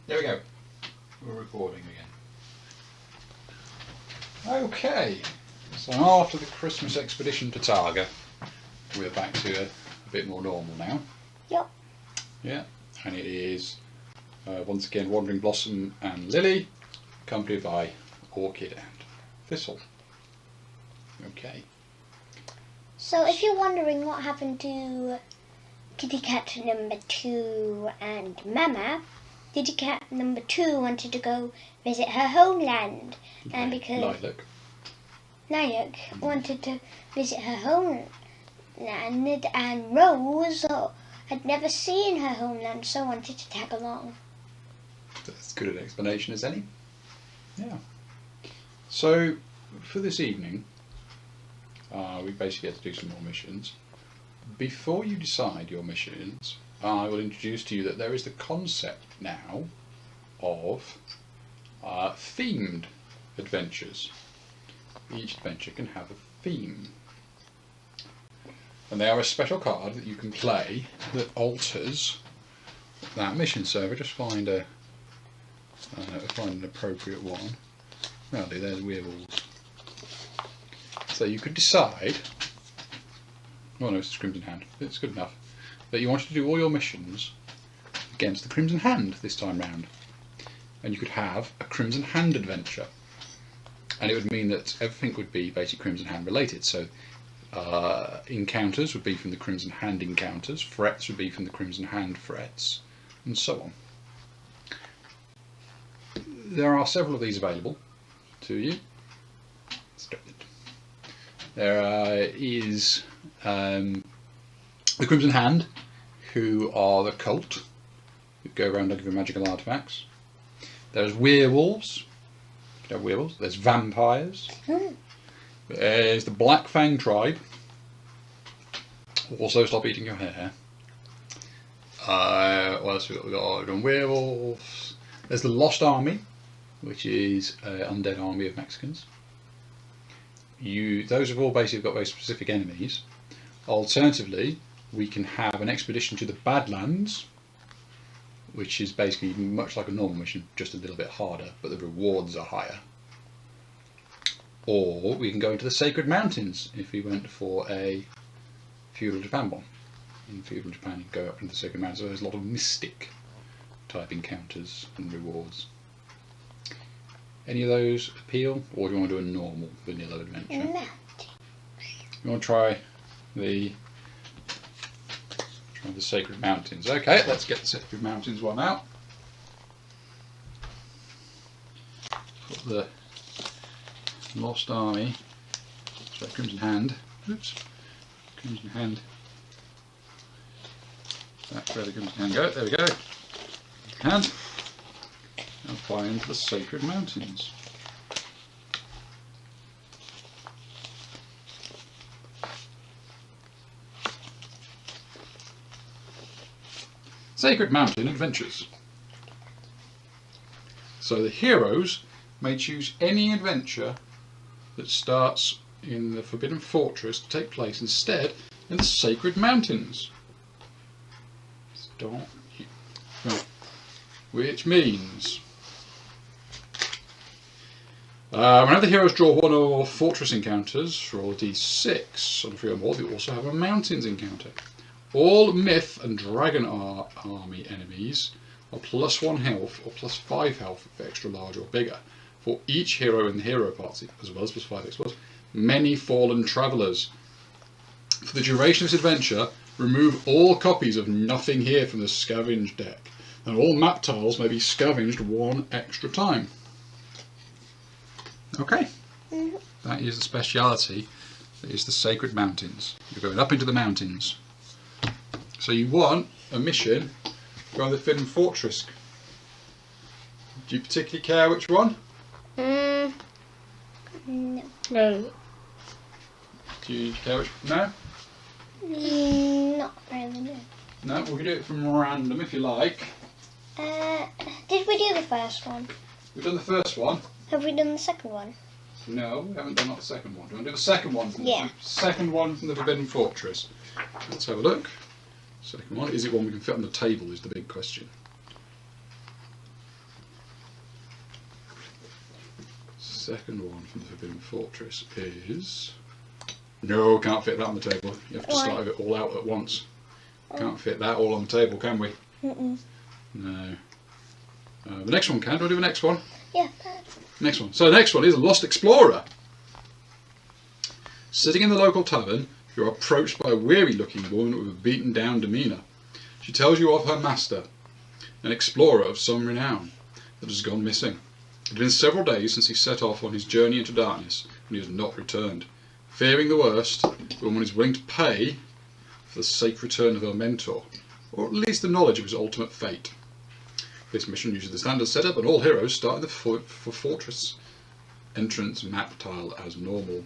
There we go. We're recording again. Okay, so after the Christmas expedition to Targa, we're back to a bit more normal now. Yep. Yeah, and it is once again Wandering Blossom and Lily, accompanied by Orchid and Thistle. Okay. So if you're wondering what happened to Kitty Cat number 2 and Mama, Kitty Cat number 2 wanted to go visit her homeland, and because Lilac wanted to visit her homeland, and Rose had never seen her homeland, so wanted to tag along. That's as good an explanation as any. Yeah. So for this evening, we basically have to do some more missions. Before you decide your missions, I will introduce to you that there is the concept now of themed adventures. Each adventure can have a theme. And they are a special card that you can play that alters that mission. So if I just find an appropriate one. Well, there's werewolves. So you could decide. Oh no, it's Crimson Hand. It's good enough. That you wanted to do all your missions against the Crimson Hand this time round. And you could have a Crimson Hand adventure. And it would mean that everything would be basically Crimson Hand related. So encounters would be from the Crimson Hand encounters, threats would be from the Crimson Hand threats, and so on. There are several of these available to you. There is the Crimson Hand, who are the cult, who go around looking for magical artifacts. There's werewolves. You can have werewolves. There's vampires. There's the Black Fang tribe. Also, stop eating your hair. What else have we got? We've got werewolves. There's the Lost Army, which is an undead army of Mexicans. Those have all basically got very specific enemies. Alternatively, we can have an expedition to the Badlands, which is basically much like a normal mission, just a little bit harder, but the rewards are higher. Or we can go into the Sacred Mountains if we went for a Feudal Japan one. In Feudal Japan, you go up into the Sacred Mountains, so there's a lot of mystic type encounters and rewards. Any of those appeal, or do you want to do a normal vanilla adventure? No. You want to try the Sacred Mountains? Okay, let's get the Sacred Mountains one out. Put the Lost Army, sorry, Crimson Hand. Oops, Crimson Hand. That's where the Crimson Hand go. There we go. Hand. And fly into the Sacred Mountains. Sacred Mountain Adventures. So the heroes may choose any adventure that starts in the Forbidden Fortress to take place instead in the Sacred Mountains. Start here. Right. Which means whenever the heroes draw one or more fortress encounters, roll a d6. On 3 or more, they also have a mountains encounter. All myth and dragon army enemies are +1 health or +5 health if extra large or bigger for each hero in the hero party, as well as +5 explosives. Many fallen travellers. For the duration of this adventure, remove all copies of Nothing Here from the scavenge deck, and all map tiles may be scavenged 1 extra time. Okay, that is the speciality. That is the Sacred Mountains. You're going up into the mountains. So you want a mission going to the Forbidden Fortress. Do you particularly care which one? No. No. Do you care which? No? Not really, no. No, we can do it from random if you like. Did we do the first one? We've done the first one. Have we done the second one? No, we haven't done the second one. Do you want to do the second one? Yeah. The second one from the Forbidden Fortress. Let's have a look. Second one. Is it one we can fit on the table is the big question. second one from the Forbidden Fortress is... No, can't fit that on the table. You have to start it all out at once. Can't fit that all on the table, can we? Mm-mm. No. The next one can. Do I do the next one? Yeah. Next one. So the next one is Lost Explorer. Sitting in the local tavern, you are approached by a weary-looking woman with a beaten-down demeanour. She tells you of her master, an explorer of some renown, that has gone missing. It had been several days since he set off on his journey into darkness, and he has not returned. Fearing the worst, the woman is willing to pay for the safe return of her mentor, or at least the knowledge of his ultimate fate. This mission uses the standard setup, and all heroes start in the fortress entrance map tile as normal.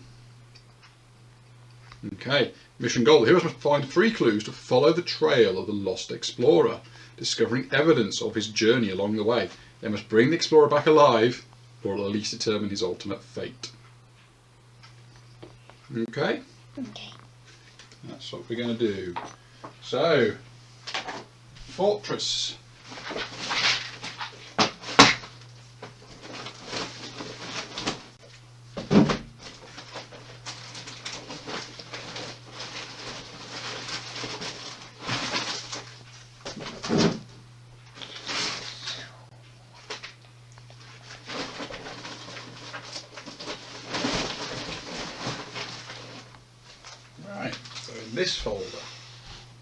Okay, mission goal. The heroes must find 3 clues to follow the trail of the lost explorer, discovering evidence of his journey along the way. They must bring the explorer back alive, or at least determine his ultimate fate. Okay? Okay. That's what we're going to do. So, fortress. Right, so in this folder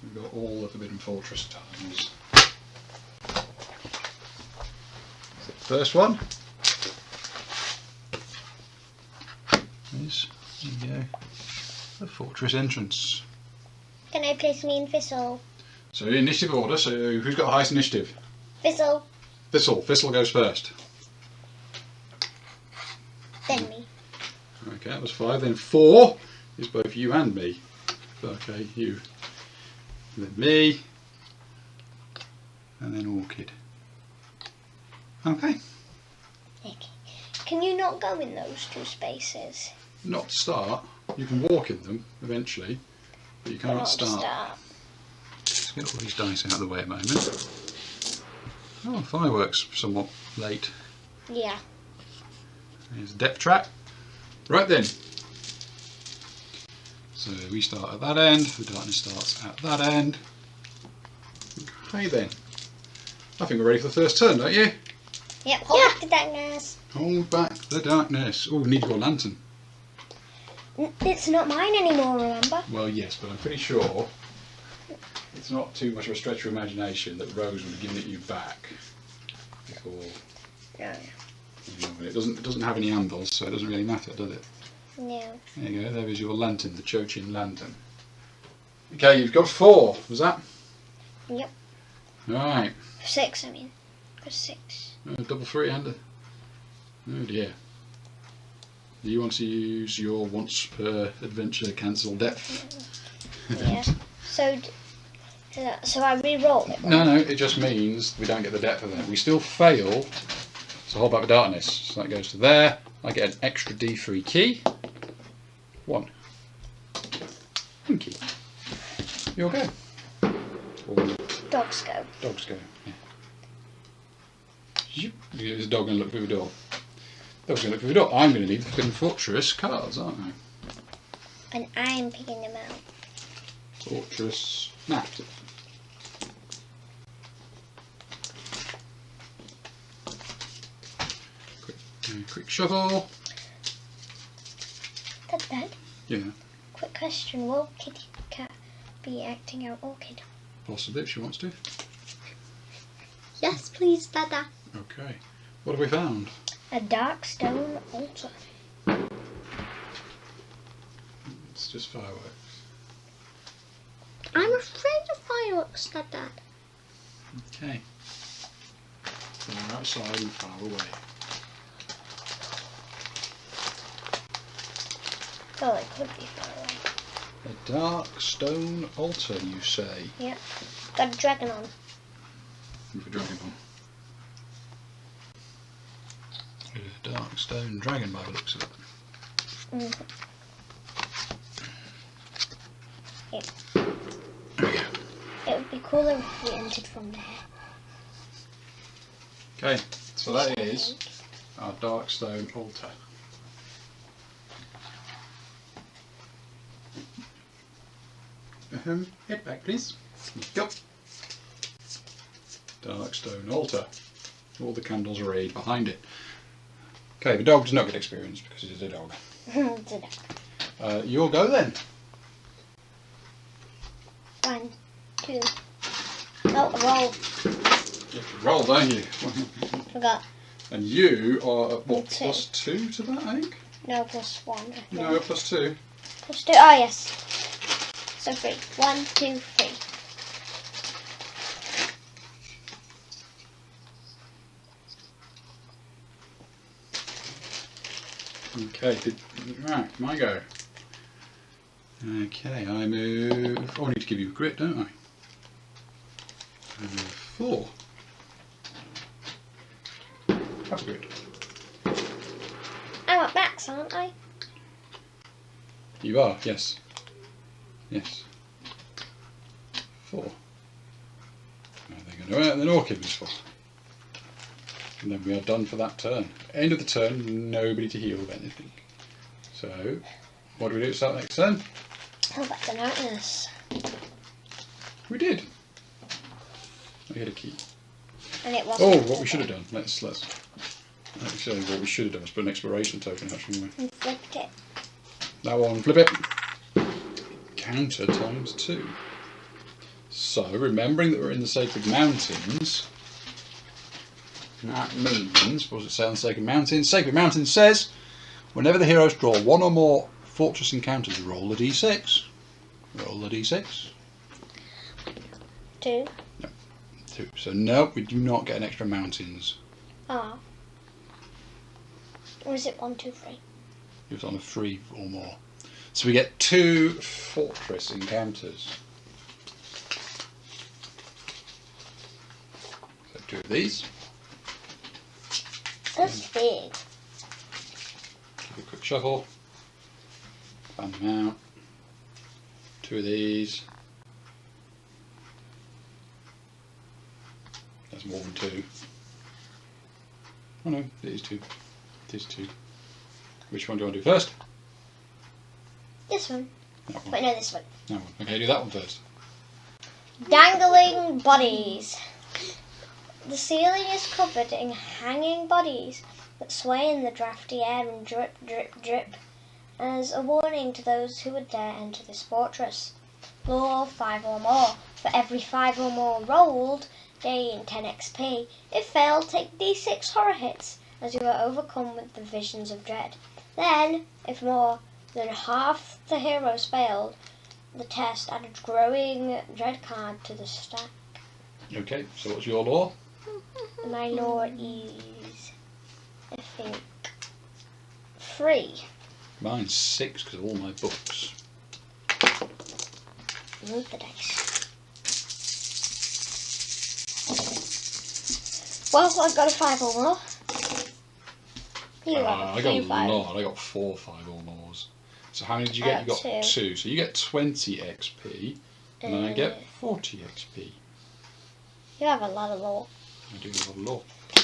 we've got all the Forbidden Fortress tiles. So the first one is, there you go, the fortress entrance. Can I place me in Thistle? So initiative order, so who's got the highest initiative? Thistle. Thistle. Thistle goes first. Then me. Okay, that was 5. Then 4 is both you and me. Okay, you. And then me. And then Orchid. Okay. Okay. Can you not go in those 2 spaces? Not to start. You can walk in them eventually, but you can't Not start. start. Let's get all these dice out of the way a moment. Oh, fireworks somewhat late. Yeah. There's a depth trap. Right then. So we start at that end, the darkness starts at that end. Okay then. I think we're ready for the first turn, don't you? Yep, hold back the darkness. Hold back the darkness. Oh, we need your lantern. It's not mine anymore, remember? Well, yes, but I'm pretty sure it's not too much of a stretch of imagination that Rose would have given it you back before. No. It doesn't have any handles, so it doesn't really matter, does it? No. There you go, there is your lantern, the Chochin lantern. Okay, you've got 4, was that? Yep. Right. 6, I mean. Got 6. Double 3-hander. Oh dear. Do you want to use your once per adventure cancel depth? Yeah. So I re-roll it. No, it just means we don't get the depth of that. We still fail to hold back the darkness. So that goes to there. I get an extra D3 key. 1. Thank you. You okay? Or Dogs go. dogs go. Yeah. Is the dog going to look through the door? Dog's going to look through the door. I'm going to need the Forbidden Fortress cards, aren't I? And I'm picking them out. Fortress map. Quick shuffle. Dad, Yeah, quick question. Will Kitty Cat be acting out Orchid? possibly if she wants to. Yes, please, Dada. Okay. What have we found? A dark stone altar. It's just fireworks. I'm afraid of fireworks, Dad. Okay. They're outside and far away. Oh, it could be far away. A dark stone altar, you say? Yep. Got a dragon on. With a dragon on. A dark stone dragon by the looks of it. Mm-hmm. Yep. There we go. It would be cooler if we entered from there. Okay, so that is our dark stone altar. Head back, please. Go. Dark stone altar. All the candles arrayed behind it. Okay, the dog does not get experience because it is a dog. It's a dog. You'll go then. 1, 2. Oh, a roll. You have to roll, don't you? Forgot. And you are at what, 2. +2 to that, I think? No, +1. I think. No, +2. +2. Oh, yes. So 3. 1, 2, 3. Okay, right, my go. Okay, I move. Oh, I need to give you a grit, don't I? I move 4. That's good. I'm at max, aren't I? You are, yes. Yes. 4. I think I know it, and then Orchid was 4. And then we are done for that turn. End of the turn, nobody to heal anything. So, what do we do to start next turn? Oh, that's a notice. We did. I get a key. And it wasn't. Oh, what we should have done. Let's show you what we should have done. Let's put an exploration token out, shouldn't we? And flipped it. That one, flip it. Counter ×2. So, remembering that we're in the Sacred Mountains, that means, what does it say on the Sacred Mountains? Sacred Mountains says, whenever the heroes draw one or more fortress encounters, roll a d6. Roll a d6. 2. No, 2. So no, we do not get an extra mountains. Ah. Or is it 1, 2, 3? It's on a 3 or more. So we get 2 fortress encounters. So 2 of these. That's big. Give it a quick shuffle. Fan them out. 2 of these. That's more than 2. Oh no, it is 2. It is 2. Which one do you want to do first? This one. That one. Wait, no, this one. That one. Okay, do that one first. Dangling bodies. The ceiling is covered in hanging bodies that sway in the drafty air and drip, drip, drip, as a warning to those who would dare enter this fortress. Roll 5 or more. For every 5 or more rolled, gain 10 XP. If failed, take d6 horror hits, as you are overcome with the visions of dread. Then, if more than half the heroes failed, the test added growing dread card to the stack. Okay, so what's your law? My law is, I think, 3. Mine's 6 because of all my books. Move the dice. Well, I've got a 5 or more. You have I a got 3 a 5. lot. I got 4 5 or more. So how many did you get? You got 2. So you get 20 XP, and I get 40 XP. You have a lot of law. I do have a lot.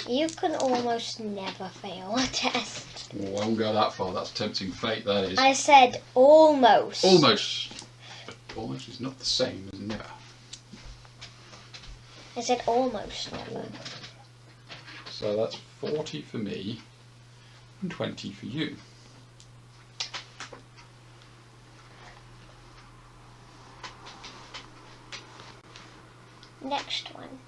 You can almost never fail a test. Oh, I won't go that far. That's tempting fate, that is. I said almost. Almost. But almost is not the same as never. I said almost never. So that's 40 for me and 20 for you. Next one.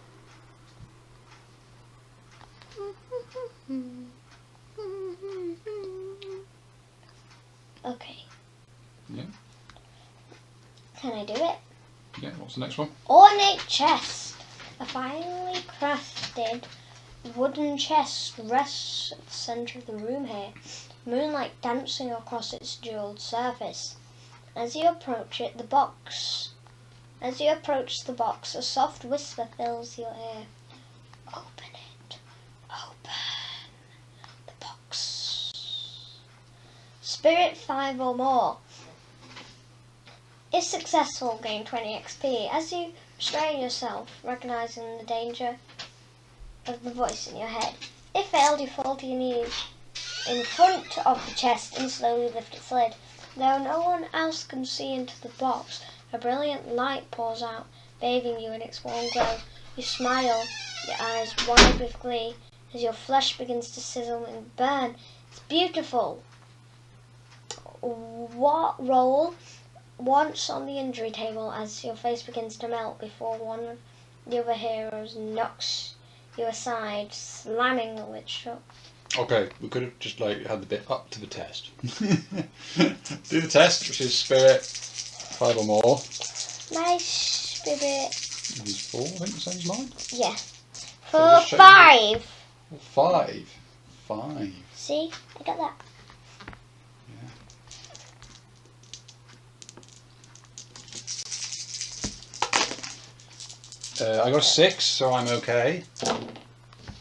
Okay. Yeah. Can I do it? Yeah, what's the next one? Ornate chest. A finely crafted wooden chest rests at the centre of the room here, moonlight dancing across its jewelled surface. As you approach the box, a soft whisper fills your ear. Open it. Open the box. Spirit 5 or more. If successful, gain 20 XP. As you restrain yourself, recognizing the danger of the voice in your head. If failed, you fall to your knees in front of the chest and slowly lift its lid. Though no one else can see into the box, A brilliant light pours out, bathing you in its warm glow. You smile, your eyes wide with glee, as your flesh begins to sizzle and burn. It's beautiful. Roll once on the injury table as your face begins to melt before one of the other heroes knocks you aside, slamming the lid shut. Okay, we could have just had the bit up to the test. Do the test, which is spirit 5 or more. My spirit Is 4, I think, the same as mine. Yeah. So For 5. 5. 5. See? I got that. I got a 6, so I'm okay.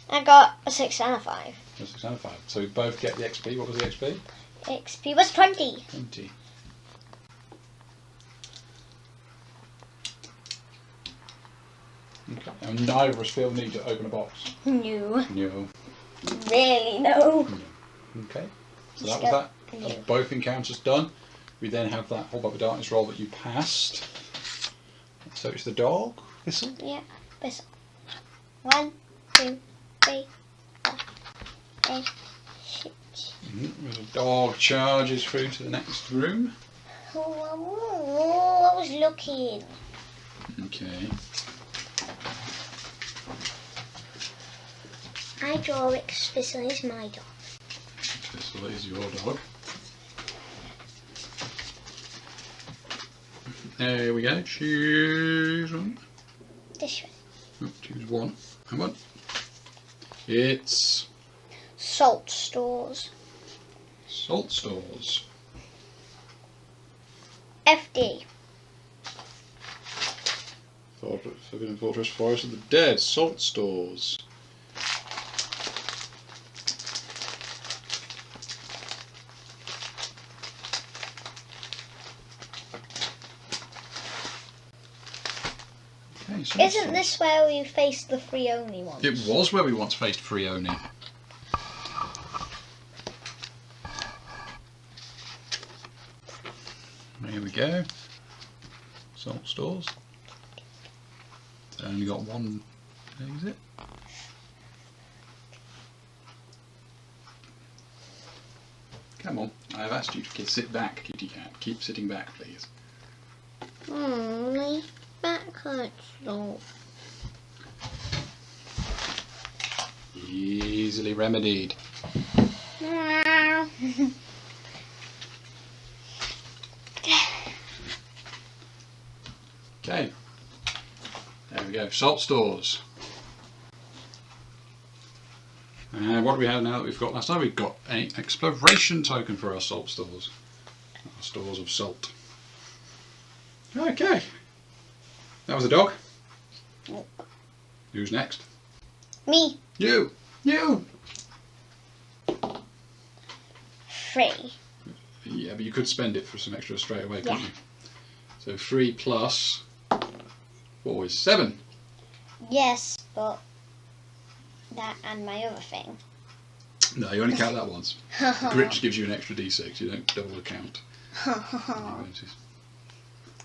I got a 6 and a 5. A 6 and a 5. So we both get the XP. What was the XP? XP was 20. 20. Okay. And neither of us feel the need to open a box. No. No. Really, no. Okay. So that was that. That's both encounters done. We then have that Hold Back the Darkness roll that you passed. So it's the dog. Thistle? Yeah, Thistle. 1, 2, 3, 4, 5, 6. The dog charges through to the next room. Oh, I was looking. Okay. I draw it 'cause Thistle is my dog. Thistle is your dog. There we go. Choose one. This one. Oh, choose one. And one. It's Salt stores. Salt Stores. FD. Forbidden Fortress, Forest of the Dead. Salt Stores. Okay, Salt Isn't Stores. this where we faced the 3 only ones? It was where we once faced Frioni. Here we go. Salt Stores. Only got one exit. Come on, I have asked you to sit back, kitty cat. Keep sitting back, please. My back hurts though. Easily remedied. Okay. There we go. Salt Stores. And what do we have now that we've got last time? We've got an exploration token for our salt stores. Our stores of salt. Okay. That was the dog. Who's next? Me. You. You. 3. Yeah, but you could spend it for some extra straight away, couldn't Yeah. you? So 3 plus 4 is 7. Yes, but that and my other thing. No, you only count that once. The grit just gives you an extra d6. You don't double the count.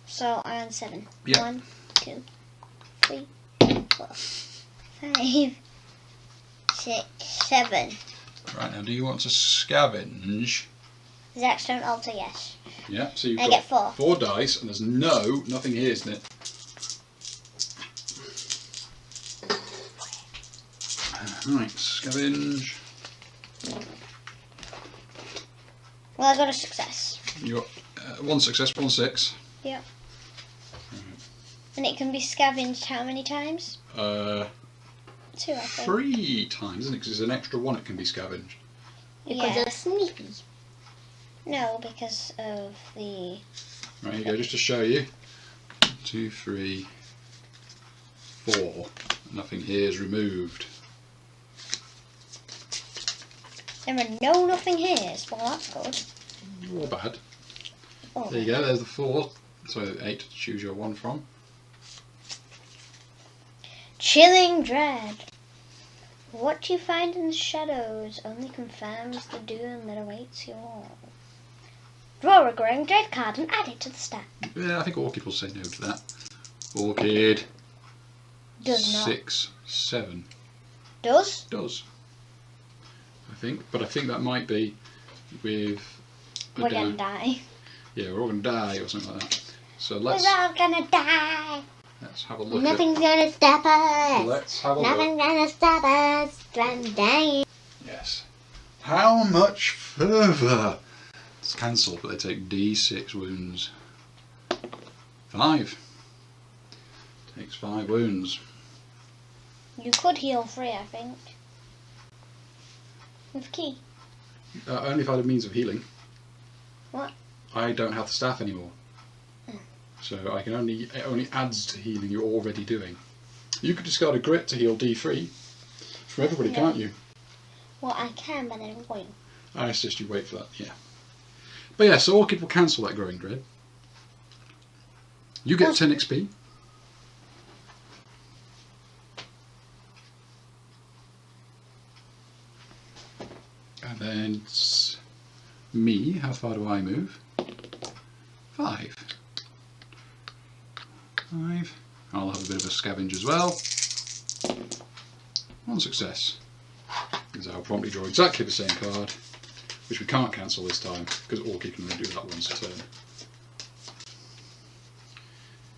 So I am 7. Yeah. 1, 2, 3, 4, 5, 6, 7. Right, now do you want to scavenge? Zax don't alter, yes. Yeah, so you've I got get 4. 4 dice, and there's nothing here, isn't it? Right, scavenge. Well, I got a success. You got 1 success, 1 6. Yeah. And it can be scavenged how many times? 2, I think. 3 times, isn't it? Because there's an extra 1 it can be scavenged. Because of Sneaky. No, because of the... Right, here you go, just to show you. 1, 2, 3, 4. Nothing here is removed. There are nothing here, well that's good. Or bad. Oh. There you go, there's the 4. So 8 to choose your 1 from. Chilling dread. What you find in the shadows only confirms the doom that awaits you all. Draw a growing dread card and add it to the stack. Yeah, I think Orchid will say no to that. Orchid. Does not. 6, 7. Does? Does. I think, but I think that might be with. We're gonna die. Yeah, we're all gonna die or something like that. So let's. We're all gonna die. Let's have a look. Nothing's gonna stop us. Let's have a Nothing's gonna stop us from dying. Yes. How much further? It's cancelled, but they take D6 wounds. 5. Takes 5 wounds. You could heal 3, I think. With key. Only if I had a means of healing. What? I don't have the staff anymore. So I can it only adds to healing you're already doing. You could discard a grit to heal D3 from everybody, can't you? Well, I can, but I won't. I suggest you wait for that, yeah. But yeah, so Orchid will cancel that growing dread. You get 10 XP. And then it's me. How far do I move? 5. 5. I'll have a bit of a scavenge as well. 1 success. Because I'll promptly draw exactly the same card, which we can't cancel this time, because Orchid can only do that once a turn.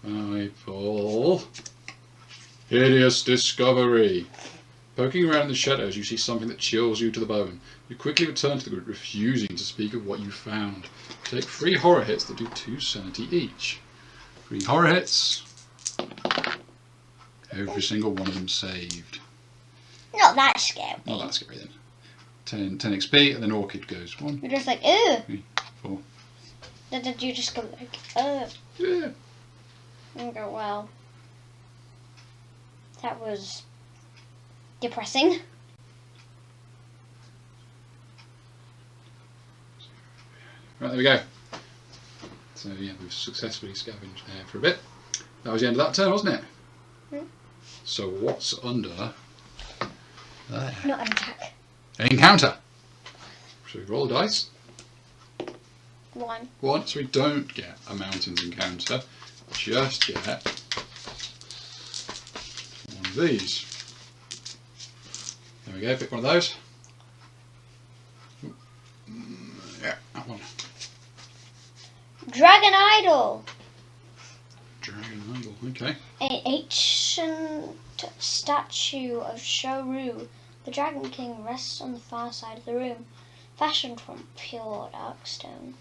I pull Hideous Discovery. Poking around in the shadows, you see something that chills you to the bone. You quickly return to the group, refusing to speak of what you found. Take 3 horror hits that do 2 sanity each. 3 horror hits. Every single one of them saved. Not that scary. Not that scary then. 10 XP, and then Orchid goes 1, You're just like, ugh. 3, 4. Did you just go like, ugh? Yeah. And go, well, that was depressing. Right, there we go. So yeah, we've successfully scavenged there for a bit. That was the end of that turn, wasn't it? Hmm. So what's under there? Not an attack. Encounter. So we roll the dice. 1. 1, so we don't get a mountains encounter, just get one of these. There we go, pick one of those. Yeah, that one. Dragon Idol. Dragon Idol, okay. An ancient statue of Sharu, the Dragon King, rests on the far side of the room, fashioned from pure dark stone,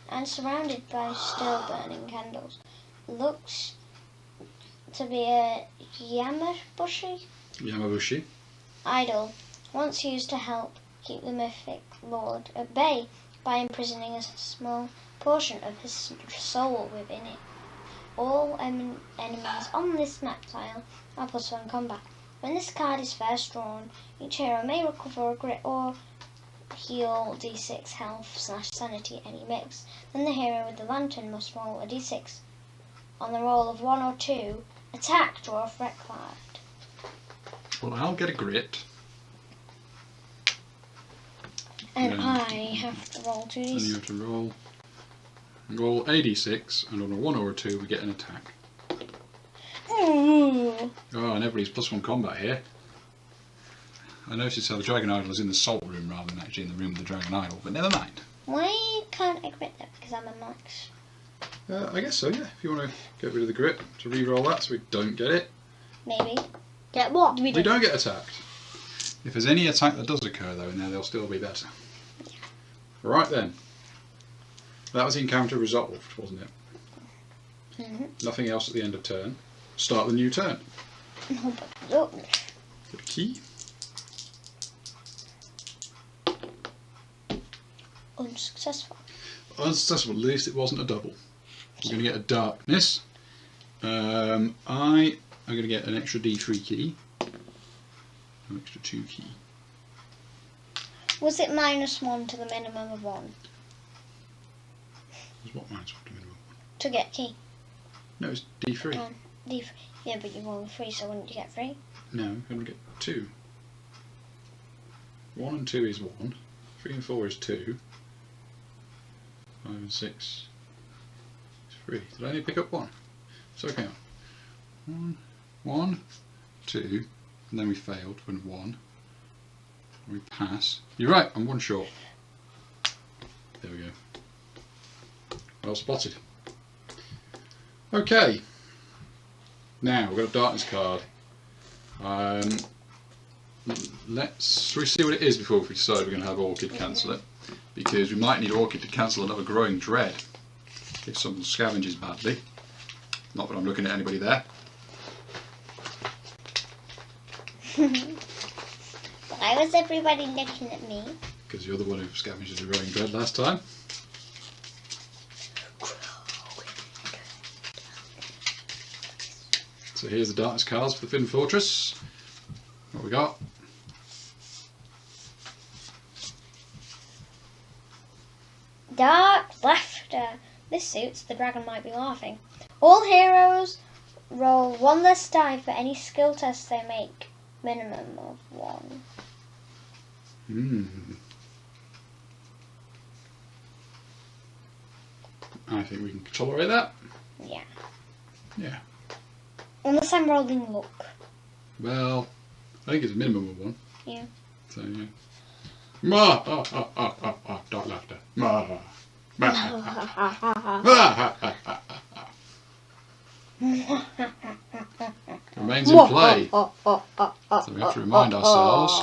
and surrounded by still burning candles. Looks to be a Yamabushi. idol, once used to help keep the mythic lord at bay by imprisoning a small portion of his soul within it. All enemies on this map tile are +1 combat. When this card is first drawn, each hero may recover a grit or heal d6 health/sanity any mix. Then the hero with the lantern must roll a d6. On the roll of 1 or 2, attack, draw a threat card. Well, I'll get a grit. And I have to roll 2 Then you d6. have to roll a d6, and on a 1 or a 2 we get an attack. Ooh. Oh, and everybody's +1 combat here. I noticed how the Dragon Idol is in the salt room rather than actually in the room with the Dragon Idol, but never mind. Why can't I grit that? Because I'm a max. I guess so, yeah. If you want to get rid of the grit, to re-roll that so we don't get it. Maybe. Get what? We don't get attacked. If there's any attack that does occur though in there, they'll still be better. Right then. That was the encounter resolved, wasn't it? Nothing else at the end of turn. Start the new turn. No, but look. Get a key. Unsuccessful. Unsuccessful, at least it wasn't a double. We're going to get a darkness. I am going to get an extra D3 key. An extra 2 key. Was it -1 to the minimum of 1 What mine's up to minimum? to get key? No, it's D3. D3. Yeah, but you rolled 3, so wouldn't you get 3? No, I'm going to get 2. 1 and 2 is 1. 3 and 4 is 2. 5 and 6. 3. Did I only pick up 1? So okay. 1, 2, and then we failed when 1. We pass. You're right, I'm 1 short. There we go. Well spotted. Okay. Now we've got a darkness card. Shall we see what it is before we decide we're going to have Orchid cancel it? Because we might need Orchid to cancel another Growing Dread if someone scavenges badly. Not that I'm looking at anybody there. Why was everybody looking at me? Because you're the one who scavenged the Growing Dread last time. So here's the darkness cards for the Fin Fortress. What we got? Dark laughter. This suits the dragon might be laughing. All heroes roll 1 less die for any skill test they make. Minimum of 1. I think we can tolerate that. Yeah. Yeah. Unless I'm rolling luck. Well, I think it's a minimum of 1. Yeah. So yeah. Dark laughter. Remains in play. So we have to remind ourselves.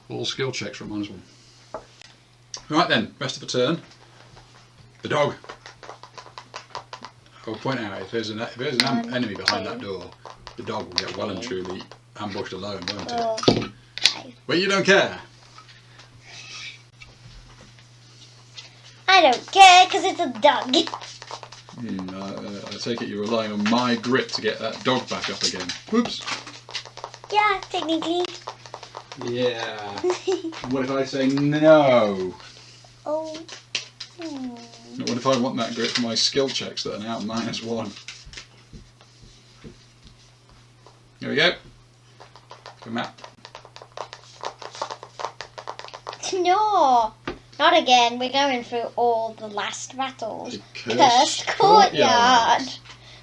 All skill checks remind us 1. Right then, rest of the turn. The dog. I'll point out if there's an enemy behind that door, the dog will get well and truly ambushed alone, won't it? But you don't care. I don't care because it's a dog. I take it you're relying on my grit to get that dog back up again. Whoops. Yeah, technically. Yeah. What if I say no? Oh. What if I want that grit for my skill checks that are now -1? Here we go. Come out. No. Not again. We're going through all the last battles. The Cursed Courtyard.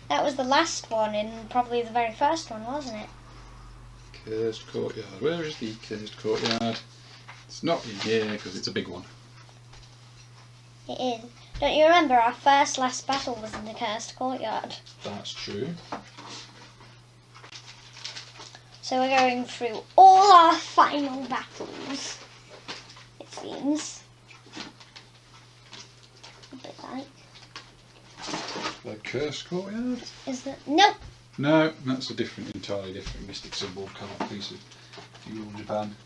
That was the last one and probably the very first one, wasn't it? Cursed Courtyard. Where is the Cursed Courtyard? It's not in here because it's a big one. It is. Don't you remember our last battle was in the Cursed Courtyard? That's true. So we're going through all our final battles. It seems. A bit like. The Cursed Courtyard? Is that? Nope. No, that's a entirely different mystic symbol card piece of feudal Japan.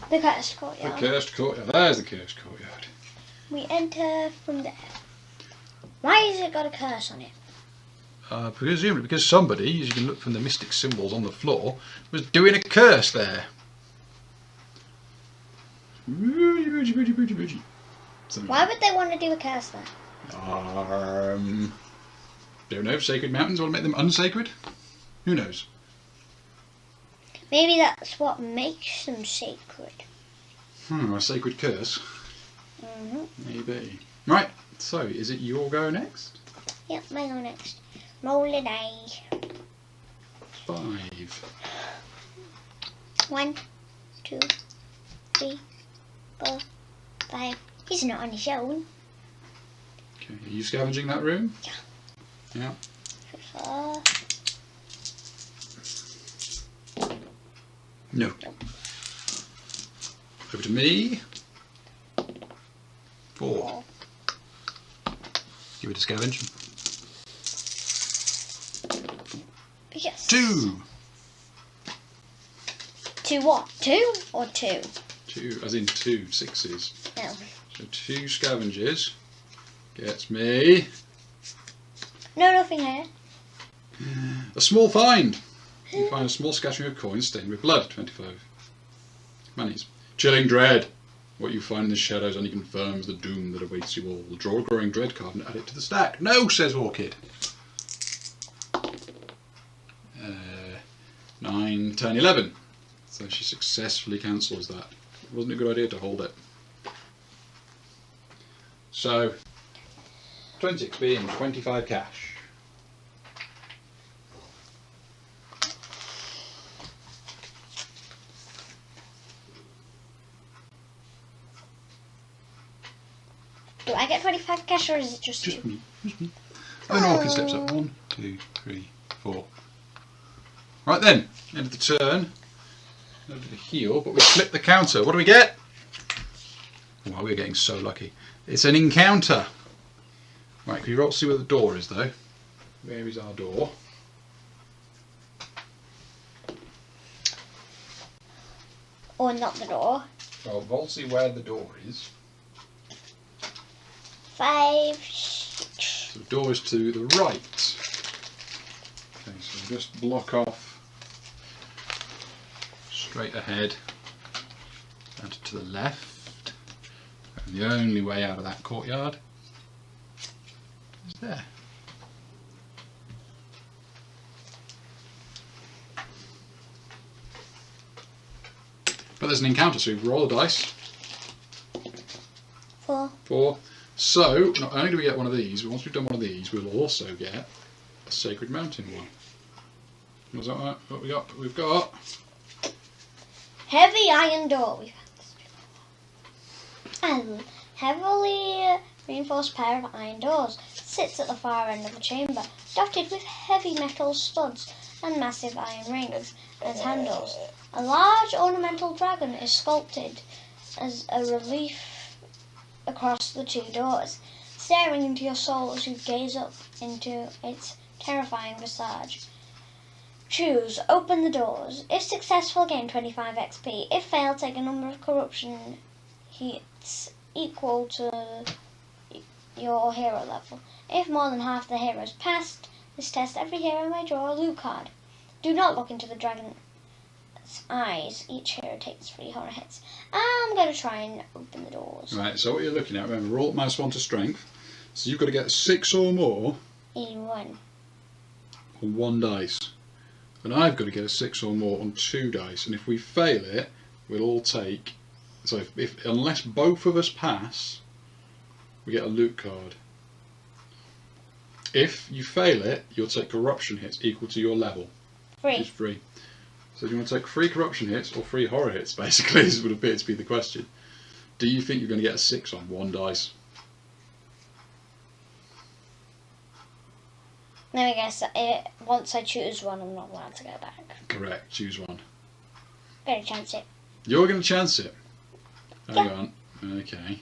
The Cursed Courtyard. The Cursed Courtyard. There's the Cursed Courtyard. We enter from there. Why has it got a curse on it? Presumably because somebody, as you can look from the mystic symbols on the floor, was doing a curse there. Why would they want to do a curse there? Don't know. Sacred mountains want to make them unsacred? Who knows? Maybe that's what makes them sacred. A sacred curse? Maybe. Right, so is it your go next? Yep, my go next. Roll a die. 5. 1, 2, 3, 4, 5. He's not on his own. Okay, are you scavenging that room? Yeah. Yeah. 4. No. Over to me. 4. Give it a scavenge. Yes. 2. 2 what? 2 or 2? 2, as in 2 6s. No. So 2 scavengers gets me No, nothing here. a small find. You find a small scattering of coins stained with blood. 25 monies. Chilling dread. What you find in the shadows only confirms the doom that awaits you all. Draw a growing dread card and add it to the stack. No, says Orchid. 9, 10, 11. So she successfully cancels that. It wasn't a good idea to hold it. So, 20 XP and 25 cash. Do I get 25 cash or is it just you? Me. Just me. And then Orchid steps up. 1, 2, 3, 4. Right then, end of the turn. End of the heal, but we flip the counter. What do we get? Wow, we're getting so lucky. It's an encounter. Right, can you roll to see where the door is though? Where is our door? Or not the door. Well, roll to see where the door is. 5, 6. So the door is to the right. Okay, so just block off straight ahead and to the left. And the only way out of that courtyard is there. But there's an encounter, so we roll a dice. 4. 4. So, not only do we get one of these, but once we've done one of these, we'll also get a Sacred Mountain one. Was that right? What we got? We've got Heavy iron door. We've had this before. And heavily reinforced pair of iron doors sits at the far end of the chamber, dotted with heavy metal studs and massive iron rings as handles. A large ornamental dragon is sculpted as a relief across the two doors, staring into your soul as you gaze up into its terrifying visage. Choose, open the doors. If successful, gain 25 XP. If failed, take a number of corruption hits equal to your hero level. If more than half the heroes passed this test, every hero may draw a loot card. Do not look into the dragon's eyes. Each hero takes 3 horror hits. I'm going to try and open the doors. right. So what you're looking at, remember, roll -1 to strength. So you've got to get 6 or more In 1. on 1 dice, and I've got to get a 6 or more on 2 dice. And if we fail it, we'll all take. So if unless both of us pass, we get a loot card. If you fail it, you'll take corruption hits equal to your level, which is 3. 3. So do you want to take 3 corruption hits or 3 horror hits? Basically, this would appear to be the question. Do you think you're going to get a 6 on 1 dice? Let me guess. Once I choose one, I'm not allowed to go back. Correct. Choose one. Better chance it. You're going to chance it. Hang Yeah. on. Okay.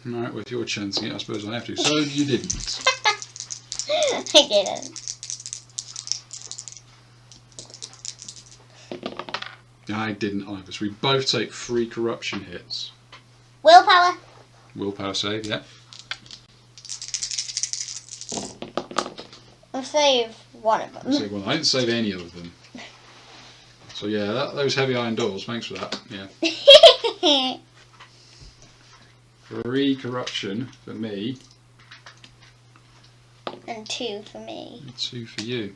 Right, well, if you're chancing it, I suppose I have to. So you didn't. I didn't. I didn't either. So we both take 3 corruption hits. Willpower. Willpower save, yeah. I'll save one of them. Save one. I didn't save any of them. So yeah, those heavy iron doors. Thanks for that. Yeah. 3 corruption for me. And 2 for me. And 2 for you.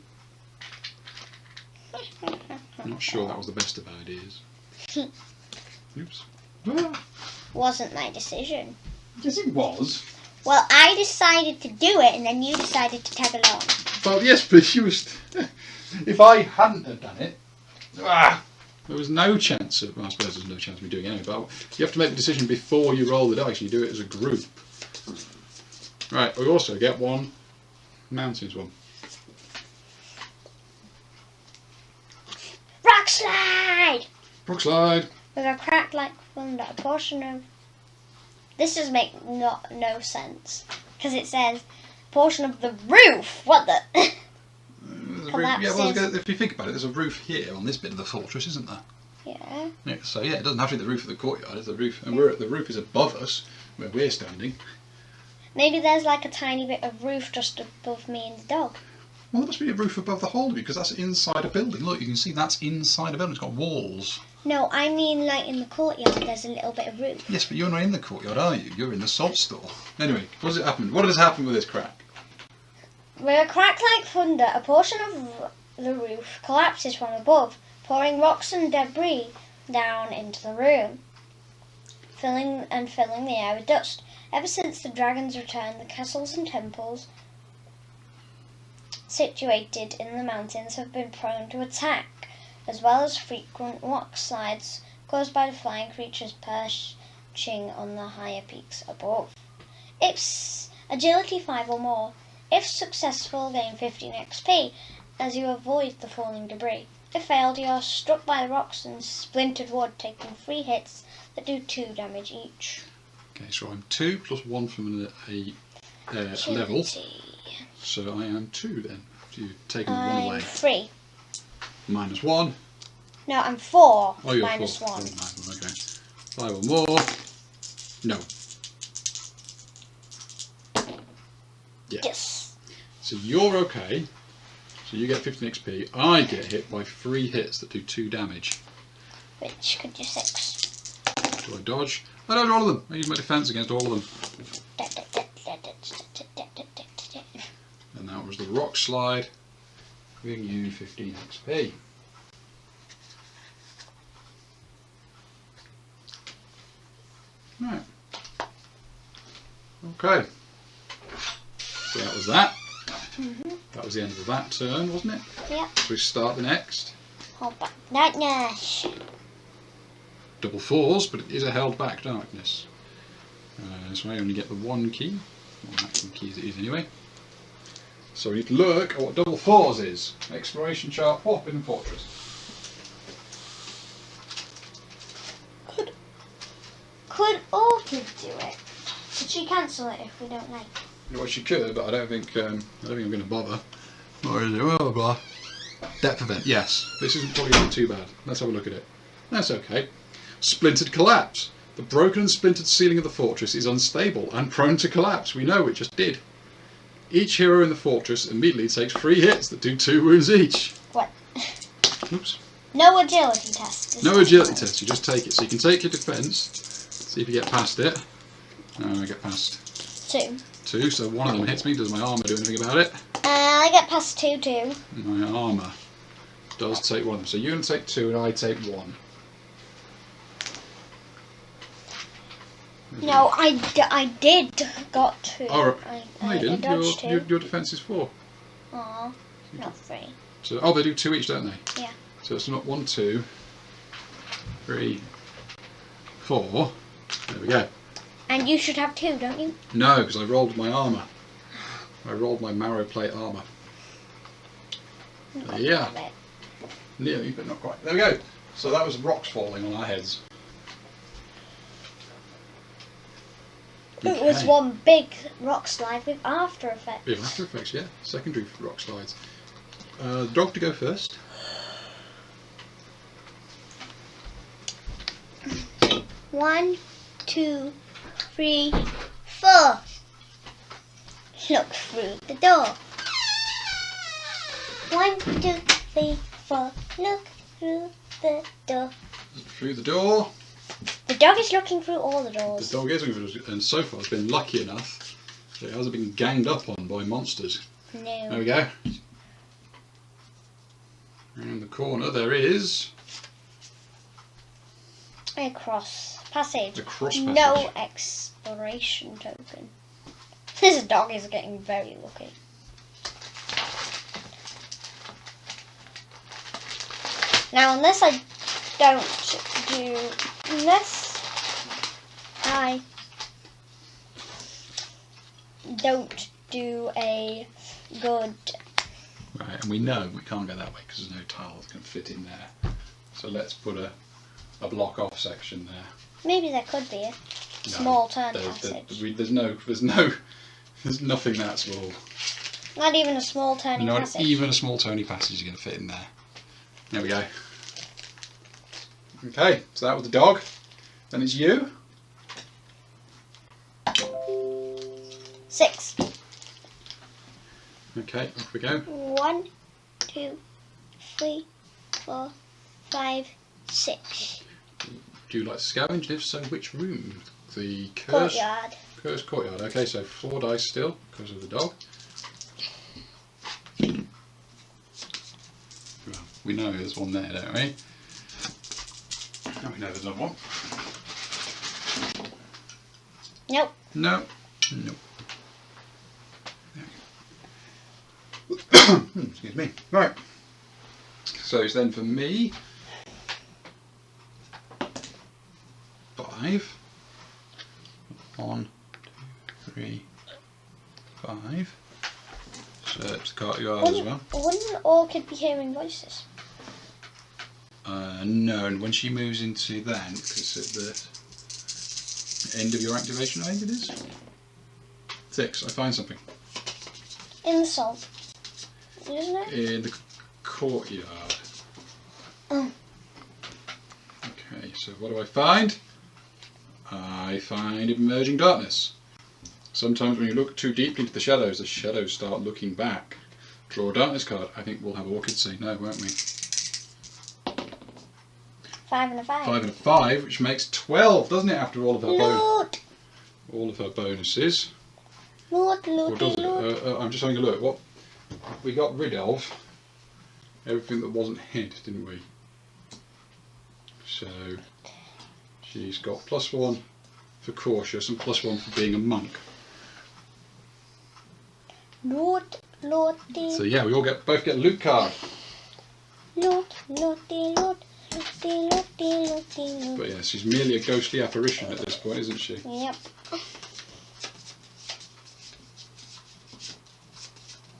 I'm not sure that was the best of ideas. Oops. Ah. Wasn't my decision. Yes, it was. Well, I decided to do it, and then you decided to tag along. Well, yes, but you was. If I hadn't have done it, there was no chance of. Well, I suppose there's no chance of me doing it anyway. But you have to make the decision before you roll the dice. And you do it as a group. Right. We also get 1 mountains one. Rock slide. Rock slide. With a crack like thunder, a portion of. This does make no sense because it says portion of the roof. What the? Yeah, well, if you think about it, there's a roof here on this bit of the fortress, isn't there? Yeah. Yeah. So yeah, it doesn't have to be the roof of the courtyard. It's the roof, and the roof is above us where we're standing. Maybe there's like a tiny bit of roof just above me and the dog. Well, there must be a roof above the whole of you because that's inside a building. Look, you can see that's inside a building. It's got walls. No, I mean like in the courtyard there's a little bit of roof. Yes, but you're not in the courtyard, are you? You're in the salt store. Anyway, what does it happen? What has happened with this crack? With a crack like thunder, a portion of the roof collapses from above, pouring rocks and debris down into the room, filling the air with dust. Ever since the dragon's return, the castles and temples situated in the mountains have been prone to attack, as well as frequent rock slides caused by the flying creatures perching on the higher peaks above. It's agility 5 or more. If successful, gain 15 XP as you avoid the falling debris. If failed, you are struck by the rocks and splintered wood, taking 3 hits that do 2 damage each. Okay, so I'm 2 plus 1 from a level. So I am 2 then. So you've taken 1 away. I'm 3. Minus 1. No, I'm 4. Oh, you're minus 4. 1. Oh, okay. 5 or more. No. Yeah. Yes. So you're okay. So you get 15 XP. I get hit by 3 hits that do 2 damage. Which could do 6. Do I dodge? I dodge all of them. I use my defense against all of them. And that was the rock slide, giving you 15 XP. Right. Okay. So that was that. That was the end of that turn, wasn't it? Yeah. So we start the next. Hold back darkness. Double 4s, but it is a held back darkness. So I only get the 1 key. Well, maximum keys it is anyway. So we need to look at what double 4s is. Exploration chart, Forbidden Fortress. Could Orchid do it? Could she cancel it if we don't like it? Well, she could, but I don't think I'm going to bother. Or is it? Blah, blah. Depth event, yes. This isn't probably not too bad. Let's have a look at it. That's okay. Splintered collapse. The broken and splintered ceiling of the fortress is unstable and prone to collapse. We know, it just did. Each hero in the fortress immediately takes 3 hits that do 2 wounds each. What? Oops. No agility test. No agility test, you just take it. So you can take your defense, see if you get past it. I get past 2. 2, so one of them hits me. Does my armour do anything about it? I get past 2 too. My armour does take one of them. So you're going to take 2 and I take 1. No, I did got 2. Oh, right. No, you didn't. dodged 2. Your defence is 4. Aw, not 3. So, oh, they do 2 each, don't they? Yeah. So it's not 1, 2, 3, 4. There we go. And you should have 2, don't you? No, because I rolled my armour. I rolled my marrow plate armour. Yeah. Nearly, but not quite. There we go. So that was rocks falling on our heads. It was one big rock slide with after effects. Yeah, after effects, yeah. Secondary rock slides. Dog to go first. One, 2, 3, 4. Look through the door. 1, 2, 3, 4. Look through the door. Through the door. The dog is looking through all the doors. The dog is looking through, and so far has been lucky enough that it hasn't been ganged up on by monsters. No. There we go. Around the corner there is A cross passage. a cross passage. No exploration token. This dog is getting very lucky. Now, unless I don't do a good. Right, and we know we can't go that way because there's no tile that can fit in there. So let's put a block off section there. Maybe there could be a small turn passage. There's nothing that small. Not even a small turning passage. Not even a small turning passage is going to fit in there. There we go. Okay, so that was the dog. Then it's you. 6. Okay, off we go. 1, 2, 3, 4, 5, 6. Do you like to scavenge? If so, which room? The Courtyard. Cursed courtyard. Okay, so 4 dice still because of the dog. We know there's one there, don't we? And we know there's another one. Nope. No. Nope. Excuse me. Right. So it's then for me 5. 1, 2, 3, 5. Search the cart you are as well. Wouldn't Orchid be hearing voices? No, and when she moves into that, because at the end of your activation, I think it is. 6. I find something. In the salt, isn't it? In the courtyard. Oh. Okay, so what do I find? I find emerging darkness. Sometimes when you look too deeply into the shadows start looking back. Draw a darkness card. I think we'll have Orchid say no, won't we? 5 and a 5. 5 and a 5, which makes 12, doesn't it? After all of her bonuses. Loot, Or loot, does it? loot. I'm just having a look. What we got rid of everything that wasn't hid, didn't we? So she's got +1 for cautious and +1 for being a monk. Loot, looty. So yeah, we all both get a loot card. Loot, looty, loot, looty, looty, looty, loot. But yeah, she's merely a ghostly apparition at this point, isn't she? Yep.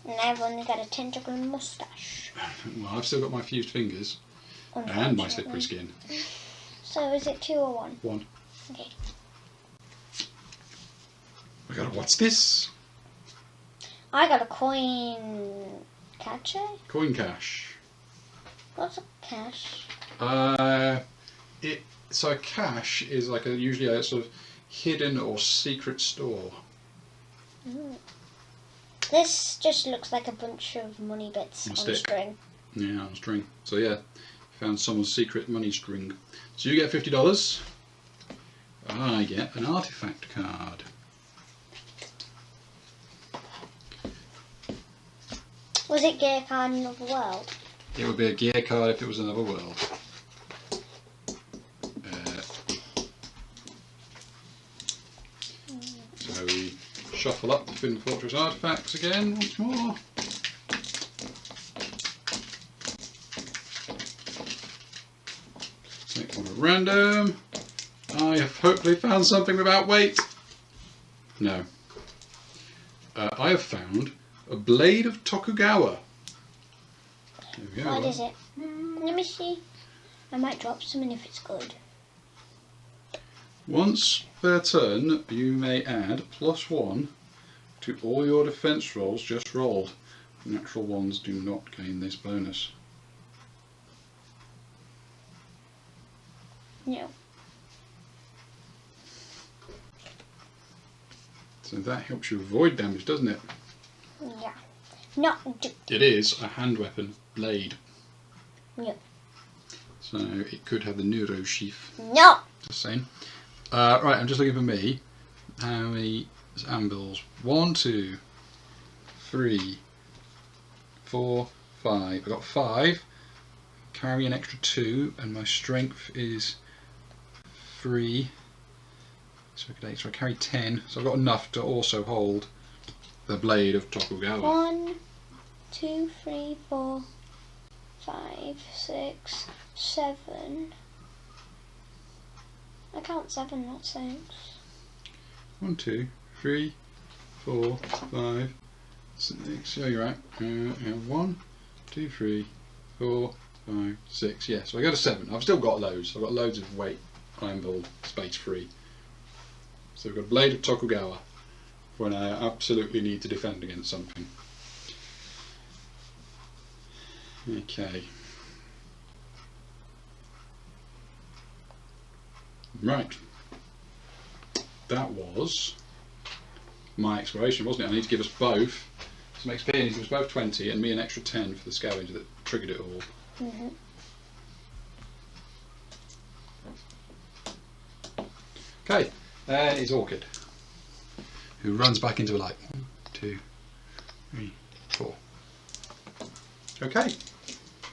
And I've only got a tentacle moustache. Well, I've still got my fused fingers and my slippery skin. So is it 2 or 1? 1. Okay. I got what's this? I got a coin catcher. Coin cache. What's a cache? So a cache is like usually a sort of hidden or secret store. This just looks like a bunch of money bits on a string. Yeah, on a string. So yeah, found someone's secret money string. So you get $50. I get an artifact card. Was it gear card in another world? It would be a gear card if it was another world. So we shuffle up the Forbidden Fortress artifacts again once more. Make one at random. I have hopefully found something without weight. No. I have found a blade of Tokugawa. There we go. What is it? Let me see. I might drop something if it's good. Once per turn, you may add +1 to all your defense rolls just rolled. Natural ones do not gain this bonus. No. So that helps you avoid damage, doesn't it? Yeah. Not do. It is a hand weapon blade. No. So it could have the neuro sheath. No. Just saying. Right, I'm just looking for me. How many anvils? 1, 2, 3, 4, 5. I've got 5. Carry an extra 2, and my strength is 3. So I carry 10. So I've got enough to also hold the blade of Tokugawa. 1, 2, 3, 4, 5, 6, 7. I count 7, not 6. 1, 2, 3, 4, 5, 6. Yeah, you're right. 1, 2, 3, 4, 5, 6. Yeah, so I go to 7. I've still got loads. I've got loads of weight anvil space free. So we've got a blade of Tokugawa when I absolutely need to defend against something. Okay. Right. That was my exploration, wasn't it? I need to give us both some XP, and give us both 20 and me an extra 10 for the scavenger that triggered it all. Mm-hmm. Okay, there is Orchid, who runs back into the light. 1, 2, 3, 4. Okay,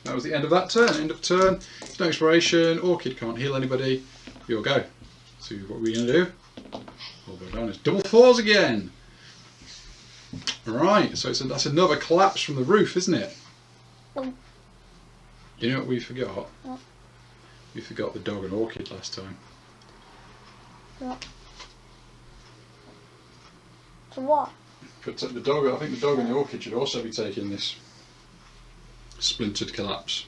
that was the end of that turn. End of turn. There's no exploration. Orchid can't heal anybody. You'll go. So what are we going to do? All we've done is double fours again. Right, so that's another collapse from the roof, isn't it? Oh. You know what we forgot? What? We forgot the dog and Orchid last time. What? For what? But the dog, I think the dog and the Orchid should also be taking this splintered collapse.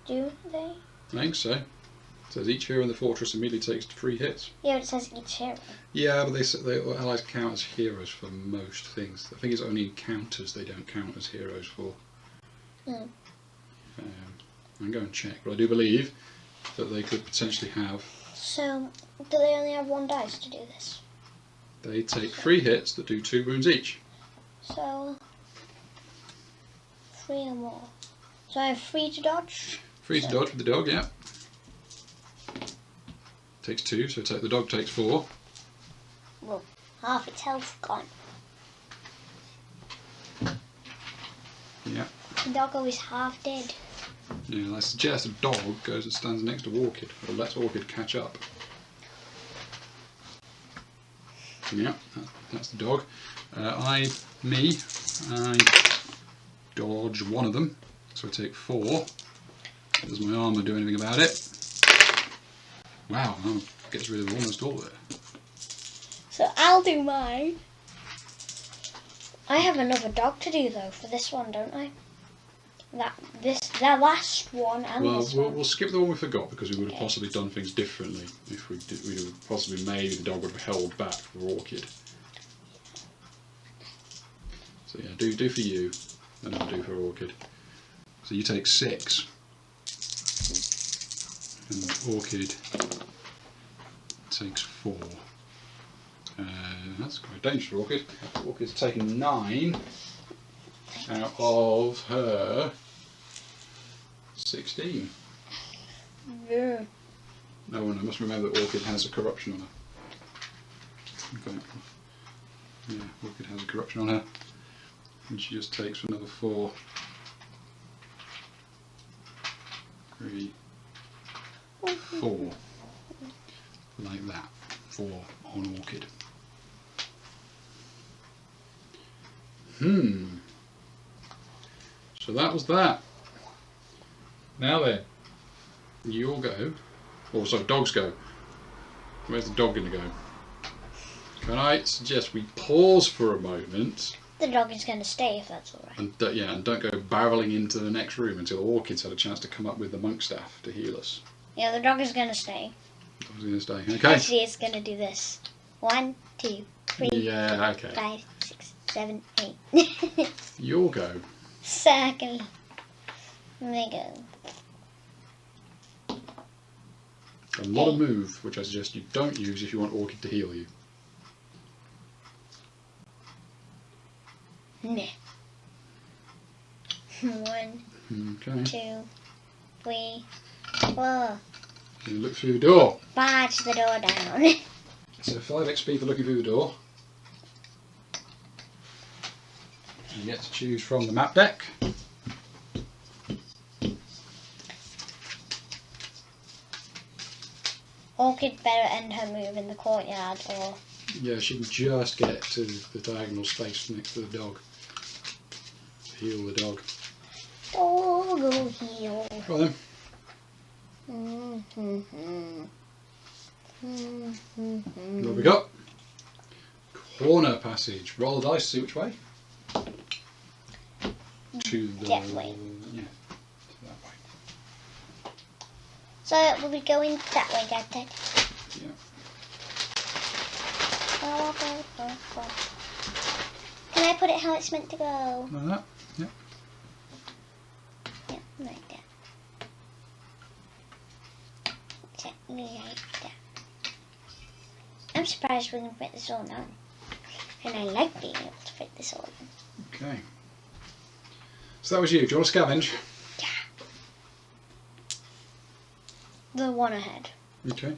Do they? I think so. It says each hero in the fortress immediately takes 3 hits. Yeah, it says each hero. Yeah, but they allies count as heroes for most things. I think it's only encounters they don't count as heroes for. Mm. I'm going to check, but I do believe that they could potentially have. So, do they only have 1 dice to do this? They take 3 hits that do 2 wounds each. So, 3 or more. So I have 3 to dodge? 3 to dodge with the dog, yeah. Takes 2, so the dog takes 4. Well, half its health gone. Yeah. The dog always half dead. Yeah, I suggest a dog goes and stands next to Orchid, or lets Orchid catch up. Yeah, that's the dog. I dodge 1 of them, so I take 4. Does my armour do anything about it? Wow, that gets rid of almost all of it. So I'll do mine. I have another dog to do though for this one, don't I? That last one and this one. We'll skip the one we forgot because we would have possibly done things differently if we did. We'd have possibly maybe the dog would have held back for Orchid. So yeah, do for you, and I'll do for Orchid. So you take 6, and Orchid takes 4. That's quite dangerous for Orchid. Orchid's taken 9 out of her 16. Yeah. No one. I must remember that Orchid has a corruption on her. Okay. Yeah, Orchid has a corruption on her, and she just takes another 4. 3, 4, like that. 4 on Orchid. So that was that. Now then, you all go. Oh, sorry, dogs go. Where's the dog going to go? Can I suggest we pause for a moment? The dog is going to stay if that's alright. And and don't go barreling into the next room until Orchid's had a chance to come up with the monk staff to heal us. Yeah, the dog is going to stay. Dog's going to stay. Okay. Actually, it's going to do this. 1, 2, 3, Yeah. Okay. 5, 6, 7, 8. You'll go. Second. There go. Not a move, which I suggest you don't use if you want Orchid to heal you. Nah. 1, Okay. 2, 3, 4. You look through the door. Barge the door down. So 5 XP for looking through the door. You get to choose from the map deck. Orchid better end her move in the courtyard or... Yeah, she can just get to the diagonal space next to the dog. Heal the dog. Oh, go heal. Right then. What have we got? Corner passage. Roll the dice, see which way. To the... That way. Yeah, to that way. So we'll be going that way, Dad. Yeah. Can I put it how it's meant to go? Like that? Yeah. Yeah, like that. Exactly like that. I'm surprised we can fit this all on. And I like being able to fit this all on. Okay. So that was you. Do you want to scavenge? Yeah. The one ahead. Okay.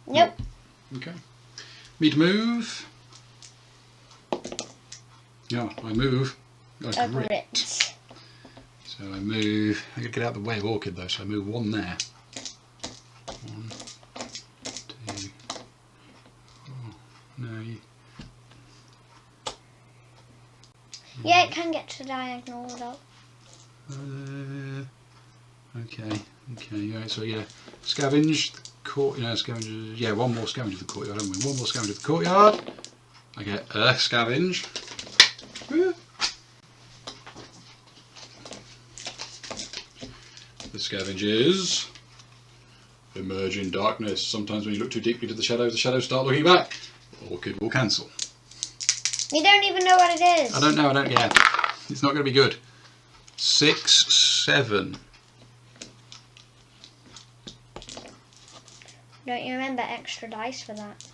Nope. Okay. Me to move. Yeah, I move. I grit. Grit. So I move. I gotta get out of the way of Orchid though, so I move one there. 1, 2. Oh, no. Yeah, it can get to diagonal though. Okay. Right, so yeah, scavenge the court. Scavenge. Yeah, one more scavenge of the courtyard, haven't we? One more scavenge of the courtyard. I get a scavenge. The scavenge is emerge in darkness. Sometimes when you look too deeply to the shadows start looking back. Orchid will cancel. You don't even know what it is. I don't know. Yeah, it's not going to be good. 6, 7. Don't you remember extra dice for that?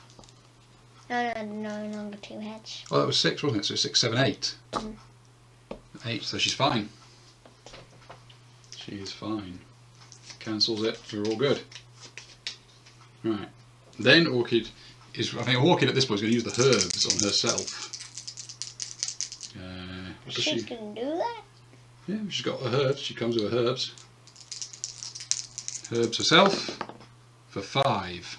No longer 2 heads. Well, that was 6, wasn't it? So 6, 7, 8. 8. So she's fine. She is fine. Cancels it. We're all good. Right. Then Orchid is. I think Orchid at this point is going to use the herbs on herself. What does She's going to do that? Yeah, she's got her herbs. She comes with her herbs. Herbs herself for 5.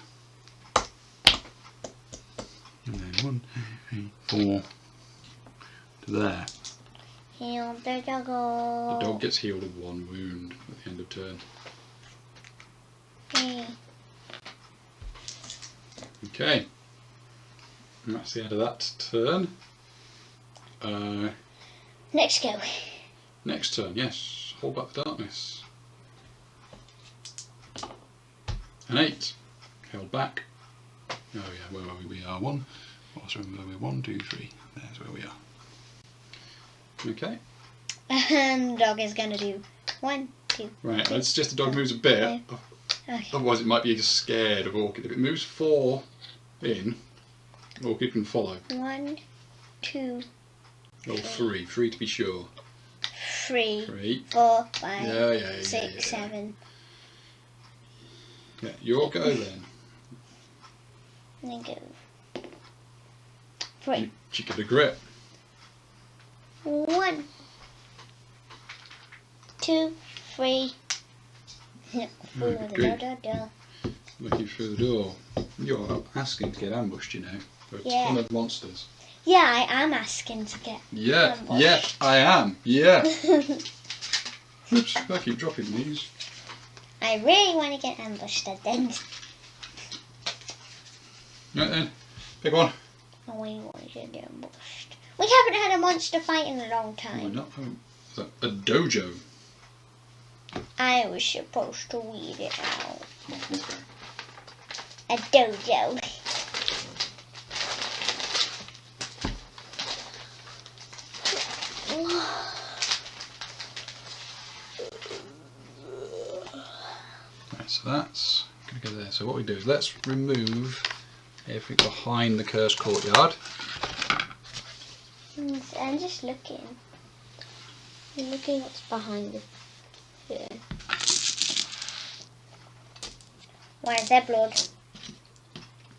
And then 1, 2, 3, 4 to there. Heal the doggo. The dog gets healed of 1 wound at the end of turn. Okay. And that's the end of that turn. Next go. Next turn, yes. Hold back the darkness. An 8. Held back. Oh yeah, where are we? We are 1. Also remember we're 1, 2, 3. There's where we are. Okay. And the dog is going to do 1, 2. Right, let's suggest the dog moves a bit. Okay. Otherwise it might be scared of Orchid. If it moves 4 in, Orchid can follow. 1, 2, Or 3. 3 to be sure. 3, 3. 4, 5, Yeah. 6, 7. Yeah, your go then. And then go. 3. She could have grit. 1, 2, 3. No, Good. Looking through the door. You're asking to get ambushed, you know. There are a Yeah. ton of monsters. Yeah, I am asking to get Yeah, ambushed. yeah, I am. Yeah. Oops, I keep dropping these. I really want to get ambushed at then. Right then, pick one. I really want to get ambushed. We haven't had a monster fight in a long Why time. not? Is that a dojo? I was supposed to weed it out. A dojo. Right, so that's going to go there. So what we do is let's remove everything behind the cursed courtyard. I'm just looking. I'm looking what's behind it. Yeah. Why is there blood?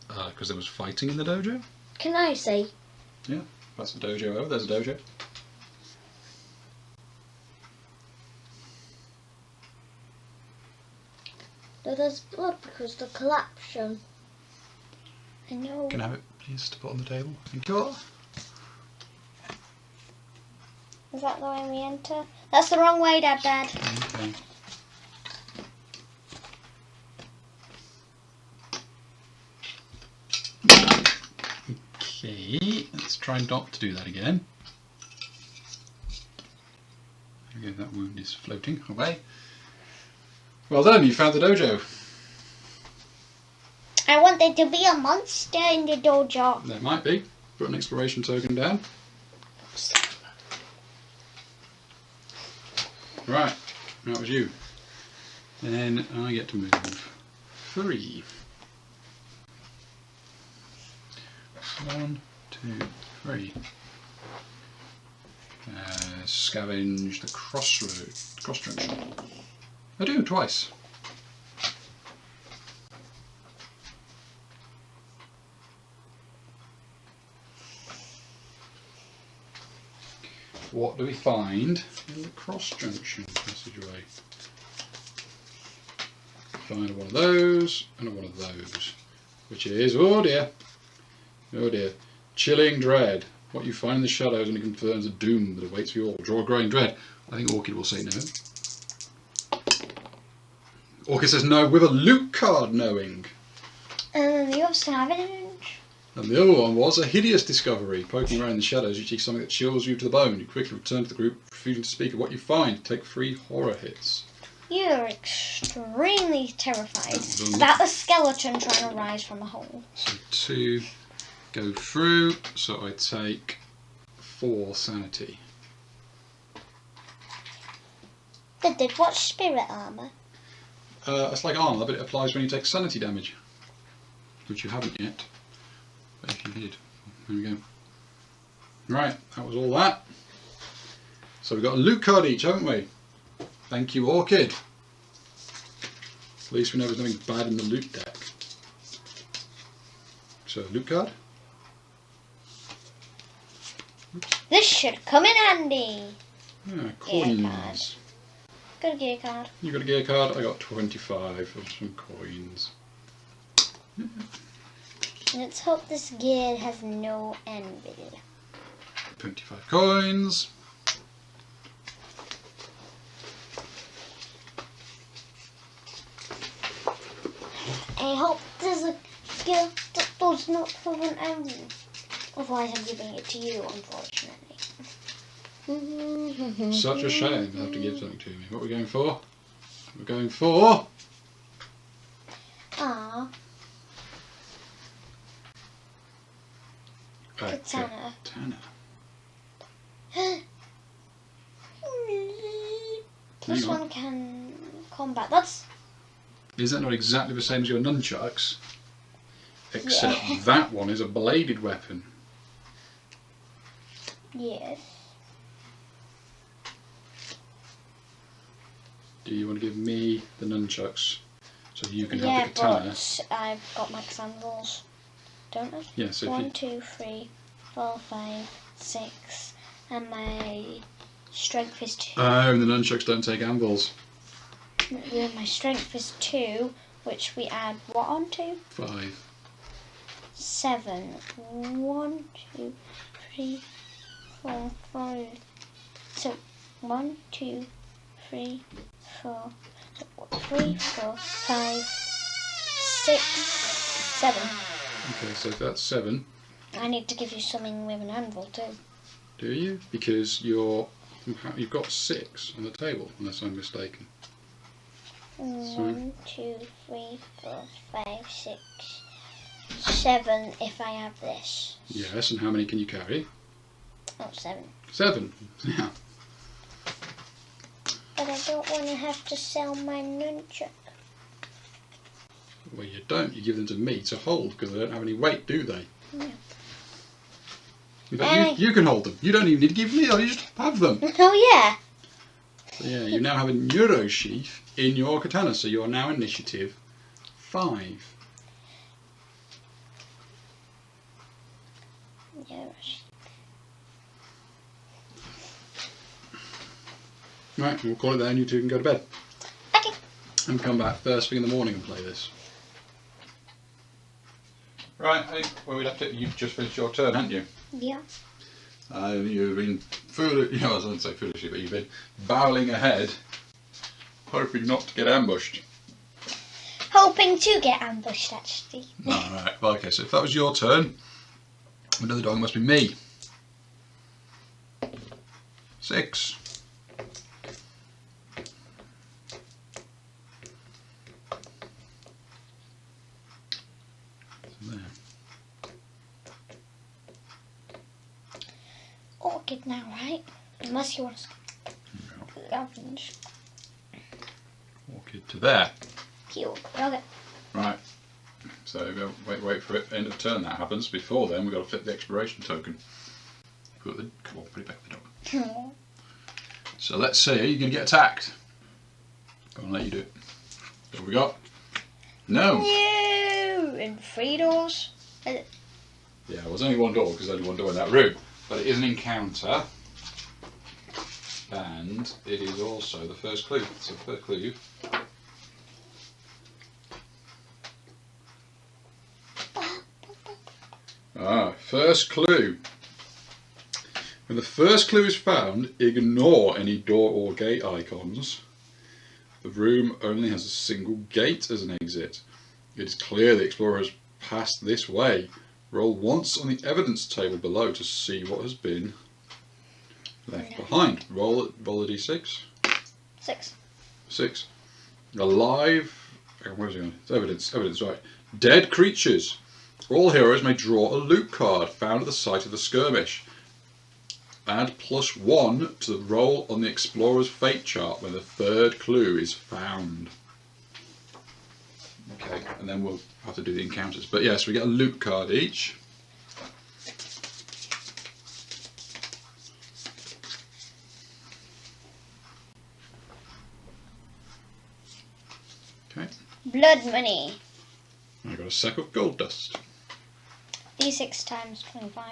Because there was fighting in the dojo. Can I see? Yeah, that's a dojo. Oh, there's a dojo. There's blood because the collapsion. I know. Can I have it, please, to put on the table? Thank you. Is that the way we enter? That's the wrong way, Dad. Okay. Okay, let's try not to do that again. Okay, that wound is floating away. Well done, you found the dojo. I want there to be a monster in the dojo. There might be. Put an exploration token down. Right, that was you. Then I get to move 3. 1, 2, 3. Scavenge the cross junction. I do, twice. what do we find in the cross junction passageway? Find one of those and one of those, which is, oh dear, chilling dread. What you find in the shadows only confirms the doom that awaits you all. Draw a growing dread. I think Orchid will say no. Orchid says no with a loot card knowing. And the other savage. And the other one was a hideous discovery. Poking around in the shadows, you see something that chills you to the bone. You quickly return to the group, refusing to speak of what you find. Take 3 horror hits. You're extremely terrified about the skeleton trying to rise from a hole. So 2 go through, so I take 4 sanity. Did what's spirit armour? It's like armour, but it applies when you take sanity damage. Which you haven't yet. But if you did. There we go. Right, that was all that. So we've got a loot card each, haven't we? Thank you, Orchid. At least we know there's nothing bad in the loot deck. So, loot card. This should come in handy. Coins. Got a gear card. You got a gear card, I got 25 of some coins. Let's hope this gear has no envy. 25 coins. I hope there's a gear that does not have an envy. Otherwise I'm giving it to you, unfortunately. Such a shame to have to give something to me. What are we going for? We're going for... Ah. Katana. This one can combat. That's... Is that not exactly the same as your nunchucks? Except that one is a bladed weapon. Yes. Do you want to give me the nunchucks so you can have the katana? But I've got my sandals, don't I? Yeah, so 1, 2, 3, 4, 5, 6, and my strength is 2. Oh, and the nunchucks don't take anvils. Yeah, my strength is 2, which we add what on to? 5. 7. 1, 2, 3, 4, 5. So 1, 2, 3, 4, 3, 4, 5, 6, 7. Okay, so if that's 7. I need to give you something with an anvil too. Do you? Because you've got 6 on the table, unless I'm mistaken. 1, 2, 3, 4, 5, 6, 7 if I have this. Yes, and how many can you carry? Oh, 7. 7, yeah. But I don't want to have to sell my nunchuck. Well, you don't. You give them to me to hold because they don't have any weight, do they? No. In fact, you can hold them. You don't even need to give me. You just have them. Oh yeah. So yeah, you now have a neuro sheath in your katana, so you are now initiative 5. Yes. Right, we'll call it there and you two can go to bed. Okay. And come back first thing in the morning and play this. Right, I think where we left it, you've just finished your turn, haven't you? Yeah. You've been foolish, I wouldn't say foolishly, but you've been barreling ahead, hoping not to get ambushed. Hoping to get ambushed, actually. Alright, well, okay, so if that was your turn, another dog must be me. 6. There. Orchid now, right? Unless you want to scavenge. Orchid to there. Cute. Okay. Right. So wait for it. End of turn that happens. Before then, we've got to flip the exploration token. Put it back with the dog. So let's see. You're going to get attacked. Go on, let you do it. What have we got? No. No. And 3 doors. Yeah, well, there's only one door because there's only one door in that room. But it is an encounter. And it is also the first clue. So first clue. First clue. When the first clue is found, ignore any door or gate icons. The room only has a single gate as an exit. It is clear the explorer has passed this way. Roll once on the evidence table below to see what has been left behind. Roll a d6. 6. Alive. Where's it going? It's evidence, right. Dead creatures. All heroes may draw a loot card found at the site of the skirmish. Add +1 to the roll on the explorer's fate chart when the third clue is found. Okay, and then we'll have to do the encounters. But yes, we get a loot card each. Okay. Blood money. I got a sack of gold dust. D6 times 25.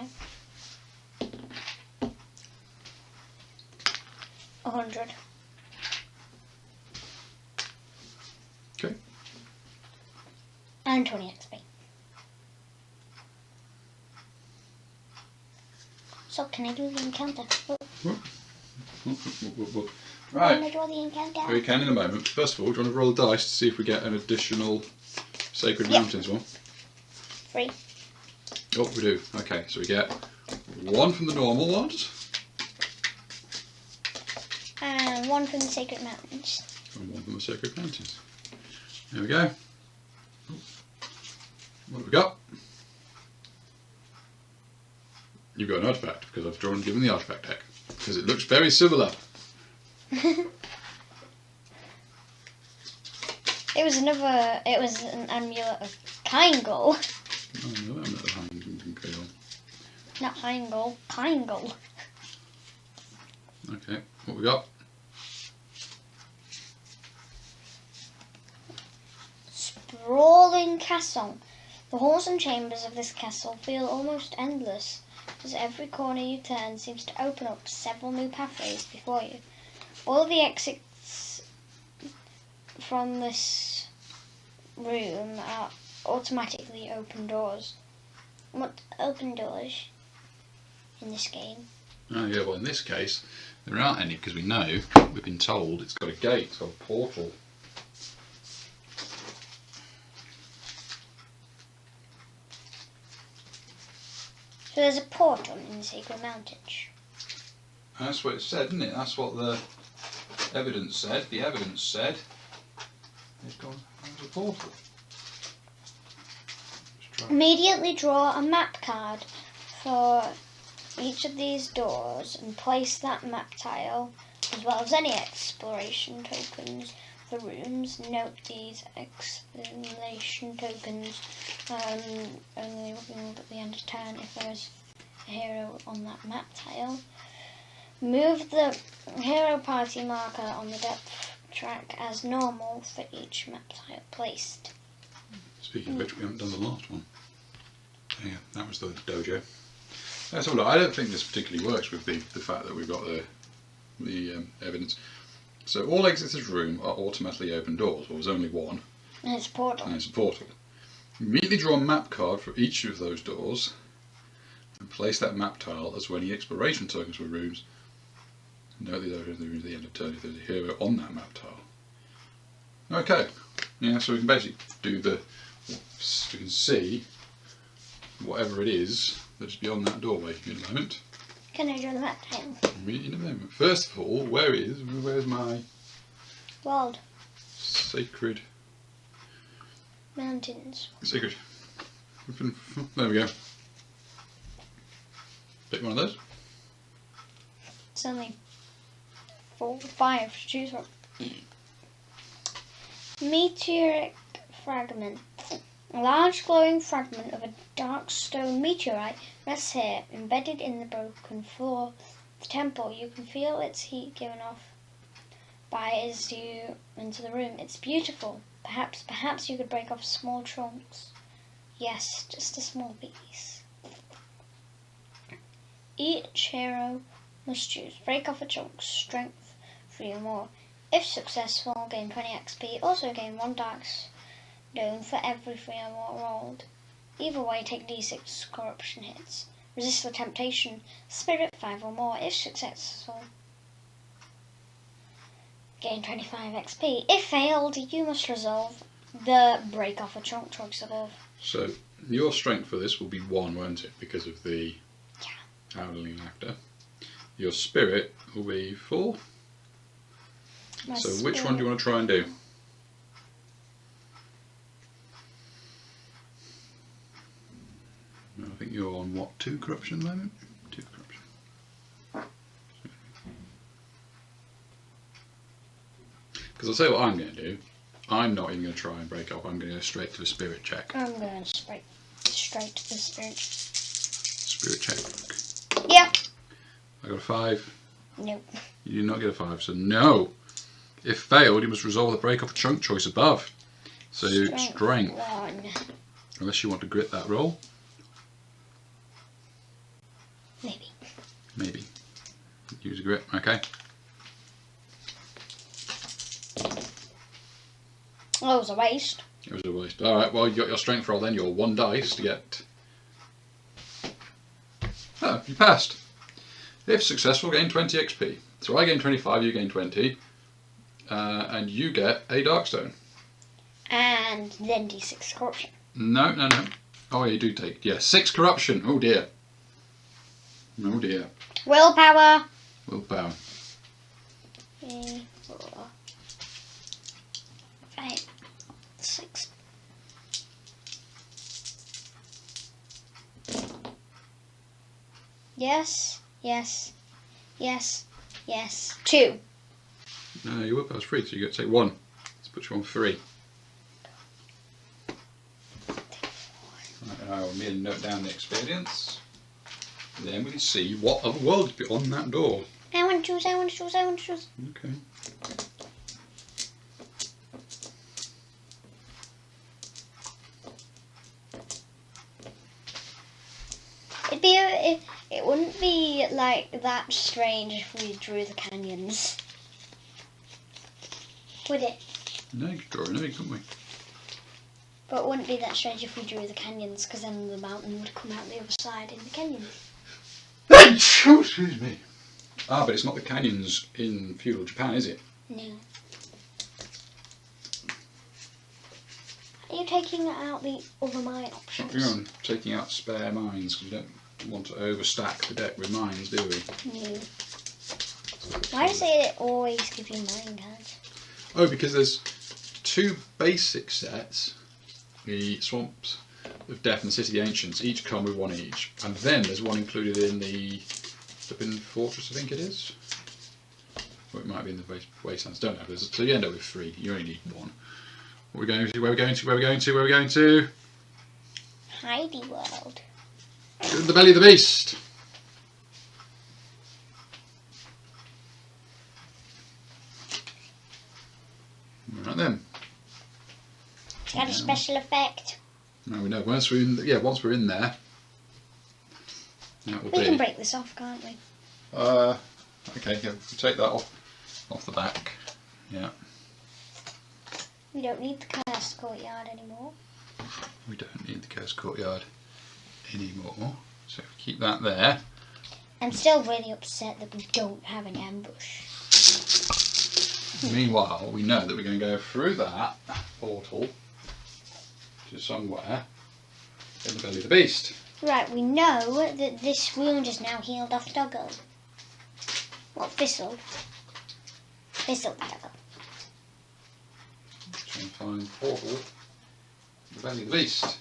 100. Okay. And 20 XP. So can I do the encounter? Right. Can I draw the encounter? We can in a moment. First of all, do you want to roll the dice to see if we get an additional Sacred Mountains one? 3. Oh, we do. Okay, so we get 1 from the normal ones. And 1 from the Sacred Mountains. And 1 from the Sacred Mountains. There we go. What have we got? You've got an artifact, because I've drawn and given the artifact deck. Because it looks very similar. It was an amulet of Kyngle. Oh, no, I'm not Heimdall. Not Heimdall, Kyngle. Okay, what we got? Sprawling castle. The halls and chambers of this castle feel almost endless, as every corner you turn seems to open up several new pathways before you. All the exits from this room are automatically open doors. What open doors in this game? Oh yeah, well in this case there aren't any because we know, we've been told it's got a gate, it's got a portal. So there's a portal in the Sacred Mountains. That's what it said, isn't it? That's what the evidence said. The evidence said there's a portal. Immediately draw a map card for each of these doors and place that map tile, as well as any exploration tokens for rooms. Note these exploration tokens only revealed at the end of turn if there is a hero on that map tile. Move the hero party marker on the depth track as normal for each map tile placed. Speaking of which, we haven't done the last one. Oh, yeah, that was the dojo. That's all. I don't think this particularly works with the fact that we've got the evidence. So all exits of room are automatically open doors. Well, there's only one. And it's a portal. And it's a portal. Immediately draw a map card for each of those doors and place that map tile as any exploration tokens for rooms. Note these are the rooms at the end of turn if there's a hero on that map tile. Okay. Yeah, so we can basically do we can see whatever it is that's beyond that doorway in a moment. Can I draw the map tile? In a moment. First of all, where's my World. Sacred Mountains. Sacred. There we go. Pick one of those. It's only 4, 5 to choose from. Meteoric fragment. A large glowing fragment of a dark stone meteorite rests here, embedded in the broken floor of the temple. You can feel its heat given off by as you enter the room. It's beautiful. Perhaps you could break off small chunks. Yes, just a small piece. Each hero Must choose. Break off a chunk. Strength 3 or more. If successful, gain 20 XP. Also gain 1 dark stone for every 3 or more rolled. Either way, take D6 corruption hits. Resist the temptation. Spirit 5 or more. If successful, gain 25 XP. If failed, you must resolve the break off a chunk choice above. So your strength for this will be 1, won't it? Because of the howling laughter. Your spirit will be 4. So which one do you want to try and do? I think you're on what, 2 corruption at the moment? 2 corruption. Because I'll tell you what I'm going to do. I'm not even going to try and break up. I'm going to go straight to a spirit check. I'm going straight to the spirit. Spirit check. Yeah. I got a 5. Nope. You did not get a 5, so no. If failed, you must resolve the break off a chunk choice above. So strength. 1. Unless you want to grit that roll. Maybe. Use a grit, okay. That was a waste. It was a waste. Alright, well you got your strength roll then, your 1 dice to get... Oh, you passed. If successful, gain 20 XP. So I gain 25, you gain 20. And you get a Darkstone. And then D6 corruption. No. Oh, you do take... Yeah, 6 corruption. Oh dear. Oh dear. Willpower. 3, 4, 5, 6. Yes. 2. No, your willpower's 3, so you get to take 1. Let's put you on 3. Right, I will merely note down the experience. Then we can see what other world is on that door. I want to choose. Okay. It wouldn't be like that strange if we drew the canyons. Would it? No, you could draw an egg, couldn't we? But it wouldn't be that strange if we drew the canyons, because then the mountain would come out the other side in the canyon. Excuse me. Ah, but it's not the canyons in feudal Japan, is it? No. Are you taking out the other mine options? You're taking out spare mines because we don't want to overstack the deck with mines, do we? No. Why does it always give you mine cards? Oh, because there's 2 basic sets, the Swamps of Death and the City of the Ancients, each come with 1 each. And then there's 1 included in the Flippin' Fortress, I think it is. Or it might be in the Wastelands, don't know. So you end up with 3, you only need 1. What are we going to? Where are we going to? Heidi World. The belly of the beast. Right then. It's got a special effect. No, we know. Once we're in there, that will We can break this off, can't we? Okay. Yeah, we'll take that off the back. Yeah. We don't need the cursed courtyard anymore. We don't need the cursed courtyard anymore. So keep that there. I'm still really upset that we don't have an ambush. Meanwhile, we know that we're going to go through that portal to somewhere in the belly of the beast. Right, we know that this wound is now healed off Doggo. What, Thistle? Thistle Doggo. Try and find the portal in the belly of the beast.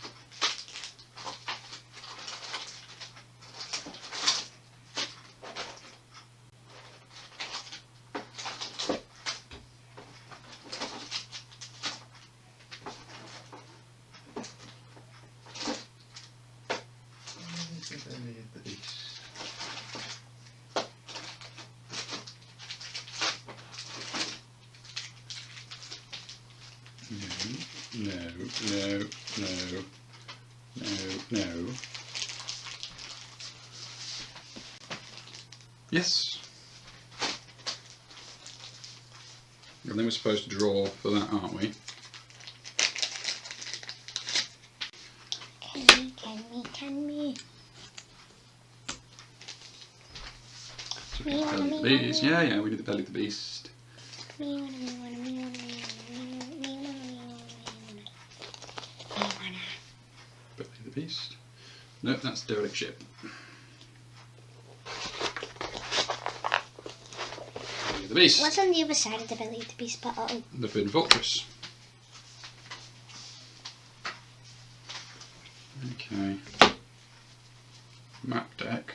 No. Yes. And then we're supposed to draw for that, aren't we? Can me. So we belly the beast. Yeah, we need to belly the beast. Belly the beast. Nope, that's derelict ship. Belly the beast. What's on the other side of the belly of the beast bottle? The Forbidden Fortress. Okay. Map deck.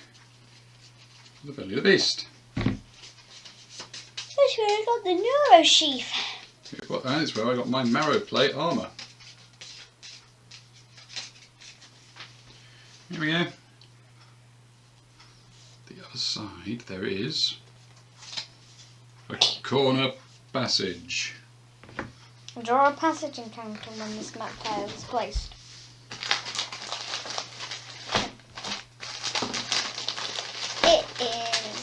The belly of the beast. That's where I got the neuro sheath. Well, that is where I got my marrow plate armour. Here we go. The other side there is a corner passage. Draw a passage encounter when this map tile is placed. It is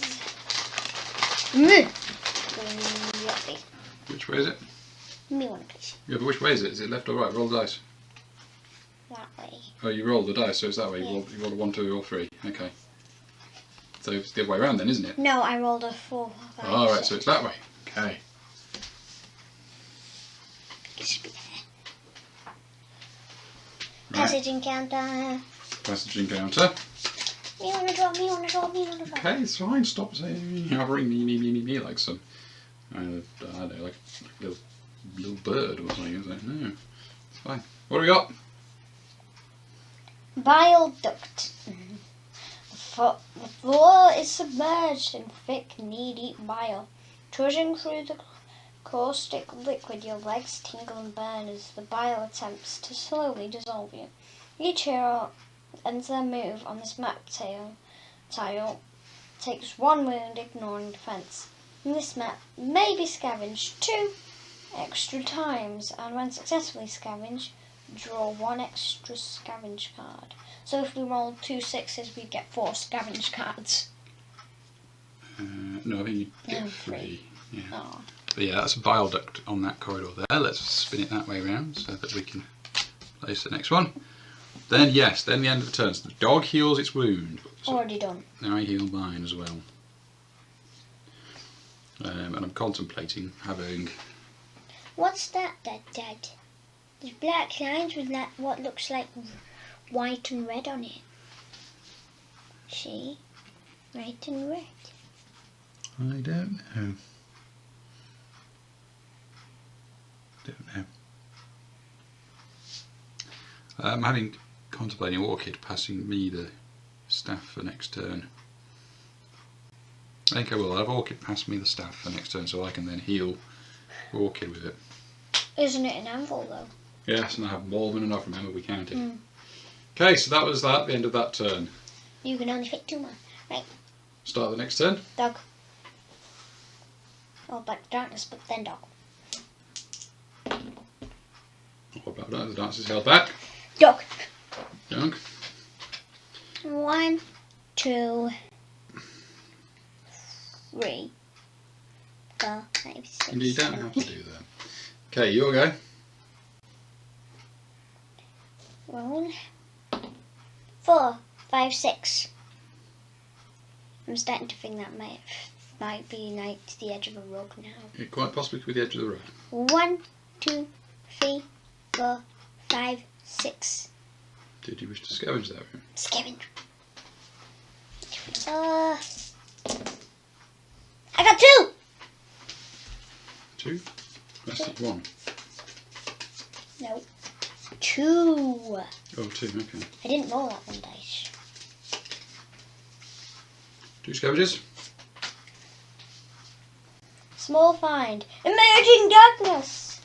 yuppie. Which way is it? Me one, please. Yeah, but which way is it? Is it left or right? Roll the dice. That way. Oh, you roll the dice, so it's that way. Yeah. You roll a 1, 2 or 3. Okay. So it's the other way around then, isn't it? No, I rolled a 4, 5, Oh, right, 6. so it's that way. Okay. It should be there. Right. Passage encounter. Passage encounter. Me wanna draw, me wanna draw, me wanna draw. Okay, it's fine. Stop saying hovering me like some, I don't know, like a little bird or something. Is it? No, it's fine. What do we got? Bile duct. The floor is submerged in thick, knee-deep bile. Trudging through the caustic liquid, your legs tingle and burn as the bile attempts to slowly dissolve you. Each hero ends their move on this map tile takes 1 wound, ignoring defense. This map may be scavenged 2 extra times, and when successfully scavenged, draw 1 extra scavenge card. So if we rolled 2 6s, we'd get 4 scavenge cards. No, I think you get No, 3. Yeah. Oh. But yeah, that's a bile duct on that corridor there. Let's spin it that way around so that we can place the next one. Then yes, then the end of the turn. So the dog heals its wound. So Already done. now I heal mine as well. And I'm contemplating having... What's that, Dad? There's black lines with what looks like white and red on it. See? White and red. I don't know. I'm contemplating Orchid passing me the staff for next turn. I think I will have Orchid pass me the staff for next turn so I can then heal Orchid with it. Isn't it an anvil though? Yes, and I have more than enough, remember we counted. Okay, so that was that, the end of that turn. You can only fit 2 more. Right. Start the next turn. Dog. Oh, Black Darkness, but then dog. What about that? The dance is held back. Dog. Dog. 1, 2, 3, 4, 5, 6. And you don't have to do that. Okay, your go. Roll. 4, 5, 6. I'm starting to think that might be like to the edge of a rug now. It quite possibly could be the edge of the road. 1, 2, 3, 4, 5, 6. Did you wish to scavenge that room? Scavenge. I got 2. 2? Let's see, 1. No. 2. Oh, 2, okay. I didn't roll that one dice. 2 scavengers. Small find. Emerging darkness.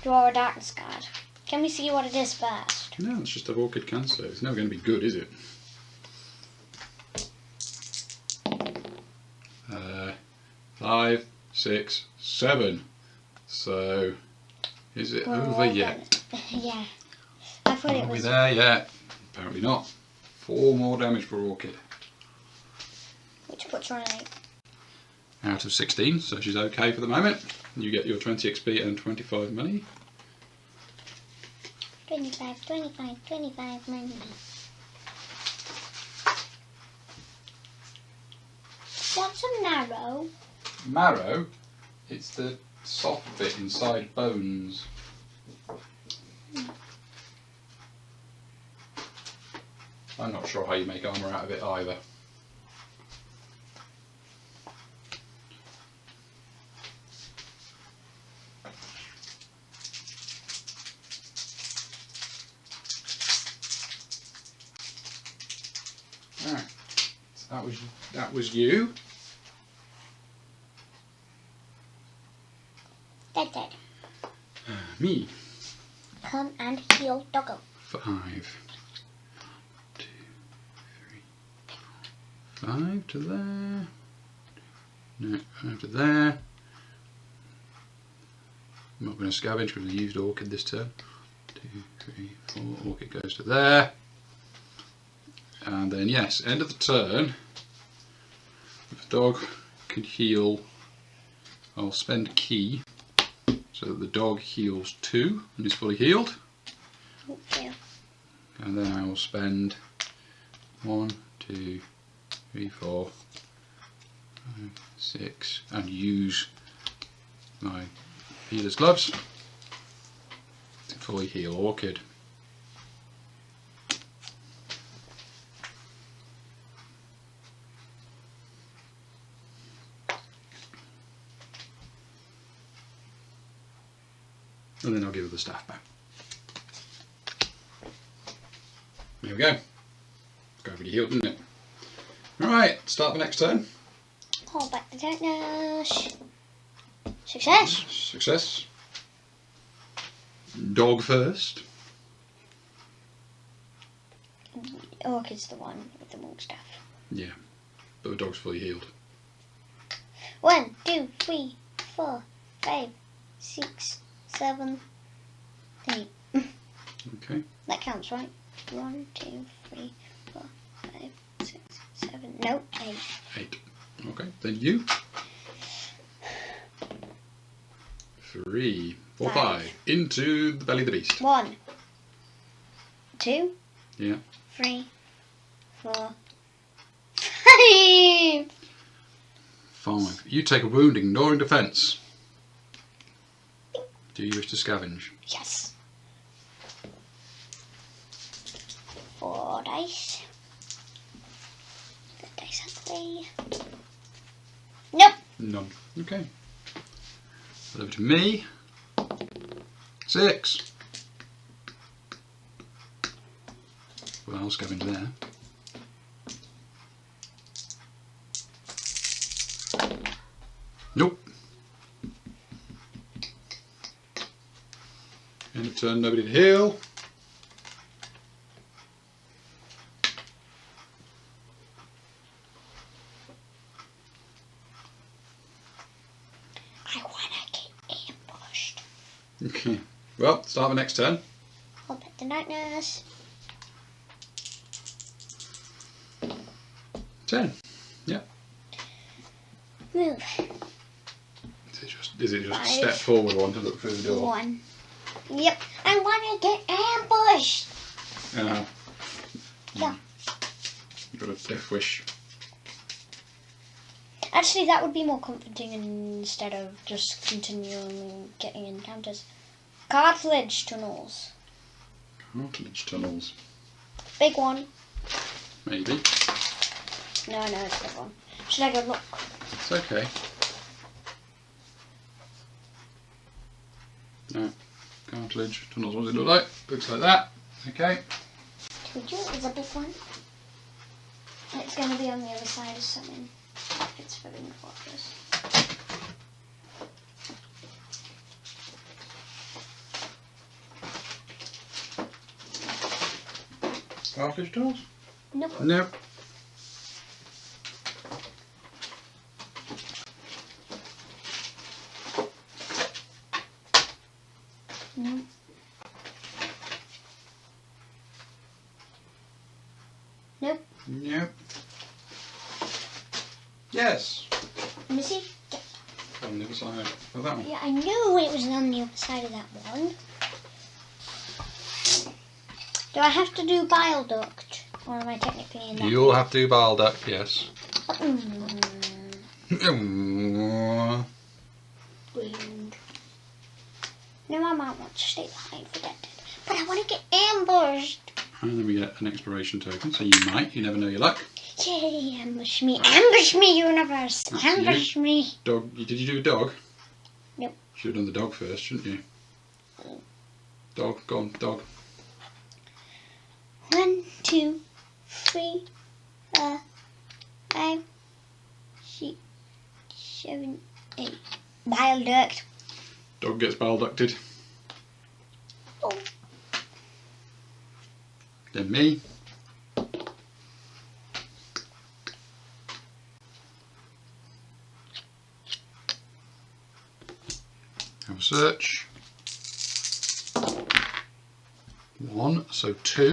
Draw a darkness card. Can we see what it is first? No, it's just a Orchid cancer. It's never going to be good, is it? 5, 6, 7. So, is it over yet? Yeah. I thought it Are we was. there yet? Apparently not. 4 more damage for Orchid. Which puts her on 8. out of 16, so she's okay for the moment. You get your 20 XP and 25 money. 25, 25, 25 money. What's a marrow? Marrow, it's the soft bit inside bones. I'm not sure how you make armour out of it either. Alright, so that was you. Dead. Me. Come and heal doggo. 5, 2, 3, 5 to there. No, 5 to there. I'm not going to scavenge because I used Orchid this turn. 2, 3, 4. Orchid goes to there. And then, yes, end of the turn. If a dog can heal, I'll spend a key so that the dog heals 2 and is fully healed. Thank you. And then I will spend 1, 2, 3, 4, 5, 6 and use my healer's gloves to fully heal Orchid. And then I'll give her the staff back. There we go. It's already healed, didn't it? Alright, start the next turn. Hold back the darkness. Success. Success. Dog first. Orchid's the one with the monk staff. Yeah, but the dog's fully healed. 1, 2, 3, 4, 5, 6, 7, 8. Okay. That counts, right? 1, 2, 3, 4, 5, 6, 7. No, 8. 8. Okay, then you. 3, 4, 5. Into the belly of the beast. 1, 2, Yeah. 3, 4, 5. 5. You take a wound, ignoring defence. Do you wish to scavenge? Yes. 4 dice. The dice are 3. Nope. None. Okay. Over to me. 6. Well, I'll scavenge there. Nope. End of turn, nobody to heal. I wanna get ambushed. Okay. Well, start the next turn. Hold back the darkness. 10. Yeah. Move. Is it just 5. step forward one to look through the door? 1. Yep. I wanna get ambushed. Yeah. You've got a death wish. Actually, that would be more comforting instead of just continuing getting encounters. Cartilage tunnels. Cartilage tunnels. Big one. Maybe. No, it's a big one. Should I go look? It's okay. No. Cartilage tunnels. What does it look like? Looks like that. Okay. Told you it was a big one. It's going to be on the other side of something. It's for the fortress. Cartilage tunnels? Nope. Nope. No. Nope. Nope. Yes. Let me see. On the other side of that one. Yeah, I knew it was on the other side of that one. Do I have to do bile duct? Or am I technically in that? You'll have to do bile duct, yes. Weird. No, I might want to stay behind for that. But I want to get ambushed. And then we get an exploration token, so you might. You never know your luck. Yay, ambush me. Ambush me, universe. That's Ambush me. Dog. Did you do a dog? Nope. Should have done the dog first, shouldn't you? Dog, go on, dog. 1, 2, 3, 4, 5, 6, 7, 8. Bile duct. Dog gets bile ducted. Oh. Then me. Have a search. 1, so 2.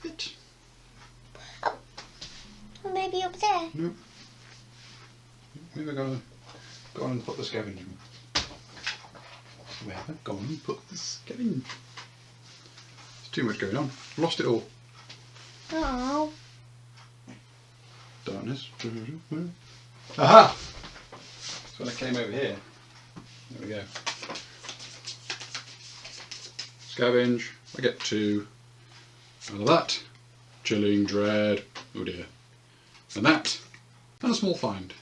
Bit. Or maybe up there. Nope. We're going to go on and put the scavenging. Where have I gone and put the scavenging? There's too much going on. Lost it all. Oh. Darkness. Aha! So when I came over here. There we go. Scavenge. I get 2 out of that. Chilling dread. Oh dear. And that. And a small find.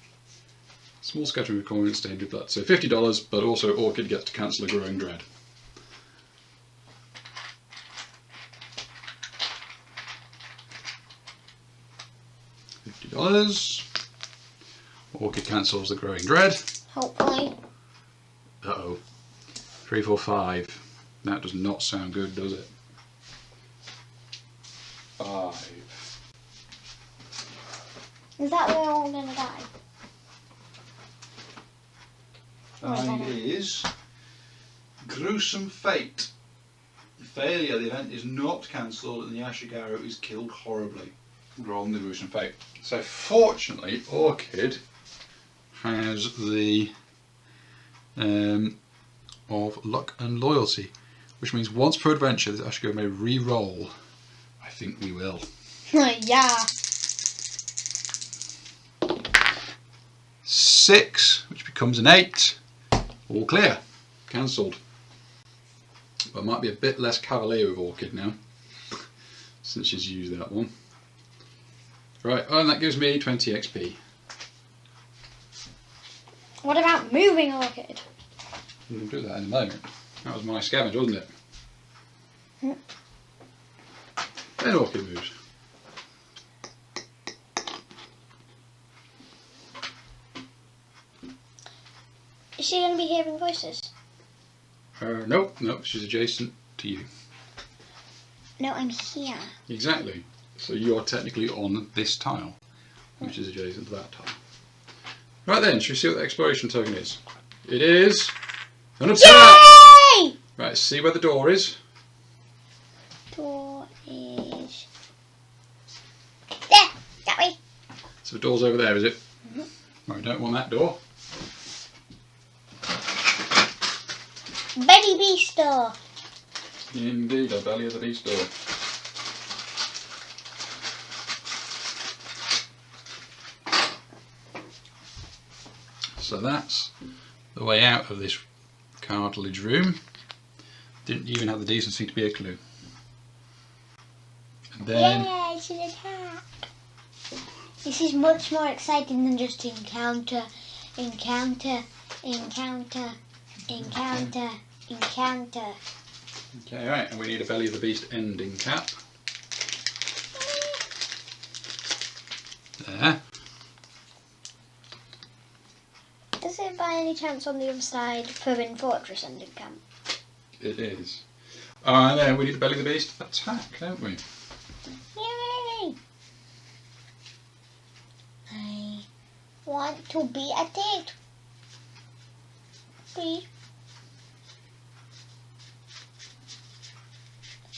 Small scattering of coins stained with blood. So $50, but also Orchid gets to cancel a growing dread. $50. Orchid cancels the growing dread. Hopefully. Uh-oh. 3, 4, 5. That does not sound good, does it? 5. Is that where we're all gonna die? Is gruesome fate. Failure, the event is not cancelled and the Ashigaru is killed horribly. Rolling the gruesome fate. So fortunately, Orchid has the of luck and loyalty, which means once per adventure, the Ashigaru may re-roll. I think we will. Yeah. 6, which becomes an 8. All clear. Cancelled. But I might be a bit less cavalier with Orchid now, since she's used that one. Right, and that gives me 20 XP. What about moving Orchid? We'll do that in a moment. That was my scavenge, wasn't it? Then Orchid moves. Is she going to be hearing voices? Nope, she's adjacent to you. No, I'm here. Exactly. So you're technically on this tile, which is adjacent to that tile. Right then, should we see what the exploration token is? It is an attack! Yay! Right, see where the door is. Door is there, that way. So the door's over there, is it? Right, we don't want that door. Belly beast door. Indeed, the belly of the beast door. So that's the way out of this cartilage room. Didn't even have the decency to be a clue. And then Yeah, it's an attack. This is much more exciting than just encounter. okay, right, and we need a belly of the beast ending cap. There. Is it by any chance on the other side Forbidden Fortress ending camp? It is. And then we need the belly of the beast attack, don't we? Yay! I want to be attacked. Please.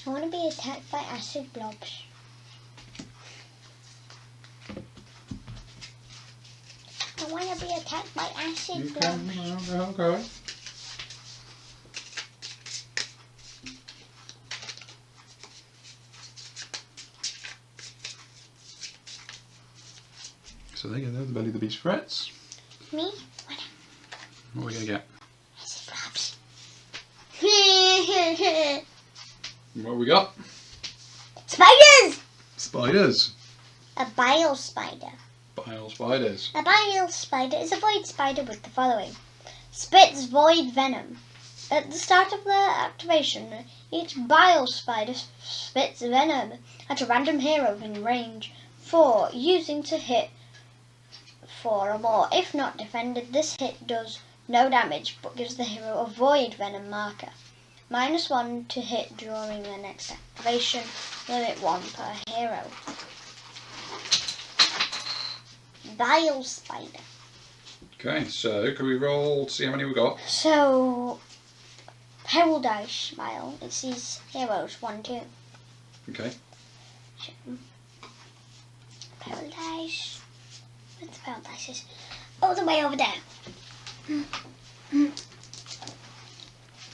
I want to be attacked by acid blobs. don't want to be attacked by acid. Okay. So there you go, the belly of the beast frets. Me? What are we going to get? Acid flaps. What have we got? Spiders! Spiders. A bile spider. Bile spiders. A bile spider is a void spider with the following. Spits void venom. At the start of their activation, each bile spider spits venom at a random hero in range 4, using to hit 4 or more. If not defended, this hit does no damage but gives the hero a void venom marker. -1 to hit during the next activation. Limit 1 per hero. Bile spider. Okay, so can we roll to see how many we got? So, peril dice bile. It sees heroes 1, 2. Okay. Peril dice. Where's the peril dice? All the way over there.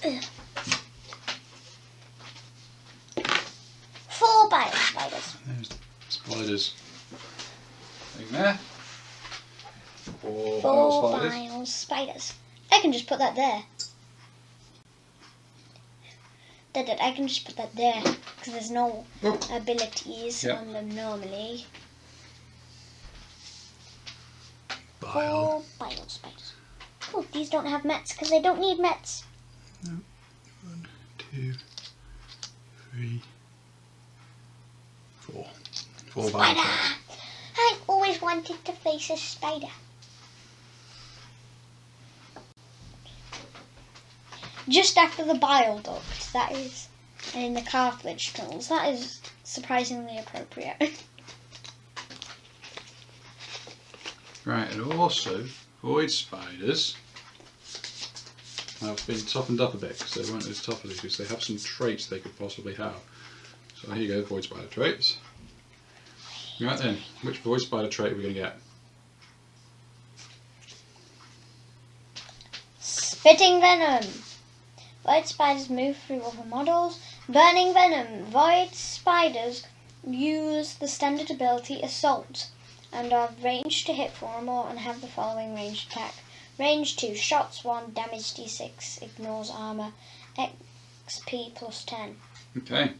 Ugh. 4 bile spiders. There's the spiders. In there. 4 bile 4 spiders. bile spiders. I can just put that there. I can just put that there because there's no abilities on them normally. Bile. 4 bile spiders. Oh, these don't have mets because they don't need mets. No. 1, 2, 3, 4. 4 bile Spider! spiders. I always wanted to face a spider. Just after the bile duct, that is, and in the cartilage tunnels, that is surprisingly appropriate. Right, and also, void spiders have been toughened up a bit because they weren't as tough as because they have some traits they could possibly have. So here you go, void spider traits. Right then, which void spider trait are we going to get? Spitting venom. Void spiders move through other models. Burning venom. Void spiders use the standard ability Assault and are ranged to hit 4 or more and have the following ranged attack. Range 2, shots 1, damage D6, ignores armor, XP plus 10. Okay,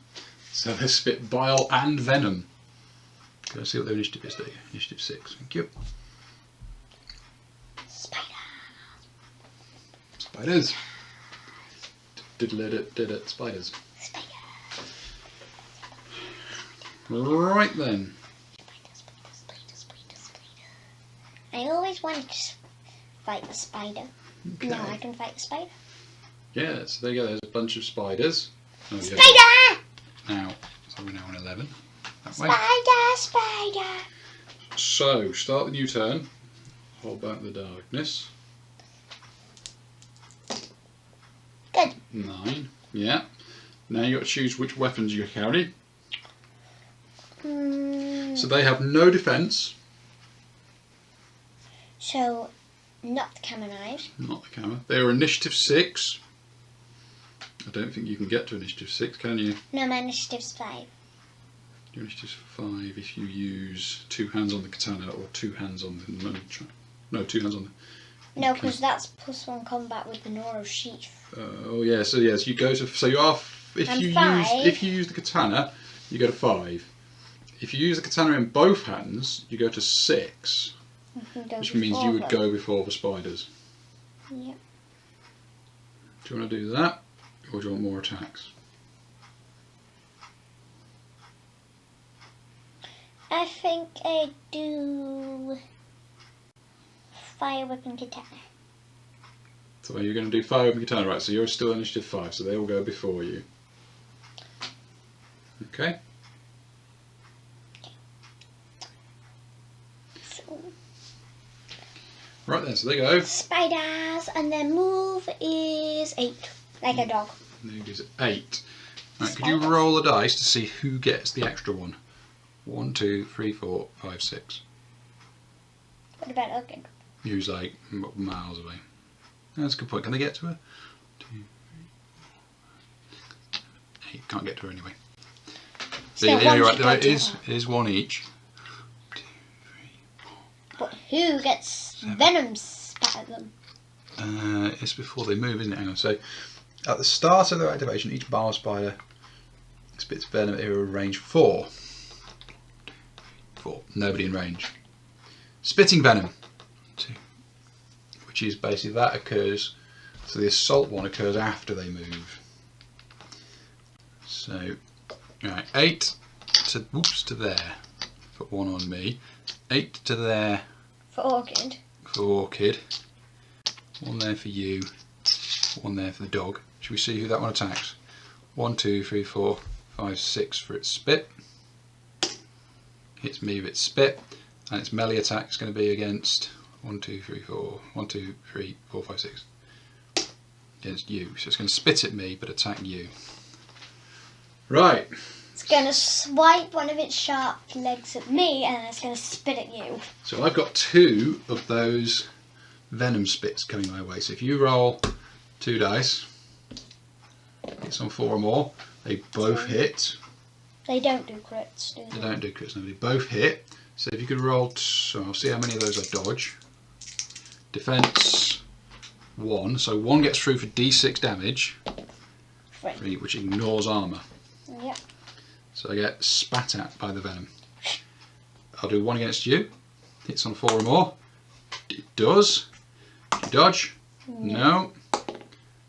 so they spit bile and venom. Let's see what their initiative is there. Initiative 6, thank you. Spider. Spiders. Did it, spiders. Spider. Right then. I always wanted to fight the spider. Okay. Now I can fight the spider. Yeah, so there you go, there's a bunch of spiders. Oh, yeah. Spider! Now, so we're now on 11. That way. Spider! So, start the new turn. Hold back the darkness. Good. 9. Yeah. Now you got to choose which weapons you carry. So they have no defence. So, not the camera knives. Not the camera. They are initiative 6. I don't think you can get to initiative 6, can you? No, my initiative's 5. Your initiative's 5 if you use 2 hands on the katana or 2 hands on the nunchuck. No, 2 hands on the... No, because that's +1 combat with the Noro sheath. Oh yeah, so yes, you go to... So you are... If you use the katana, you go to 5. If you use the katana in both hands, you go to 6. Which means you would go before the spiders. Yep. Do you want to do that? Or do you want more attacks? I think I do fire weapon katana. So you're going to do 5 with katana, right? So you're still initiative 5, so they will go before you. Okay? Right then, so they go. Spiders, and their move is 8, like a dog. Move is 8. Right, could you roll a dice to see who gets the extra one? 1, 2, 3, 4, 5, 6. What about Orchid? who's like miles away. That's a good point. Can they get to her? 2, 3, 4, 5, 8. Can't get to her anyway. So yeah, you're right. There is one each. 2, 3, 4. But who gets venom spat at them? It's before they move, isn't it? Hang on. So at the start of their activation, each bar spider spits venom at area range 4. 4. Nobody in range. Spitting venom. 2. Which is basically that occurs. So the assault one occurs after they move. So, right, 8 to there. Put 1 on me. 8 to there. For Orchid. For Orchid. 1 there for you. 1 there for the dog. Should we see who that one attacks? 1, 2, 3, 4, 5, 6 for its spit. Hits me with its spit. And its melee attack is going to be against 1, 2, 3, 4. 1, 2, 3, 4, 5, 6. Against you. So it's going to spit at me but attack you. Right. It's going to swipe one of its sharp legs at me and it's going to spit at you. So I've got 2 of those venom spits coming my way. So if you roll 2 dice, hits on 4 or more, they both hit. They don't do crits, do they? They don't do crits, no, they both hit. So if you could roll, so I'll see how many of those I dodge. Defense 1, so 1 gets through for D6 damage, 3, which ignores armour. Yep. So I get spat at by the venom. I'll do 1 against you, hits on 4 or more. It does. You dodge? No.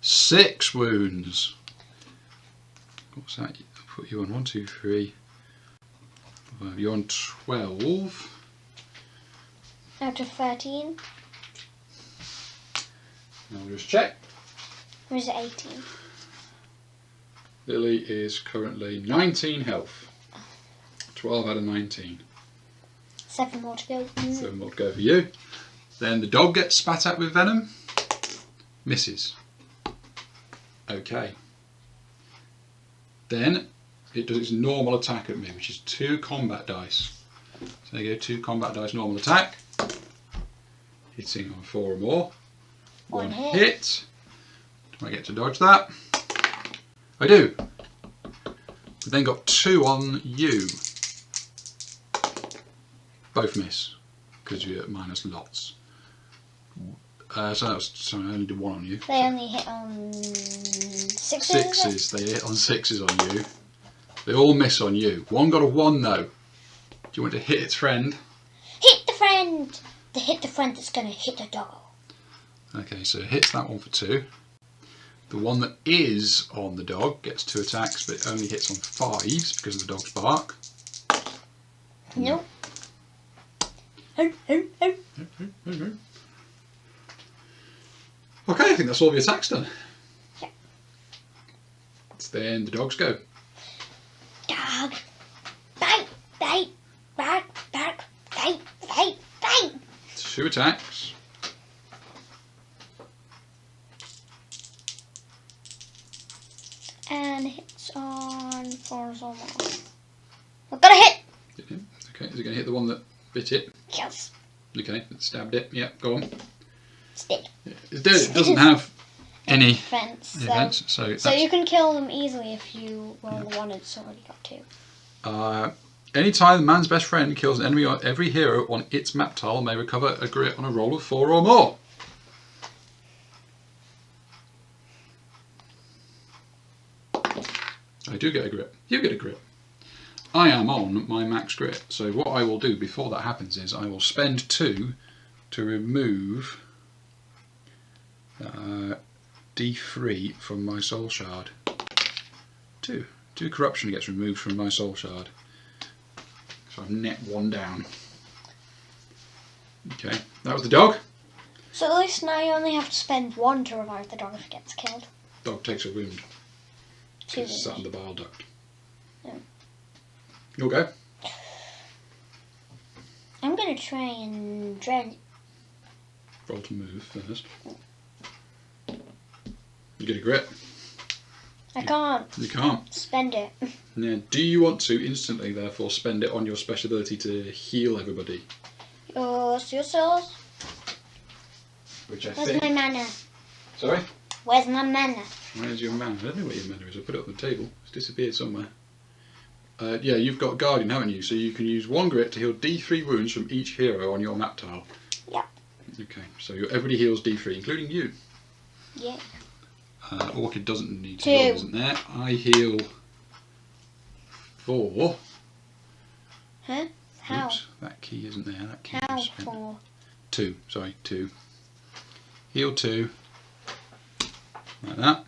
6 wounds. What's that? I'll put you on 1, 2, 3, 5. You're on 12. Out of 13. Now we'll just check. Or is it 18? Lily is currently 19 health. 12 out of 19. 7 more to go. 7 more to go for you. Then the dog gets spat at with venom. Misses. Okay. Then it does its normal attack at me, which is 2 combat dice. So there you go, 2 combat dice normal attack. Hitting on 4 or more. 1 hit. Do I get to dodge that? I do. We've then got 2 on you. Both miss, because you're at minus lots. So that was, sorry, I only did 1 on you. They only hit on 6s? 6s, they hit on 6s on you. They all miss on you. 1 got a 1 though. Do you want to hit its friend? Hit the friend! Hit the friend that's going to hit the dog. Okay, so it hits that one for 2. The one that is on the dog gets 2 attacks, but it only hits on 5s because of the dog's bark. Nope. Okay, I think that's all the attacks done. Yeah. Then the dogs go. Dog. Bite, bite, bark, bark, bite, bite, bite. 2 attacks. And hits on 4s or more. I've got a hit! Hit him. Okay, is it going to hit the one that bit it? Yes. Okay, that stabbed it. Yeah, go on. It's dead. Yeah, it's dead. It doesn't have any defense. defense, so you can kill them easily if you roll the one it's already got 2. Anytime the man's best friend kills an enemy, every hero on its map tile may recover a grit on a roll of 4 or more. I do get a grit. You get a grit. I am on my max grit, so what I will do before that happens is I will spend 2 to remove D3 from my soul shard. 2 corruption gets removed from my soul shard. So I've net 1 down. Okay, that was the dog. So at least now you only have to spend 1 to revive the dog if it gets killed. Dog takes a wound. 2 It's sat on the bile duct. Yeah. You'll go. I'm going to try and drag. Roll to move first. You get a grit. I can't. You can't. Spend it. Now, do you want to instantly, therefore, spend it on your special ability to heal everybody? Yourselves. which I Where's think... my mana? Sorry? Where's my mana? Where's your mana? I don't know where your mana is. I put it on the table. It's disappeared somewhere. Yeah, you've got Guardian, haven't you? So you can use 1 grit to heal D3 wounds from each hero on your map tile. Yep. Okay, so everybody heals D3, including you. Yeah. Orchid doesn't need to 2. heal, isn't there? I heal 4. Huh? How? Oops, that key isn't there. That key How was spent. 4? 2, sorry, 2. Heal 2. Like that.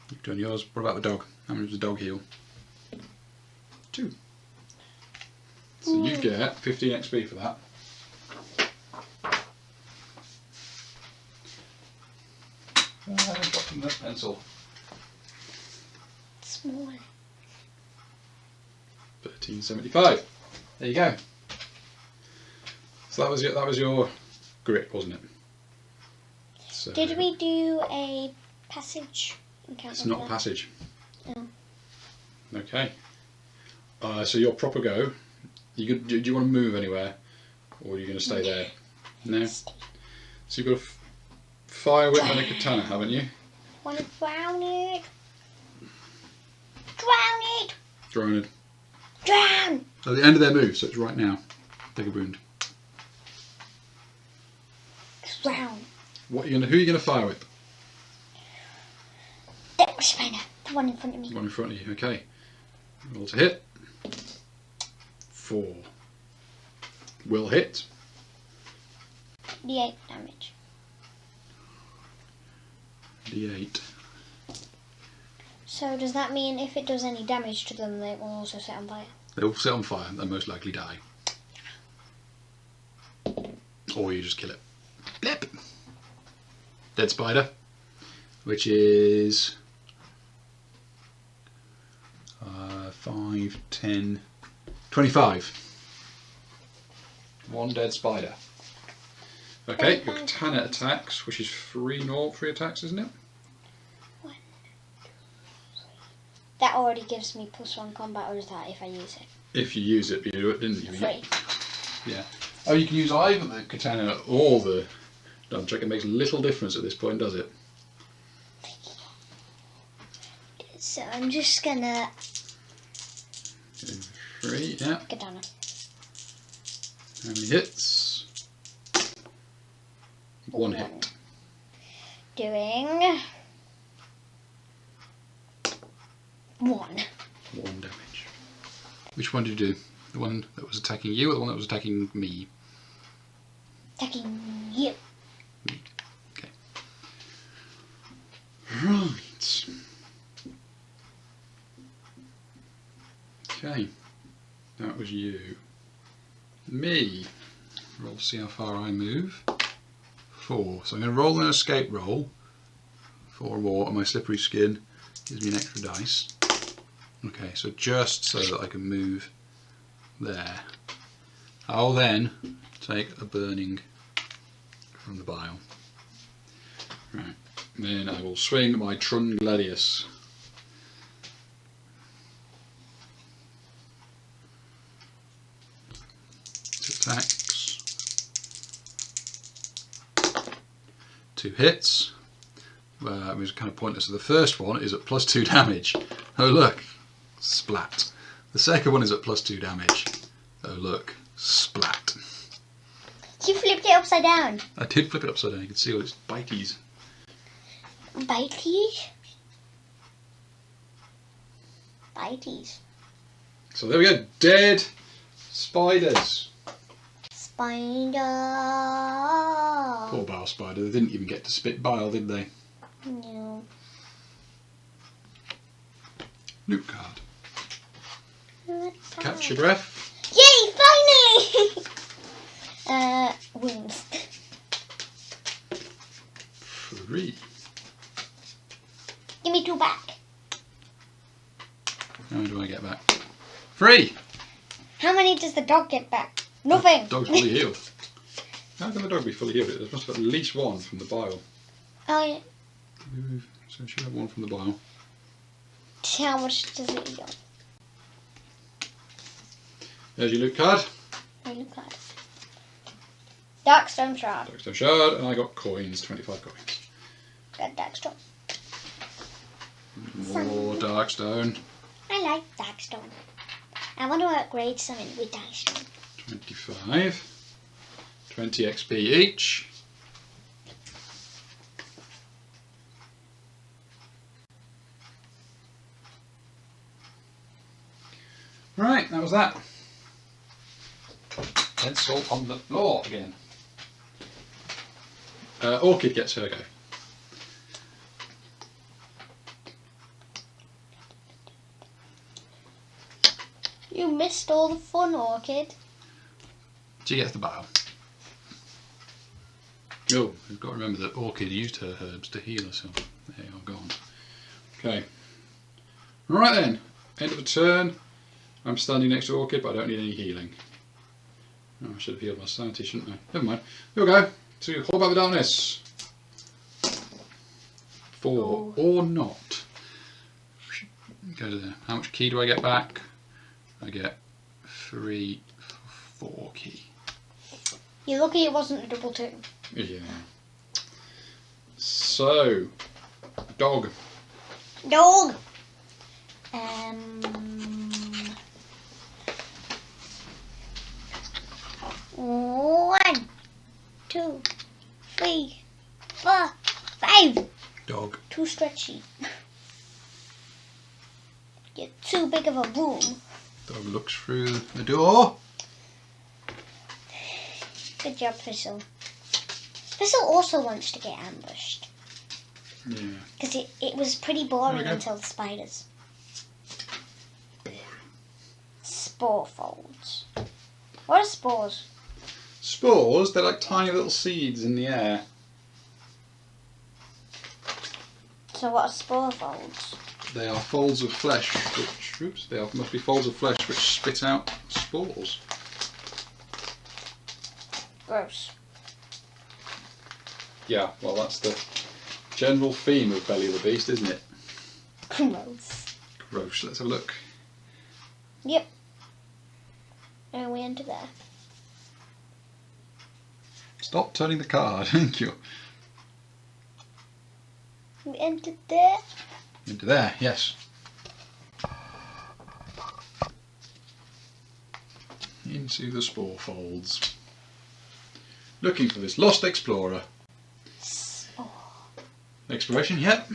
You've done yours. What about the dog? How many does the dog heal? 2. So you get 15 XP for that. Bottom left pencil. Small. 1375. There you go. So that was your grit, wasn't it? So Did we do a passage encounter? it's not a passage. Oh. Okay. So your proper go. Do you want to move anywhere, or are you going to stay there? No. So you've got a fire whip and a katana, haven't you? Want to drown it? Drown it! Drown it. Drown! At the end of their move, so it's right now. Take a wound. Drown. Who are you going to fire with? Deck Spider, the one in front of me. The one in front of you. Okay. Roll to hit. 4. Will hit. D8 damage. D8. So does that mean if it does any damage to them, they will also set on fire? They'll set on fire. They'll most likely die. Or you just kill it. Blip. Dead spider, which is 5, 10, 25. 1 dead spider. Okay, your katana attacks, which is 3 attacks, isn't it? That already gives me +1 combat, or is that if I use it? If you use it, you do it, didn't you? 3. Yeah. Oh, you can use either the katana or the nunchuck. It makes little difference at this point, does it? So I'm just gonna... 3, yeah. Katana. How many hits? 1 hit. Doing... 1. 1 damage. Which one did you do? The one that was attacking you or the one that was attacking me? Attacking you. Okay. Right. Okay. That was you. Me. Roll to see how far I move. 4. So I'm going to roll an escape roll. 4 more, and my slippery skin gives me an extra dice. Okay, so just so that I can move there. I'll then take a burning from the bile. Right, then I will swing my Trun Gladius. Attacks. 2 hits. It was kind of pointless. So the first one is at +2 damage. Oh look, splat. The second one is at +2 damage. Oh look, splat. You flipped it upside down. I did flip it upside down. You can see all its bites. Bites? Bites. So there we go. Dead spiders. Spider. Poor bile spider. They didn't even get to spit bile, did they? No. Loot card. Let's Catch your breath. Yay! Finally! Wounds. 3. Give me 2 back. How many do I get back? 3. How many does the dog get back? Nothing. Dog's fully healed. How can the dog be fully healed? There must have at least 1 from the bile. Oh yeah. So it should have 1 from the bile. How much does it heal? There's your loot card. My loot card. Darkstone Shard. Darkstone Shard, and I got coins, 25 coins. Got Darkstone. More Darkstone. I like Darkstone. I want to upgrade something with Darkstone. 25. 20 XP each. Right, that was that. Pencil on the floor again. Orchid gets her go. You missed all the fun, Orchid. She gets the bile. Oh, we've got to remember that Orchid used her herbs to heal herself. They are gone. Okay. Right then, end of the turn. I'm standing next to Orchid, but I don't need any healing. Oh, I should have healed my sanity, shouldn't I? Never mind. Here we go. To Hold Back the Darkness. 4 or not. Go to there. How much key do I get back? I get 3 for 4 key. You're lucky it wasn't a double 2. Yeah. So, dog. Dog. 1, 2, 3, 4, 5. Dog. Too stretchy. You're too big of a room. Dog looks through the door. Good job, Thistle. Thistle also wants to get ambushed. Yeah. Because it was pretty boring Okay. until the spiders. Spore folds. What are spores? Spores, they're like tiny little seeds in the air. So what are spore folds? They are folds of flesh which, must be folds of flesh which spit out spores. Gross. Yeah, well that's the general theme of Belly of the Beast, isn't it? Gross. Gross, let's have a look. Yep. And we enter there. Stop turning the card, thank you. We entered there. Into there, yes. Into the spore folds. Looking for this lost explorer. Spore. Exploration, yep.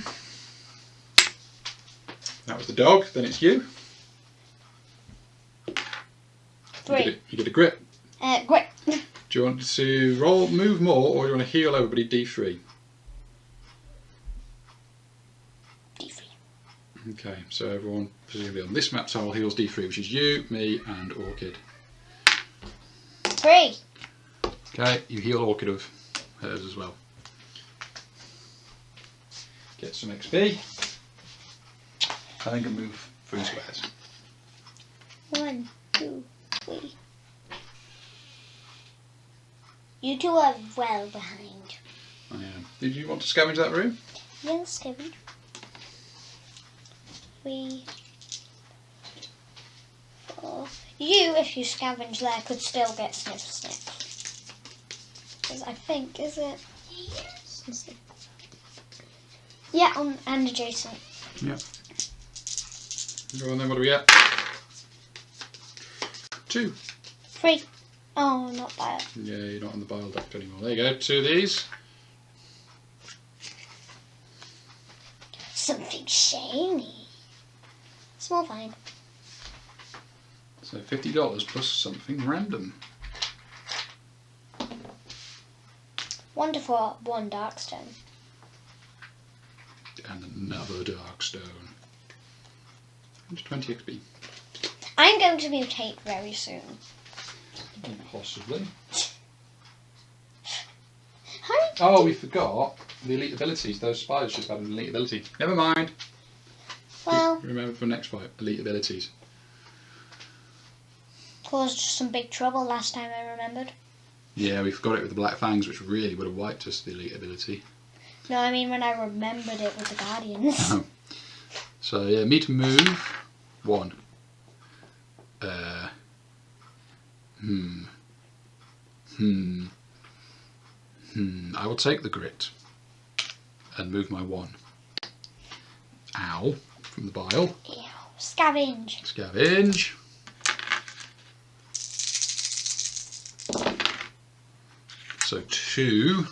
That was the dog, then it's you. 3. You get a grip. Grip. Do you want to roll, move more, or do you want to heal everybody D3? D3. Okay, so everyone presumably on this map tile heals D3, which is you, me, and Orchid. 3. Okay, you heal Orchid of hers as well. Get some XP. I think I can move 3 squares. 1, 2, 3. You two are well behind. I am. Did you want to scavenge that room? Yes, Kevin. 3, 4. You, if you scavenge there, could still get sniff. Because I think, is it? Yes. Yeah, and adjacent. Yeah. Go on then, what are we at? 2. 3. Oh, not bad. Yeah, you're not on the bile duct anymore. There you go, 2 of these. Something shiny. Small find. So $50 plus something random. 1 to 4, 1 darkstone. And another dark stone. And 20 XP. I'm going to mutate very soon. Possibly. How? Oh, we forgot the elite abilities. Those spiders just had an elite ability. Never mind. Well, Remember for next fight, elite abilities. caused some big trouble last time I remembered. Yeah, we forgot it with the Black Fangs, which really would have wiped us, the elite ability. No, I mean when I remembered it with the Guardians. So, yeah, me to move. 1. I will take the grit and move my 1. Ow. From the bile. Ew. Scavenge. Scavenge. So 2.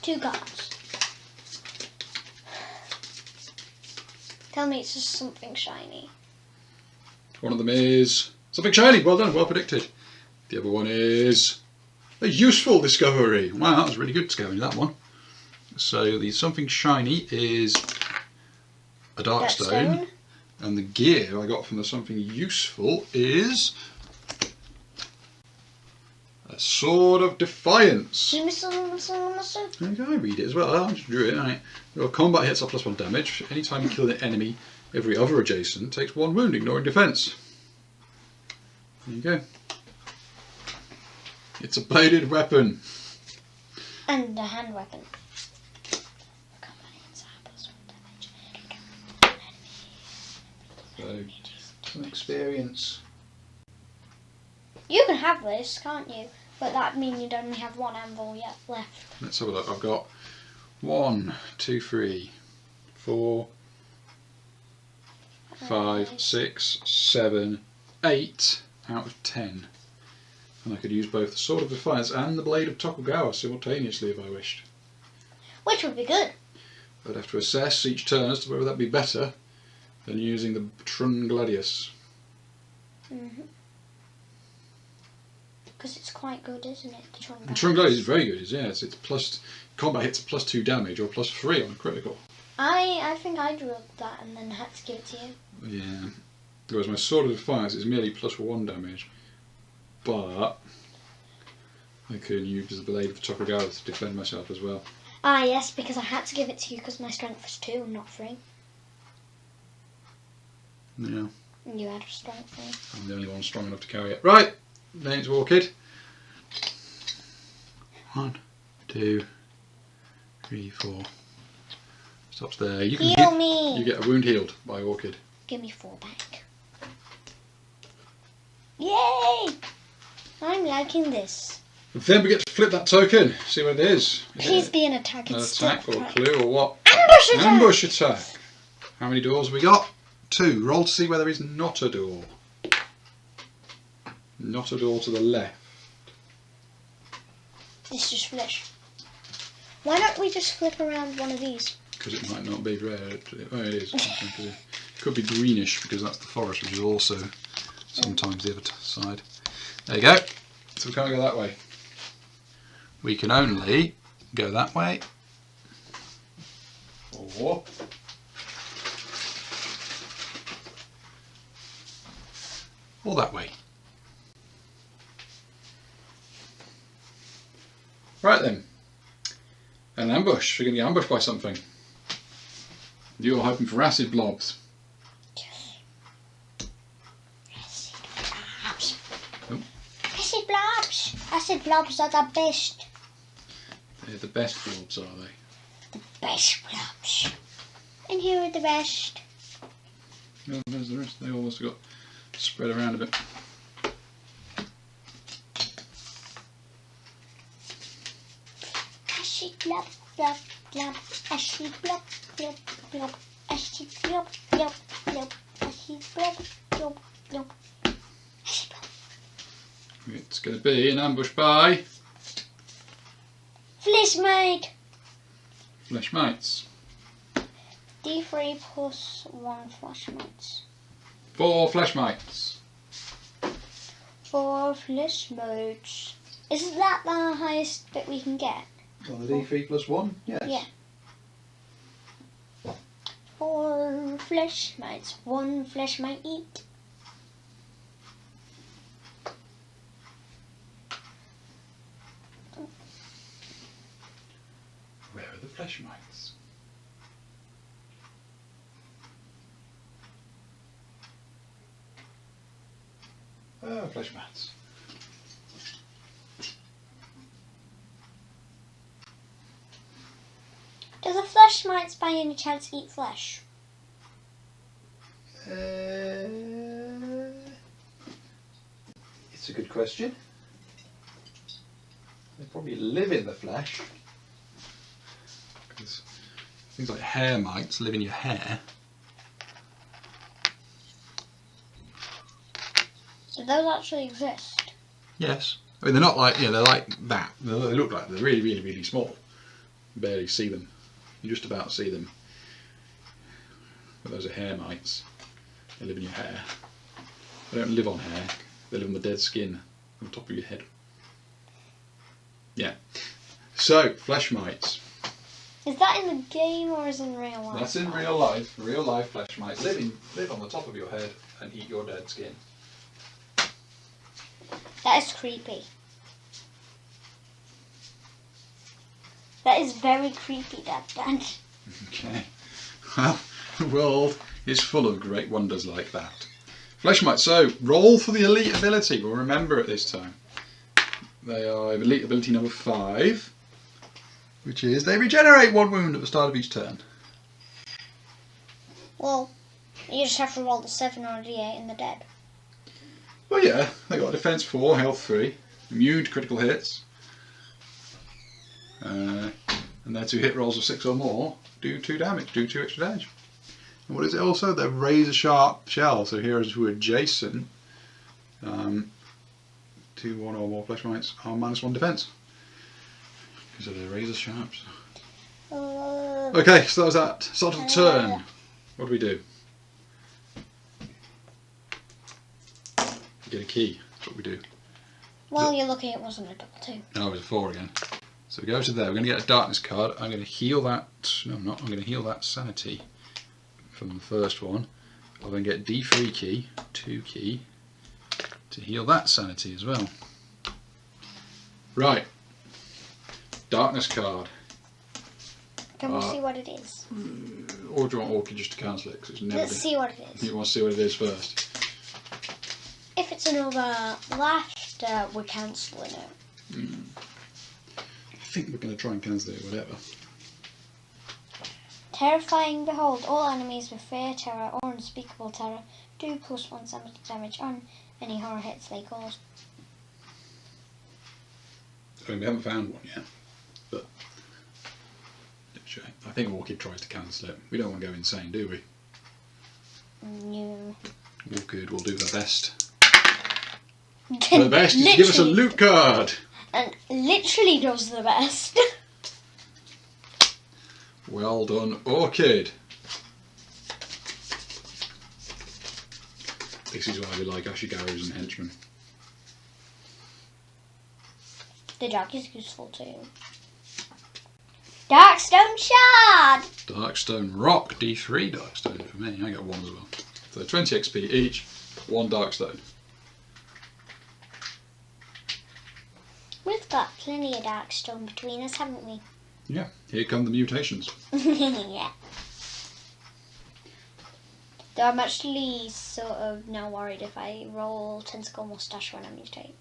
2 cards. Tell me it's just something shiny. One of them is something shiny. Well done, well predicted. The other one is a useful discovery. Wow, that was really good scavenge, that one. So the something shiny is a dark stone. And the gear I got from the something useful is a sword of defiance. Okay. I read it as well. I just drew it. Right. Your combat hits are +1 damage. Anytime you kill an enemy, every other adjacent takes 1 wound, ignoring defense. There you go. It's a bladed weapon. And a hand weapon. So, some experience. You can have this, can't you? But that means you'd only have 1 anvil yet left. Let's have a look. I've got 1, 2, 3, 4, 5, 6, 7, 8 out of 10. And I could use both the Sword of Defiance and the Blade of Tokugawa simultaneously if I wished. Which would be good. I'd have to assess each turn as to whether that'd be better than using the Trun Gladius. Because it's quite good, isn't it? The Trun Gladius. The Trun Gladius is very good, yes. It's plus combat hits +2 damage or +3 on a critical. I think I drew that and then had to give it to you. Yeah. Whereas my Sword of Defiance is merely +1 damage. But I can use the Blade of Tokugawa to defend myself as well. Ah, yes, because I had to give it to you because my strength was 2 and not 3. Yeah. And you had a strength 3. I'm the only one strong enough to carry it. Right, then it's Orchid. 1, 2, 3, 4. Stops there. You can Heal me! You get a wound healed by Orchid. Give me 4 back. Yay! I'm liking this. Then we get to flip that token. See what it is. Please be an attack An instead. attack or clue or what? Ambush attack! Ambush attack. How many doors have we got? 2. Roll to see where there is not a door. Not a door to the left. It's just flesh. Why don't we just flip around one of these? Because it might not be red. Oh, it is. It could be greenish because that's the forest, which is also sometimes the other side. There you go. So we can't go that way. We can only go that way. Or that way. Right then. An ambush. We're going to get ambushed by something. You're hoping for acid blobs. Acid blobs! Acid blobs are the best. They're the best blobs, are they? The best blobs. And here are the rest. No, there's the rest. They all must have got spread around a bit. Acid blob, blob, blob. Acid blob, blob, blob. Acid blob, blob, blob. Acid blob, blob, blob. Acid blob. It's going to be an ambush by Fleshmate. Fleshmates. D3 plus 1 fleshmates. 4 Fleshmates. 4 fleshmates. Isn't that the highest that we can get? Well, the D3 plus 1? Yes. Yeah. 4 fleshmates. 1 fleshmate each. Where are the Fleshmates? Oh, Fleshmates. Do the fleshmates by any chance eat flesh? It's a good question. They probably live in the flesh. Because things like hair mites live in your hair. So those actually exist? Yes. I mean, they're not like, they're like that. They look like they're really, really, really small. You barely see them. You just about see them. But those are hair mites. They live in your hair. They don't live on hair. They live on the dead skin on top of your head. Yeah. So, flesh mites. Is that in the game or is it in real life? That's in real life. Real life flesh mites live on the top of your head and eat your dead skin. That is creepy. That is very creepy, Dad. Okay. Well, the world is full of great wonders like that. Flesh mites. So, roll for the elite ability. We'll remember it this time. They are elite ability number 5, which is they regenerate 1 wound at the start of each turn. Well, you just have to roll the 7 or a d8 and they're dead. Well, yeah, they got defense 4, health 3, immune to critical hits, and their 2 hit rolls of 6 or more do 2 damage, do 2 extra damage. And what is it also? They're razor sharp shell, so heroes who are adjacent to 1 or more flesh mites are -1 defense. Because of their razor sharps. Okay, so that was that. Start of the turn. What do we do? Get a key. That's what we do. Well, you're lucky it wasn't a double 2. No, it was a 4 again. So we go to there. We're going to get a darkness card. I'm going to heal that. No, I'm not. I'm going to heal that sanity from the first one. I'll then get D3 key, 2 key, to heal that sanity as well. Right. Darkness card. Can we see what it is? Or do you want Orchid just to cancel it? 'Cause it's never Let's see what it is. You want to see what it is first? If it's another laughter, we're cancelling it. I think we're going to try and cancel it, whatever. Terrifying behold, all enemies with fear, terror, or unspeakable terror do +1 sanity damage on any horror hits they cause. I mean, we haven't found one yet, but I think Orchid tries to cancel it. We don't want to go insane, do we? No. Orchid will do the best. The best is to give us a loot card. And literally does the best. Well done, Orchid. This is why we like Ashigarus and henchmen. The dark is useful too. Darkstone Shard! Darkstone Rock, D3 Darkstone for me. I got 1 as well. So 20 XP each, 1 Darkstone. We've got plenty of Darkstone between us, haven't we? Yeah, here come the mutations. Yeah. Though I'm actually sort of now worried if I roll Tentacle Mustache when I mutate.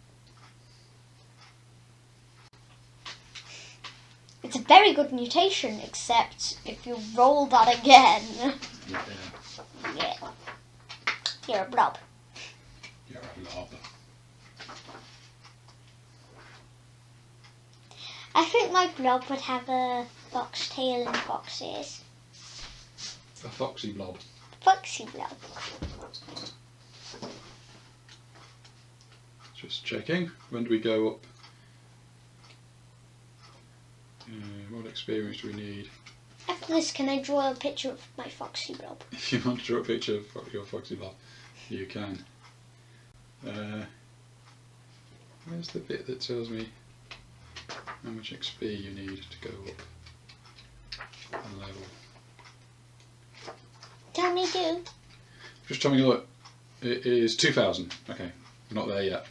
It's a very good mutation, except if you roll that again. Yeah. You're a blob. You're a blob. I think my blob would have a fox tail and fox ears. A foxy blob. Foxy blob. Just checking. When do we go up? What experience do we need? After this, can I draw a picture of my foxy blob? If you want to draw a picture of your foxy blob, you can. Where's the bit that tells me how much XP you need to go up a level? Tell me do. Just having a look. It is 2,000. Okay, we're not there yet.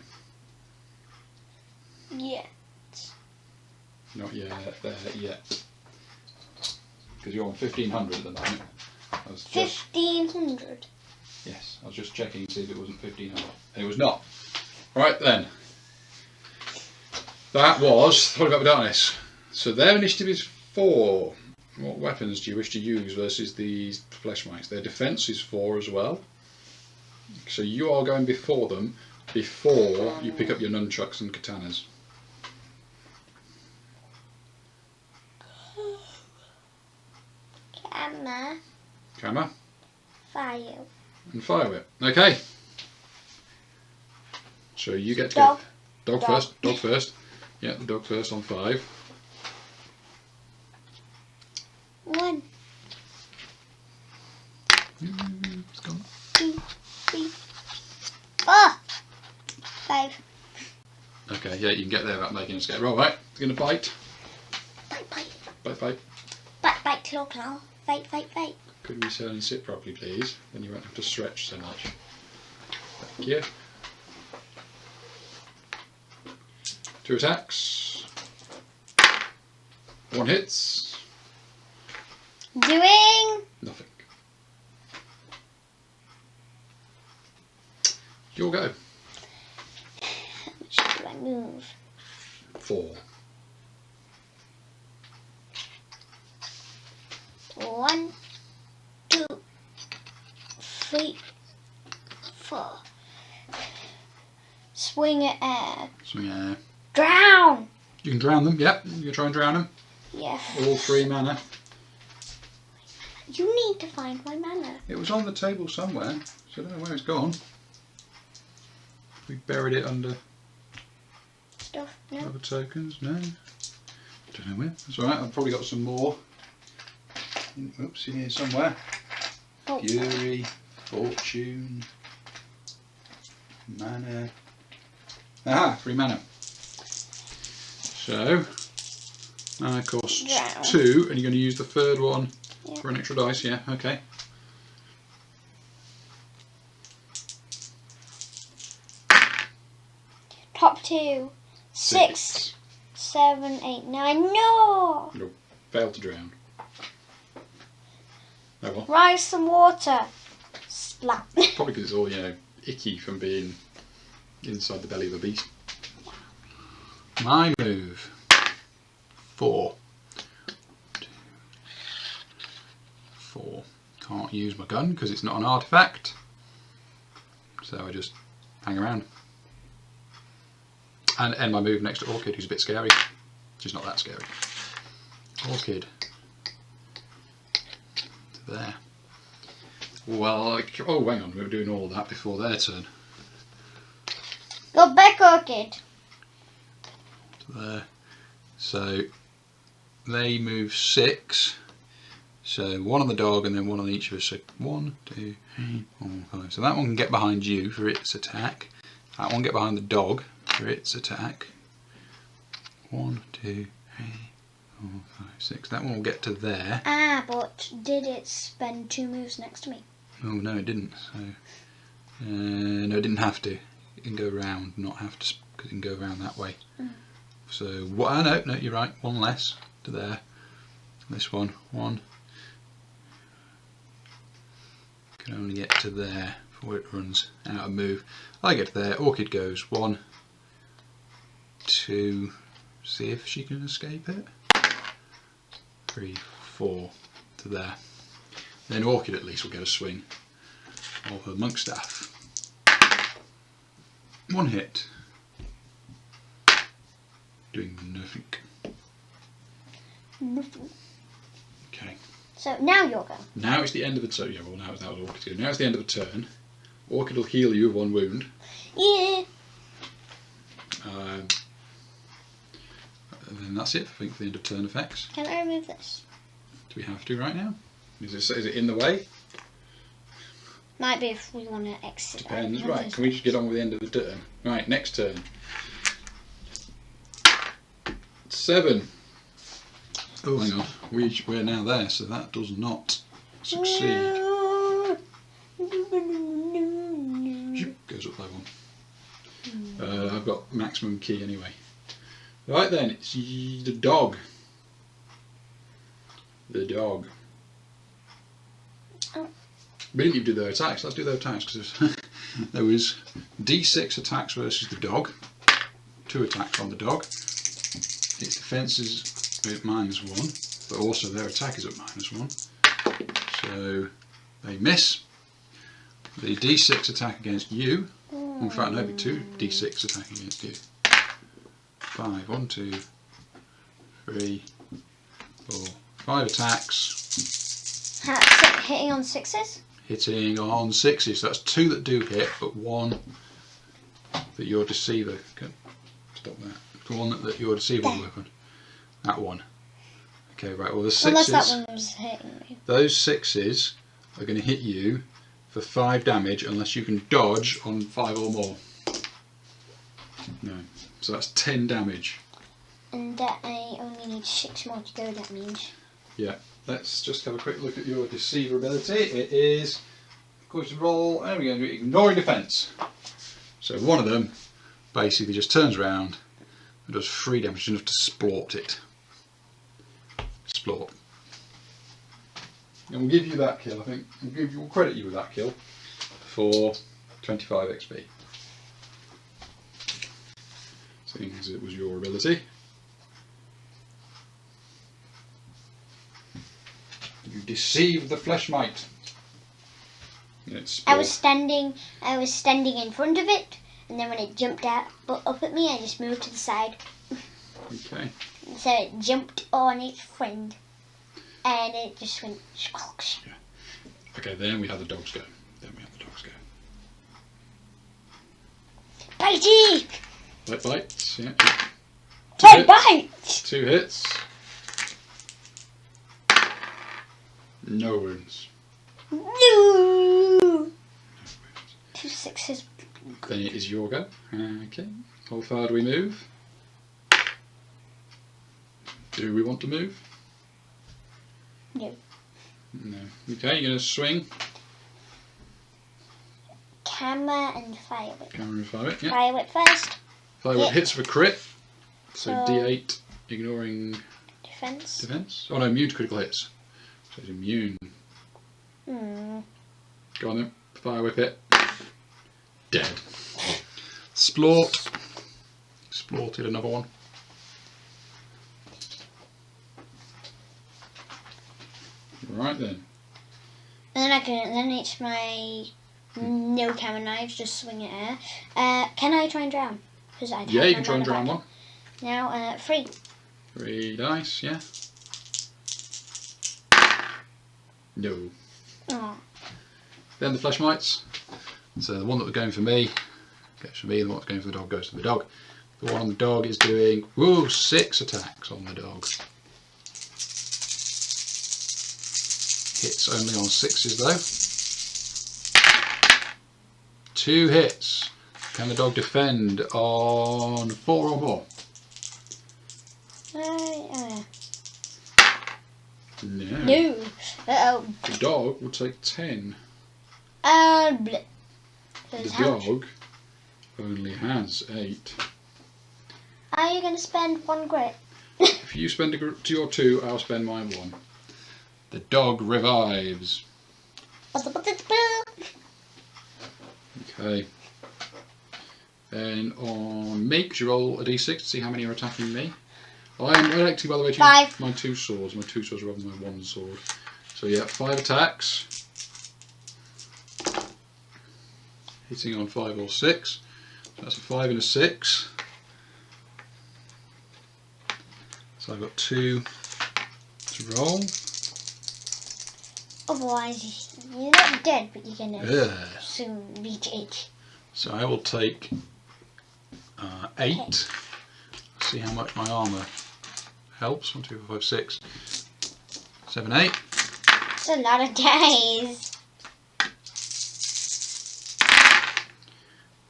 Yeah. Not yet there yet. Because you're on 1,500 at the moment. 1,500. Yes, I was just checking to see if it wasn't 1,500. It was not. Right then. That was Holy About Darkness. So their initiative is 4. What weapons do you wish to use versus these flesh mites? Their defense is 4 as well. So you are going before them before you pick up your nunchucks and katanas. Camera. Fire. And fire whip. Okay. So you get to Dog. go. Dog Dog. first. Dog first. Yeah, the dog first on 5. 1, It's gone. 2, 3, 4, 5. Okay, yeah, you can get there without making a escape. Right, right. It's going to bite. Bite, bite. Bite, bite. Bite, bite, claw, claw. Fight, fight, fight. Could we turn and sit properly, please? Then you won't have to stretch so much. Thank you. 2 attacks. 1 hits. Doing. Nothing. Your go. How much do I move? 4. 1, 2, 3, 4. Swing at air. So yeah. Drown! You can drown them, yep. You can try and drown them. Yeah. All 3 mana. You need to find my mana. It was on the table somewhere, so I don't know where it's gone. We buried it under Stuff, no. other tokens, no. Don't know where. That's alright, I've probably got some more. Oops, in here somewhere. Oh. Fury, Fortune, Mana. Aha, 3 mana. So, mana costs Drown. 2, and you're going to use the 3rd one Yeah. for an extra dice, yeah, okay. Top 2. 6, 7, 8, 9. No! You'll fail to drown. Oh well. Rise some water. Splat. Probably because it's all, icky from being inside the belly of a beast. My move. 4. 2, 4. Can't use my gun because it's not an artifact. So I just hang around. And end my move next to Orchid, who's a bit scary. She's not that scary. Orchid. To there. Well, oh, hang on, we were doing all that before their turn. Go back, Orchid. To there. So they move 6. So 1 on the dog and then 1 on each of us. So 1, 2, 3, 4, 5. So that one can get behind you for its attack. That one get behind the dog for its attack. 1, 2, 3, 4, 5, 6. That one will get to there. Ah, but did it spend 2 moves next to me? Oh no, it didn't. So no, it didn't have to. It can go around, not have to, because it can go around that way. So what? Oh, no, you're right. 1 less to there. This one, 1. Can only get to there before it runs out of move. I get to there. Orchid goes 1, 2. See if she can escape it. 3, 4 to there. Then Orchid at least will get a swing of her monk staff. 1 hit. Doing nothing. Nothing. Okay. So now your go. Now it's the end of the turn. Yeah, well, that was Orchid's go. Now it's the end of the turn. Orchid will heal you of 1 wound. Yeah. And then that's it, I think, for the end of turn effects. Can I remove this? Do we have to right now? Is it in the way? Might be if we want to exit. Depends. Right, can we just get on with the end of the turn? Right, next turn. 7. Oh, hang on. We're now there, so that does not succeed. Zoop, goes up level. I've got maximum key anyway. Right then, it's the dog. The dog. Oh. We didn't even do their attacks. Let's do their attacks because there was D6 attacks versus the dog. 2 attacks on the dog. Its defense is at -1, but also their attack is at -1. So they miss. The D6 attack against you. In fact, no, it'd be 2 D6 attack against you. 5. 1, 2, 3, 4, 5 attacks. Hitting on 6s? Hitting on 6s. So that's 2 that do hit, but 1 that your deceiver can. Stop that. The one that your deceiver will work on. That one. Okay, right. Well, the 6s. Unless that one was hitting me. Those 6s are going to hit you for 5 damage unless you can dodge on 5 or more. No. So that's 10 damage. And that I only need 6 more to go, that means. Yeah. Let's just have a quick look at your deceiver ability. It is, according to roll, and we're going to do ignoring defense. So one of them basically just turns around and does 3 damage, enough to splort it. Splort. And we'll give you that kill, I think. We'll credit you with that kill for 25 XP. Seeing as it was your ability. You deceived the flesh mite. I was standing in front of it, and then when it jumped up at me, I just moved to the side. Okay. So it jumped on its friend, and it just went squelch. Yeah. Okay, then we have the dogs go. Bitey! Bites, yeah. 10 bites! 2 hits. No wounds. No! 2 6s. Then it is your go. Okay. How far do we move? Do we want to move? No. No. Okay, you're going to swing. Camera and fire whip. Camera and fire whip, yeah. Fire whip first. Fire whip hits for crit. So So- D8, ignoring Defense. defense. Oh no, immune to critical hits. So it's immune. Go on then. Fire whip it. Dead. Splort. Splorted another one. Right then. And then it's my no camera knives, just swing it air. Can I try and drown? Because I Yeah, you can try and drown one. Now, 3. 3 dice, yeah. No. Oh. Then the flesh mites. So the one that was going for me goes for me, the one that's going for the dog goes to the dog. The one on the dog is doing 6 attacks on the dog. Hits only on 6s though. 2 hits. Can the dog defend on 4 or more? No. No. Uh-oh. The dog will take 10. Bleh. The dog only has 8. Are you going to spend 1 grit? If you spend to your 2, I'll spend mine 1. The dog revives. Okay. Then on me, because you roll a d6 to see how many are attacking me. I actually, by the way, 5. My 2 swords. My 2 swords rather than my 1 sword. So yeah, 5 attacks. Hitting on 5 or 6. So that's a 5 and a 6. So I've got 2 to roll. Otherwise, you're not dead, but you're going to soon reach 8. So I will take 8. Okay. See how much my armour helps. 1, 2, 4, 5, 6, 7, 8. It's a lot of days.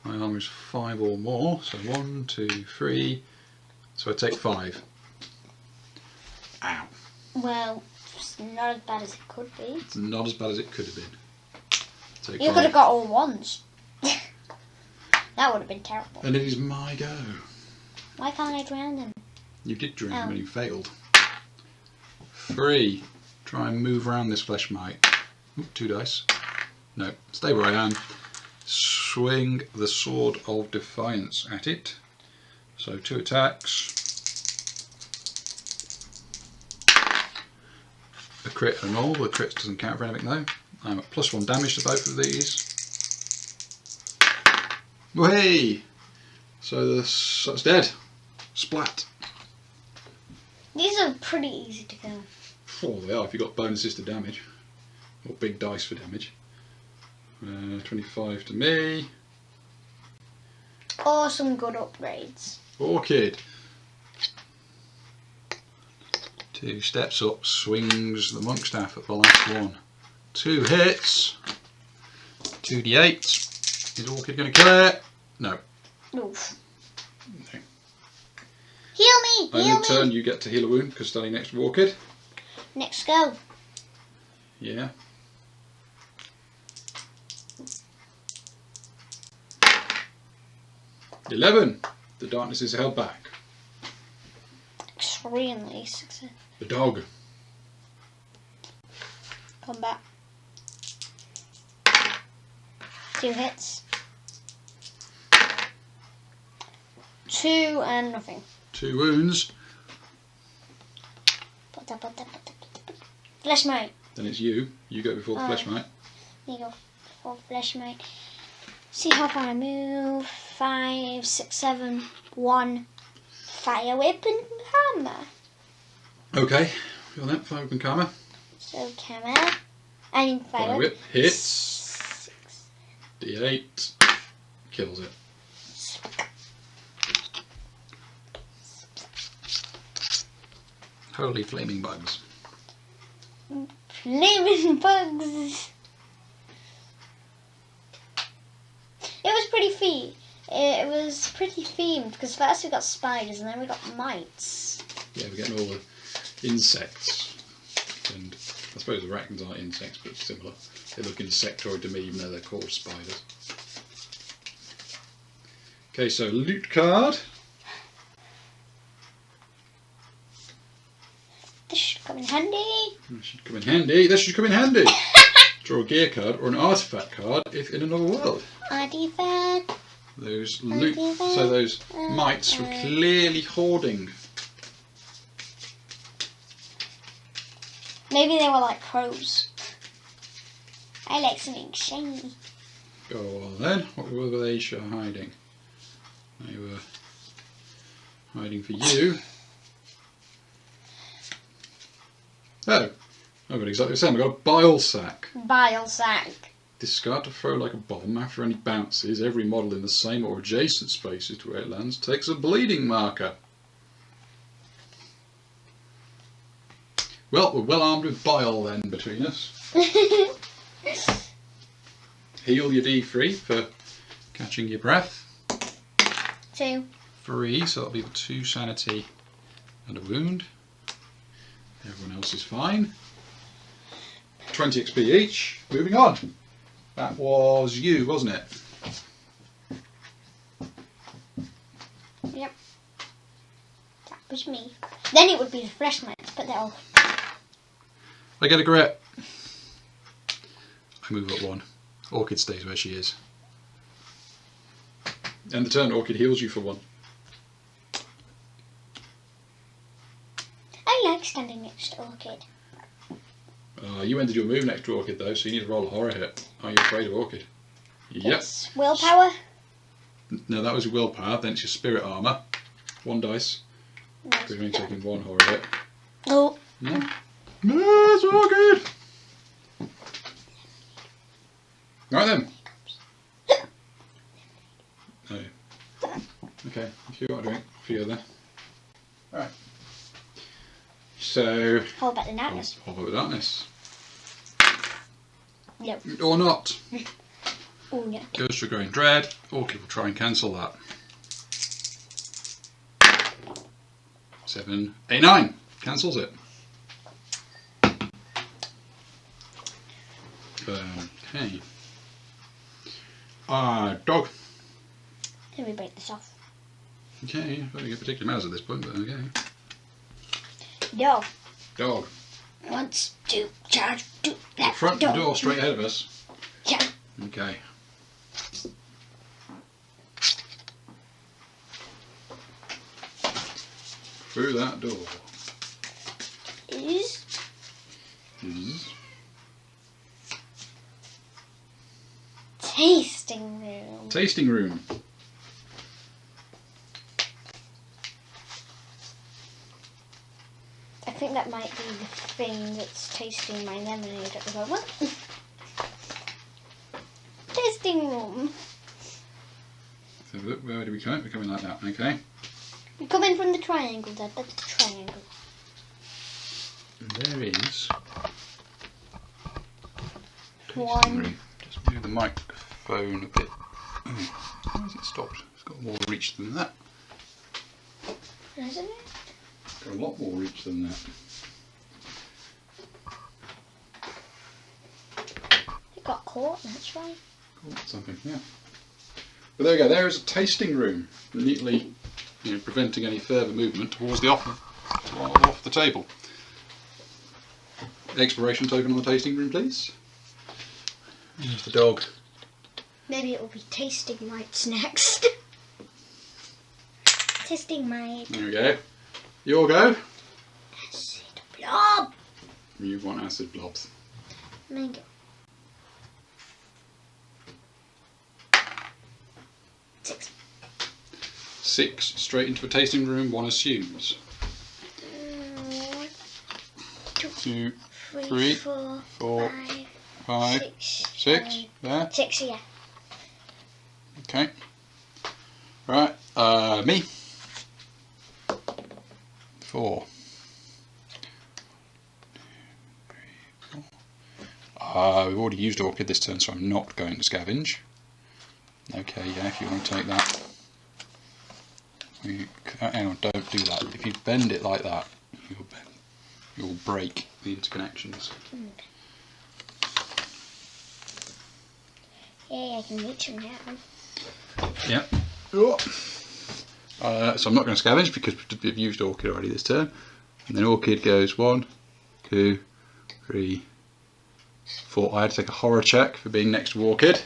My armour is 5 or more. So 1, 2, 3. So I take 5. Ow. Well, it's not as bad as it could be. It's not as bad as it could have been. Take You 5. could have got all 1s. That would have been terrible. And it is my go. Why can't I drown them? You did drown him and you failed. 3. Try and move around this flesh mite. Ooh, 2 dice. No, stay where I am. Swing the Sword of Defiance at it. So 2 attacks. A crit and all. The crit doesn't count for anything though. I'm at +1 damage to both of these. Hey! So that's dead. Splat. These are pretty easy to kill. Oh, they are if you've got bonuses to damage. or big dice for damage. 25 to me. Or some good upgrades. Orchid. 2 steps up, swings the monk staff at the last one. 2 hits. 2d8. Is Orchid going to kill it? No. Oof. No. Heal me! On Heal your me! turn, you get to heal a wound because standing next to Orchid. Next go. Yeah. $11. The darkness is held back. Extremely successful. The dog. Combat. 2 hits. 2 and nothing. 2 wounds. Flesh mate. Then it's you. You go before the flesh mate. You go for flesh mate. See how far I move. 5, 6, 7, 1. Fire whip and hammer. Okay. Feel that. Fire whip and karma. So hammer. I mean Fire whip. Hits. D8. Kills it. Holy flaming bugs. Flaming bugs. It was pretty themed because first we got spiders and then we got mites. Yeah, we're getting all the insects. And I suppose the arachnids aren't insects, but similar. They look insectoid to me even though they're called spiders. Okay, so loot card. This should come in handy. This should come in handy. This should come in handy. Draw a gear card or an artifact card if in another world. Artifact. Those loot, so those mites were clearly hoarding. Maybe they were like crows. I like something shiny. Go on then. What were they hiding? They were hiding for you. Oh, I've got exactly the same. I've got a bile sack. Bile sack. Discard to throw like a bomb. After any bounces, every model in the same or adjacent spaces to where it lands takes a bleeding marker. Well, we're well armed with bile then between us. Heal your D3 for catching your breath. 2. 3, so that'll be 2 sanity and a wound. Everyone else is fine. 20 XP each. Moving on. That was you, wasn't it? Yep. That was me. Then it would be the flesh mites, but they're all... I get a grip. I move up 1. Orchid stays where she is. End the turn, Orchid heals you for 1. I like standing next to Orchid. You ended your move next to Orchid though, so you need to roll a horror hit. Are you afraid of Orchid? Yep. Yes. Willpower? No, that was your willpower, then it's your spirit armour. 1 dice. No. Because you're only taking 1 horror hit. Oh. No. No, it's Orchid! Right then. Oh. Okay, if you want a drink, off you go then. Alright. So... How about the darkness? How about darkness? No. Or not. Oh, no. Goes to Growing Dread. Orchid will try and cancel that. 7, 8, 9. Cancels it. Okay. Dog. Let me break this off. Okay, I don't get particularly mad at this point, but okay. Dog. Dog. Wants to charge to The that front door straight ahead of us. Yeah. Okay. Through that door. Is tasting room. Tasting room. I think that might be the thing that's tasting my lemonade at the moment. Tasting room. So look, where do we come? We're coming like that, okay. We're coming from the triangle, Dad. That's the triangle. And there is One. Just move the microphone a bit. Why has it stopped? It's got more reach than that. Hasn't it? It's got a lot more reach than that. It got caught, that's fine. Caught something, yeah. But there we go, there is a tasting room, neatly preventing any further movement towards the off the table. Expiration token on the tasting room, please. There's the dog. Maybe it will be tasting mites next. Tasting mite. There we go. Your go. Acid blob. You want acid blobs. Mine go. 6. 6 straight into the tasting room, one assumes. 1, 2, 2, 3, 3, 4, 4, 5, 6. There. 6, yeah. Okay. Right. Me. 4. We've already used Orchid this turn, so I'm not going to scavenge. Okay, yeah, if you want to take that. Hang on, don't do that. If you bend it like that, you'll break the interconnections. Yeah, I can reach him now. Yeah. So I'm not going to scavenge because we've used Orchid already this turn. And then Orchid goes 1, 2, 3, 4. I had to take a horror check for being next to Orchid.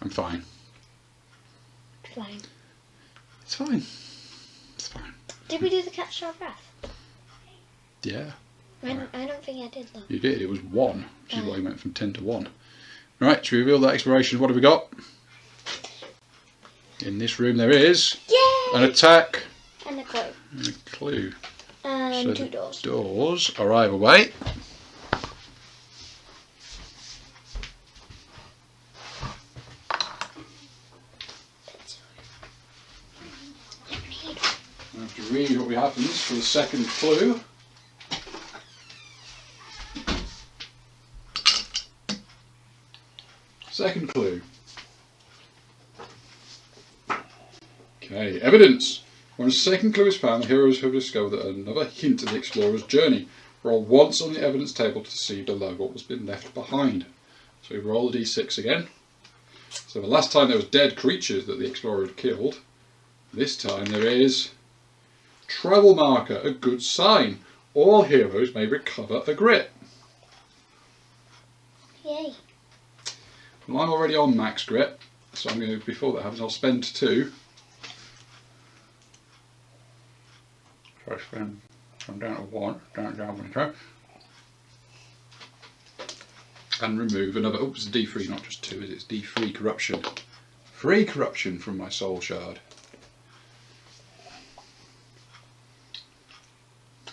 I'm fine. Fine. It's fine. It's fine. Did we do the catch our breath? Yeah. I don't think I did though. You did. It was 1, which is why you went from 10 to 1. Right, should we reveal that exploration? What have we got? In this room there is Yay! an attack And a clue. and a clue. And So 2 the doors. Doors are either way. I have to read what happens for the second clue. Second clue. Okay, evidence. When a second clue is found, the heroes have discovered that another hint of the explorer's journey. Roll once on the evidence table to see below what has been left behind. So we roll the d6 again. So the last time there was dead creatures that the explorer had killed. This time there is travel marker, a good sign. All heroes may recover a grit. Yay. Well, I'm already on max grit, so I'm going to, before that happens, I'll spend 2. So I spend, I'm down to 1, down 1, and remove another, oops, it's D3, not just 2, it's D3 corruption. 3 corruption from my soul shard.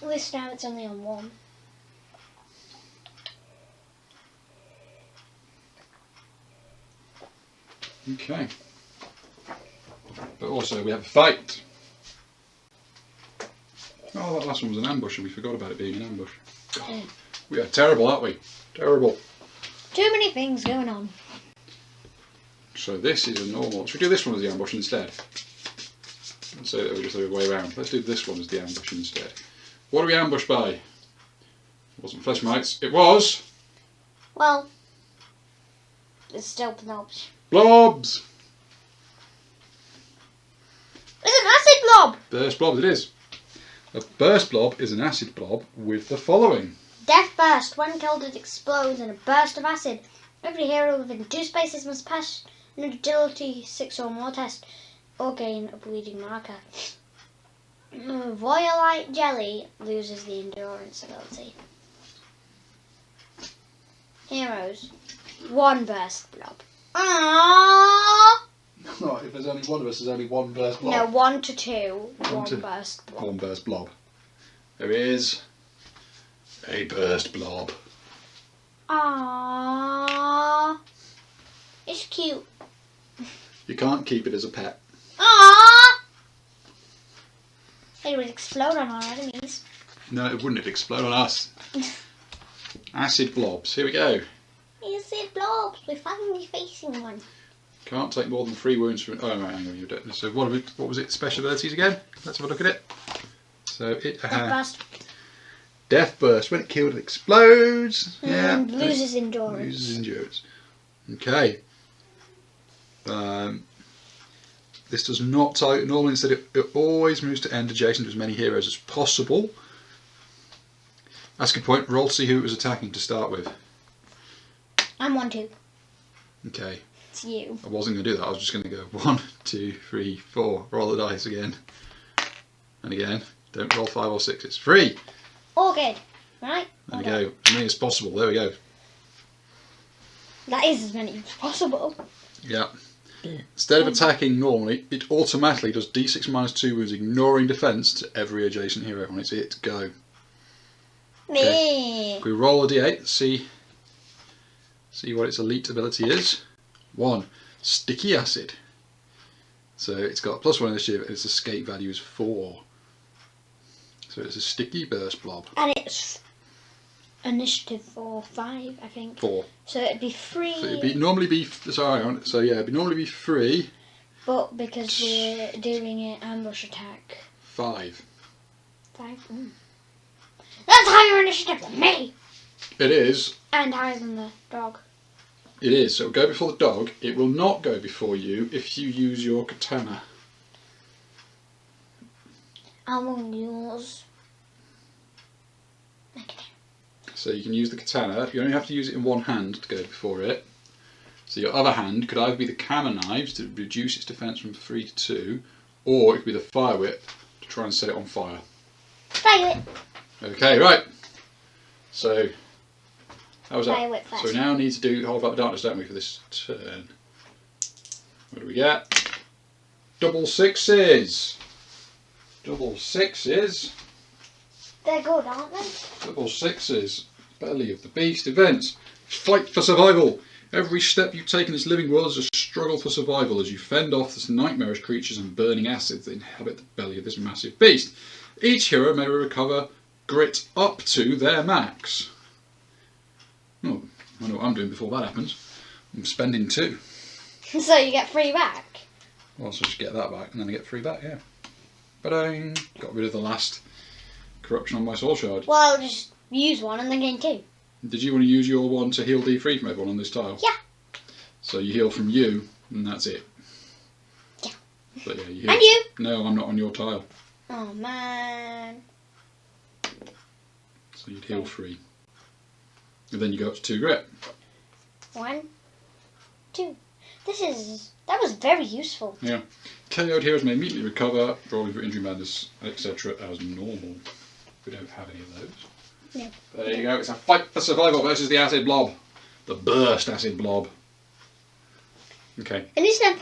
At least now it's only on 1. Okay. But also we have a fight. Oh, that last one was an ambush and we forgot about it being an ambush. God, we are terrible, aren't we? Terrible. Too many things going on. So this is a normal. Should we do this one as the ambush instead? Let's say that we're just the other way around. Let's do this one as the ambush instead. What are we ambushed by? It wasn't flesh mites. It was... Well, it's still blobs. blobs! It's an acid blob! Burst blobs it is. A burst blob is an acid blob with the following. Death burst. When killed, it explodes in a burst of acid. Every hero within 2 spaces must pass an agility 6 or more test or gain a bleeding marker. Voyolite jelly loses the endurance ability. Heroes. 1 burst blob. Aww. No, if there's only one of us, there's only 1 burst blob. No, 1 to 2. 1 to- burst blob. 1 burst blob. There is A burst blob. Aww. It's cute. You can't keep it as a pet. Aww. It would explode on our enemies. No, it wouldn't. It'd explode on us. Acid blobs. Here we go. Acid blobs. We're finally facing one. Can't take more than 3 wounds from. Oh, right, hang on. You don't. So what was it? Special abilities again? Let's have a look at it. So it. Death burst. Death burst. When it killed, it explodes. Yeah. Loses endurance. Loses endurance. Okay. This does not target normally. Instead, it always moves to end adjacent to as many heroes as possible. Ask a point. Roll to see who it was attacking to start with. I'm 1-2. Okay. It's you. I wasn't going to do that. I was just going to go 1, 2, 3, 4. Roll the dice again. And again. Don't roll 5 or 6. It's 3. Orchid. Right? There we go. As many as possible. There we go. That is as many as possible. Yeah. Instead of attacking normally, it automatically does d6 minus 2 wounds, ignoring defense to every adjacent hero when it's hit. Go. Me. If we roll a d8, see what its elite ability is. 1. Sticky acid. So it's got +1 initiative, and its escape value is 4. So it's a sticky burst blob. And it's initiative for 5, I think. 4. So it'd be 3. So it'd normally be 3. But because we're doing an ambush attack. 5. 5. That's higher initiative than me. It is. And higher than the dog. It is. So it'll go before the dog. It will not go before you if you use your katana. I will use my katana. So you can use the katana. You only have to use it in one hand to go before it. So your other hand could either be the camera knives to reduce its defense from 3 to 2, or it could be the fire whip to try and set it on fire. Fire whip. Okay, right. So how was that? Fire whip first. So we now need to do Hold Back the Darkness, don't we, for this turn? What do we get? Double sixes. Double sixes. They're good, aren't they? Double sixes. Belly of the Beast events. Fight for survival. Every step you take in this living world is a struggle for survival as you fend off this nightmarish creatures and burning acids that inhabit the belly of this massive beast. Each hero may recover grit up to their max. Oh, I know what I'm doing before that happens. I'm spending 2. So you get 3 back. Well, so just get that back and then I get 3 back, yeah. Ba-dang. Got rid of the last corruption on my soul shard. Well, I'll just use one and then gain 2. Did you want to use your one to heal D3 from everyone on this tile? Yeah. So you heal from you, and that's it. Yeah. But yeah, you heal. And you? No, I'm not on your tile. Oh So man. you'd heal 3. And then you go up to 2 grit. 1, 2. That was very useful. Yeah. KO'd heroes may immediately recover, rolling for injury madness, etc. as normal. We don't have any of those. No. There you go. It's a fight for survival versus the acid blob. The burst acid blob. Okay. And this time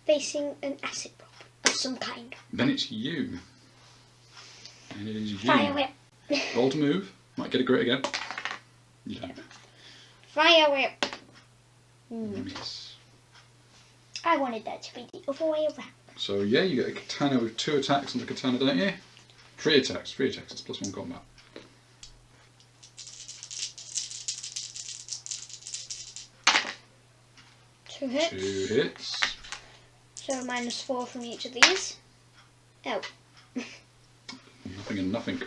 facing an acid blob of some kind. Then it's you. And it is you. Fire whip. Roll to move. Might get a grit again. You don't. Fire whip. Miss. I wanted that to be the other way around. So yeah, you get a katana with 2 attacks on the katana, don't you? 3 attacks. 3 attacks. It's +1 combat. Two hits. 2 hits. So -4 from each of these. Oh. Nothing and nothing.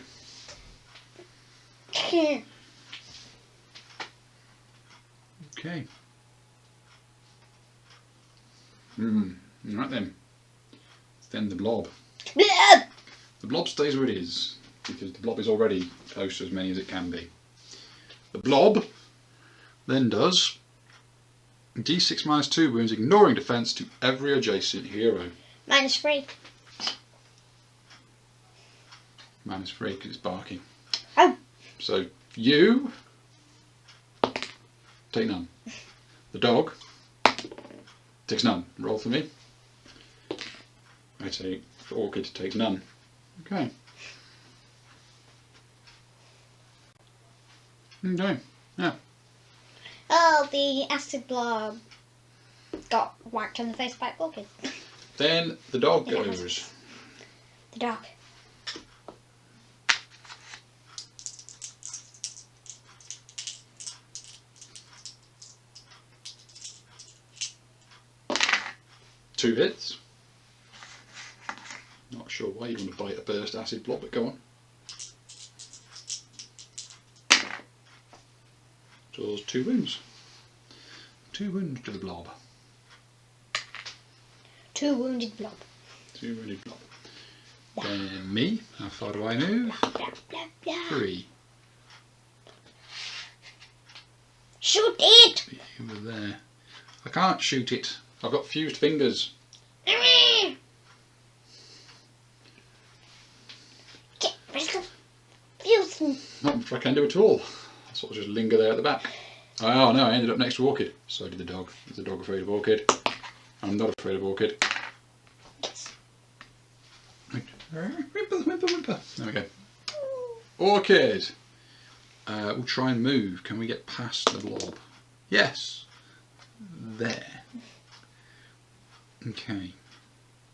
Okay. Right then. Then the blob. The blob stays where it is, because the blob is already close to as many as it can be. The blob then does d6 minus 2 wounds, ignoring defense to every adjacent hero. -3. -3 because it's barking. Oh. So you take none. The dog takes none. Roll for me. I take for Orchid to take none. Okay. Okay. Yeah. Oh, the acid blob got whacked in the face by Orchid. Then the dog Yeah. goes. The dog. Two hits. Not sure why you want to bite a burst acid blob, but go on. Draws 2 wounds. 2 wounds to the blob. 2 wounded blob. 2 wounded blob. Then me. How far do I move? Blah, blah, blah. 3. Shoot it! You were there. I can't shoot it. I've got fused fingers. Get rid of the Not much I can do at all. I sort of just linger there at the back. Oh no, I ended up next to Orchid. So did the dog. Is the dog afraid of Orchid? I'm not afraid of Orchid. Whimper, whimper, whimper. There we go. Orchid. We'll try and move. Can we get past the blob? Yes. There. Okay.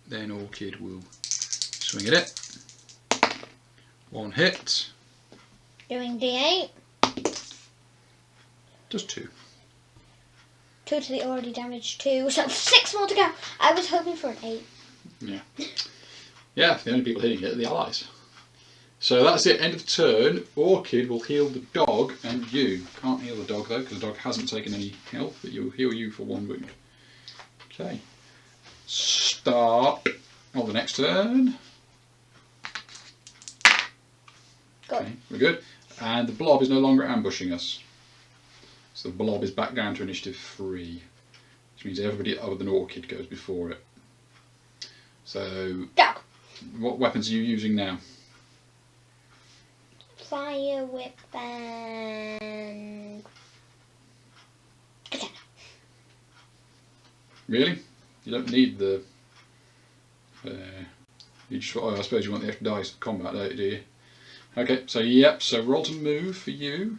Then Orchid will swing at it. 1 hit. Doing D8. Just 2. 2 to the already damaged 2. So 6 more to go. I was hoping for an 8. Yeah. Yeah, the only people hitting it are the allies. So that's it, end of turn. Orchid will heal the dog and you. Can't heal the dog though, because the dog hasn't taken any health, but you'll heal you for 1 wound. Okay. Start on the next turn. Good. Okay, we're good. And the blob is no longer ambushing us. So the blob is back down to initiative 3. Which means everybody other than Orchid goes before it. So, Dog. what weapons are you using now? Fire whip and katana. Really? You don't need the... you just, I suppose you want the extra dice for combat, don't you, do you? Okay, so yep, so roll to move for you.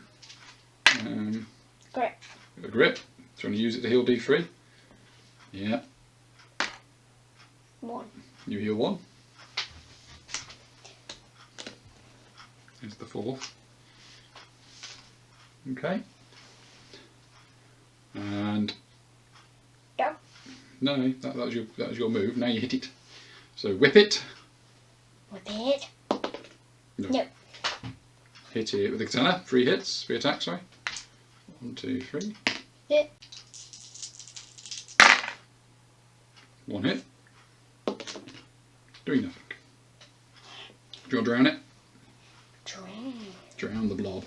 Great. A grip. Do you want to use it to heal D3? Yeah. 1. You heal 1. Here's the 4th. Okay. And Dog. no, that was your move. Now you hit it. So whip it. Whip it. No. Hit it with the katana. 3 hits. 3 attacks. Sorry. 1, 2, 3. Hit. 1 hit. Doing nothing. Do you want to drown it? Drown the blob.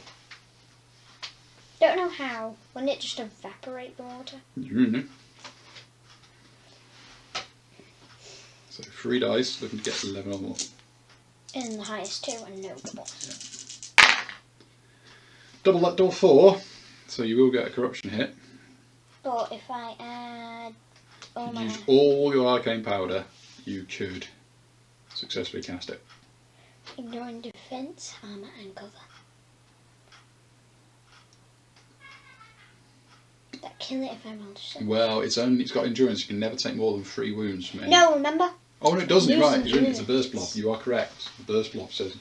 Don't know how. Wouldn't it just evaporate the water? You know. So 3 dice, looking to get 11 or more. And the highest 2 and no double. Yeah. Double that door 4, so you will get a corruption hit. But if I add all my... Use all your arcane powder, you could successfully cast it. Ignoring defense, armor and cover. That kill it if I roll to 6. Well, it's got endurance. You can never take more than 3 wounds from any. No, remember? Oh no, it doesn't. Lose Right, endurance. it's a burst blob. You are correct. The burst blob says.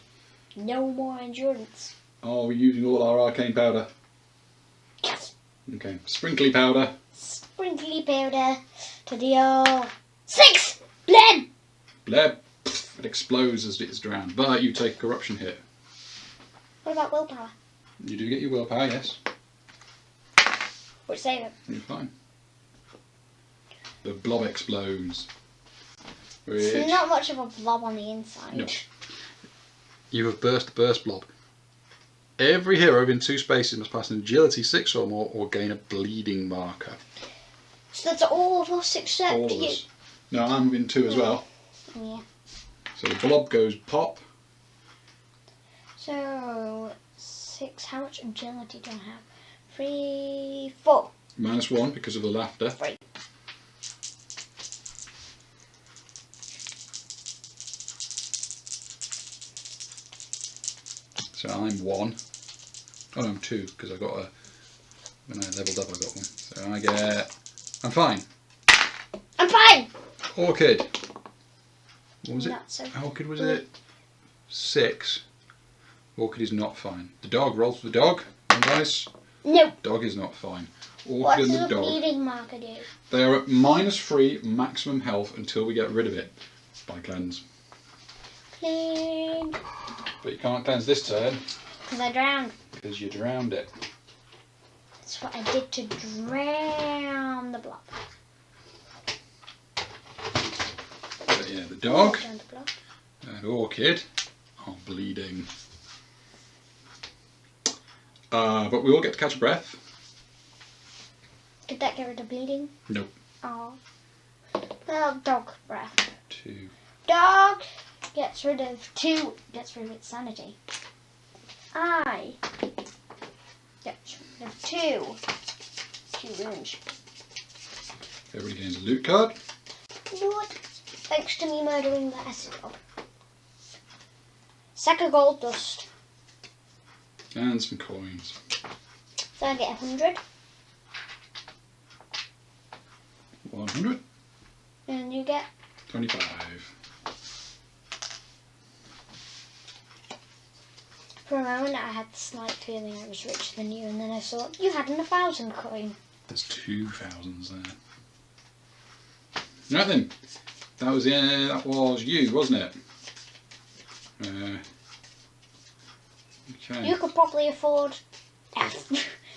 No more endurance. Oh, we're using all our arcane powder. Yes. Okay, sprinkly powder. Sprinkly powder to deal 6 blood. Bleb. It explodes as it is drowned, but you take a corruption hit. What about willpower? You do get your willpower, yes. Which save it? You're fine. The blob explodes. It's Which... not much of a blob on the inside. No. You have burst the burst blob. Every hero within 2 spaces must pass an agility 6 or more or gain a bleeding marker. So that's all of us except All of you. us. No, I'm within 2 as well. Yeah. So the blob goes pop. So 6. How much agility do I have? 3, 4. -1 because of the laughter. 3. So I'm 1. Oh no, I'm 2 because I got a. When I leveled up, I got 1. So I get. I'm fine. I'm fine. Orchid. What was it? Not so Orchid was it? 6. Orchid is not fine. The dog rolls for the dog. One dice. No. Dog is not fine. What Orchid does and the the dog. bleeding marker do? They are at -3 maximum health until we get rid of it by cleanse. Clean. But you can't cleanse this turn Because I drowned. because you drowned it. That's what I did to drown the blob. But yeah, the dog Drown the blob. and Orchid are bleeding. But we all get to catch a breath. Did that get rid of bleeding? Nope. Oh. Well, dog breath. 2. Dog gets rid of 2. Gets rid of its sanity. I get rid of 2. 2 wounds. Everybody gains a loot card. What? Thanks to me murdering the Ashigaru. Sack of gold dust. And some coins. So I get 100. 100. And you get 25. For a moment I had the slight feeling I was richer than you, and then I thought you had 1,000 coin. There's 2,000s there. Right then. That was you, wasn't it? Okay. You could probably afford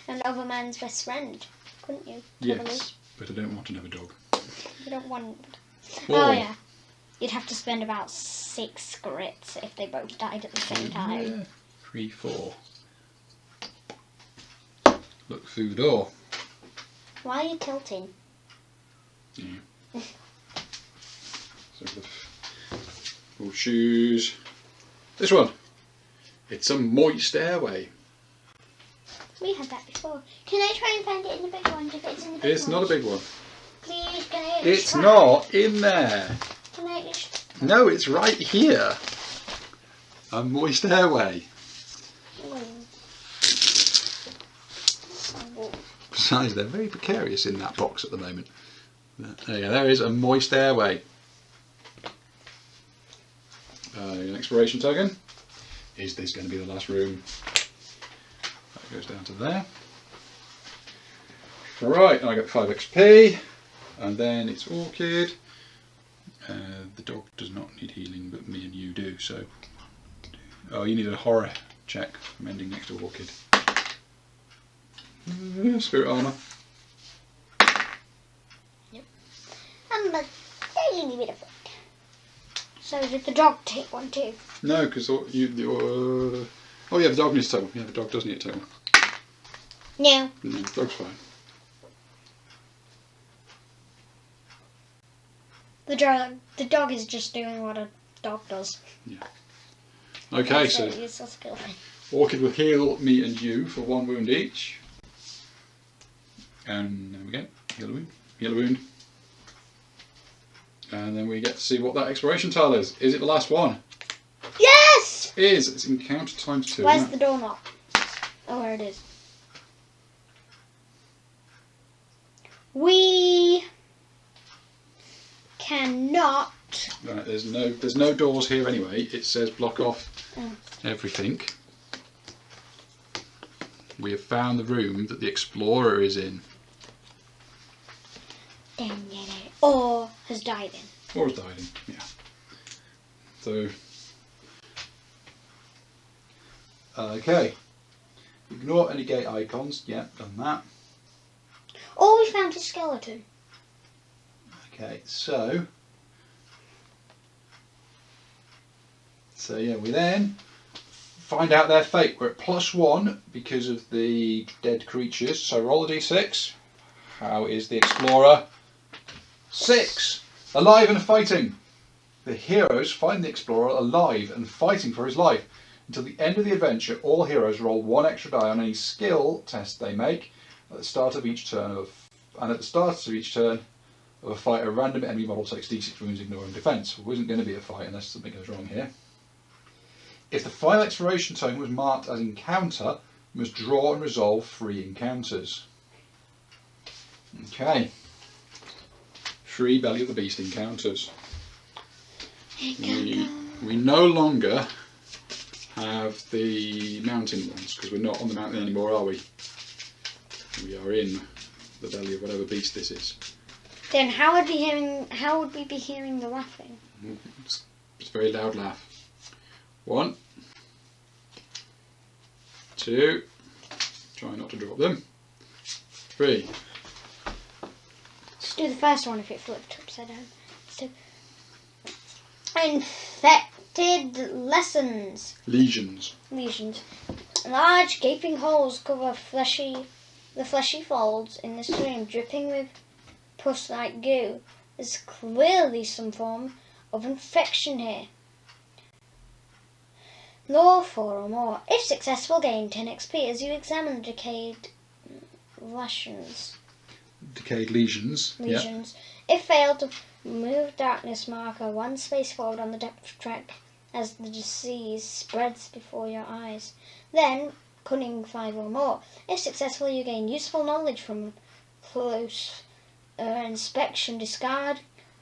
an overman's best friend, couldn't you? Yes, but I don't want another dog. You don't want... Or, Oh yeah. You'd have to spend about 6 grits if they both died at the same time. Yeah. 3, 4. Look through the door. Why are you tilting? Yeah. So the full shoes. This one. It's a moist airway. We had that before. Can I try and find it in the big one? If it's in the big It's one? not a big one. Please, can I at least It's try? not in there. Can I at least... No, it's right here. A moist airway. Besides, they're very precarious in that box at the moment. There you go, there is a moist airway. An exploration token. Is this going to be the last room? That goes down to there. Right, and I get 5 XP. And then it's Orchid. The dog does not need healing, but me and you do, so... Oh, you need a horror check from ending next to Orchid. Spirit armour. Yep. And a tiny bit of food. So did the dog take one too? No, because oh yeah, the dog needs a total. Yeah, the dog does need a total. No. No, the dog's fine. The dog is just doing what a dog does. Yeah. Okay, So so it's so skillful. Orchid will heal me and you for 1 wound each. And there we go. Heal a wound. And then we get to see what that exploration tile is. Is it the last one? Yes! It's encounter times 2. Where's isn't the it? doorknob? Oh, there it is. We cannot. Right, there's no doors here anyway. It says block off everything. We have found the room that the explorer is in. Or has died in. Or has died in, yeah. So, okay. Ignore any gate icons. Yeah, done that. Or we found his skeleton. Okay, so yeah, we then find out their fate. We're at +1 because of the dead creatures. So roll a d6. How is the explorer? 6. Alive and fighting. The heroes find the explorer alive and fighting for his life. Until the end of the adventure, all heroes roll 1 extra die on any skill test they make at the start of each turn and at the start of each turn of a fight, a random enemy model takes d6 wounds, ignoring defense. There isn't going to be a fight unless something goes wrong here. If the final exploration token was marked as encounter, You must draw and resolve 3 encounters. Okay. 3 Belly of the Beast encounters. We no longer have the mountain ones because we're not on the mountain anymore, are we? We are in the belly of whatever beast this is. Then how would we be hearing the laughing? It's a very loud laugh. 1, 2, try not to drop them. 3. Let's do the first one if it flipped upside down. So, infected lesions. Large gaping holes cover the fleshy folds in the stream, dripping with pus-like goo. There's clearly some form of infection here. Lore 4 or more. If successful, gain 10 XP as you examine the decayed lesions. Decayed lesions. Yep. If failed, move darkness marker 1 space forward on the depth track as the disease spreads before your eyes. Then, cunning 5 or more. If successful, you gain useful knowledge from close inspection. Discard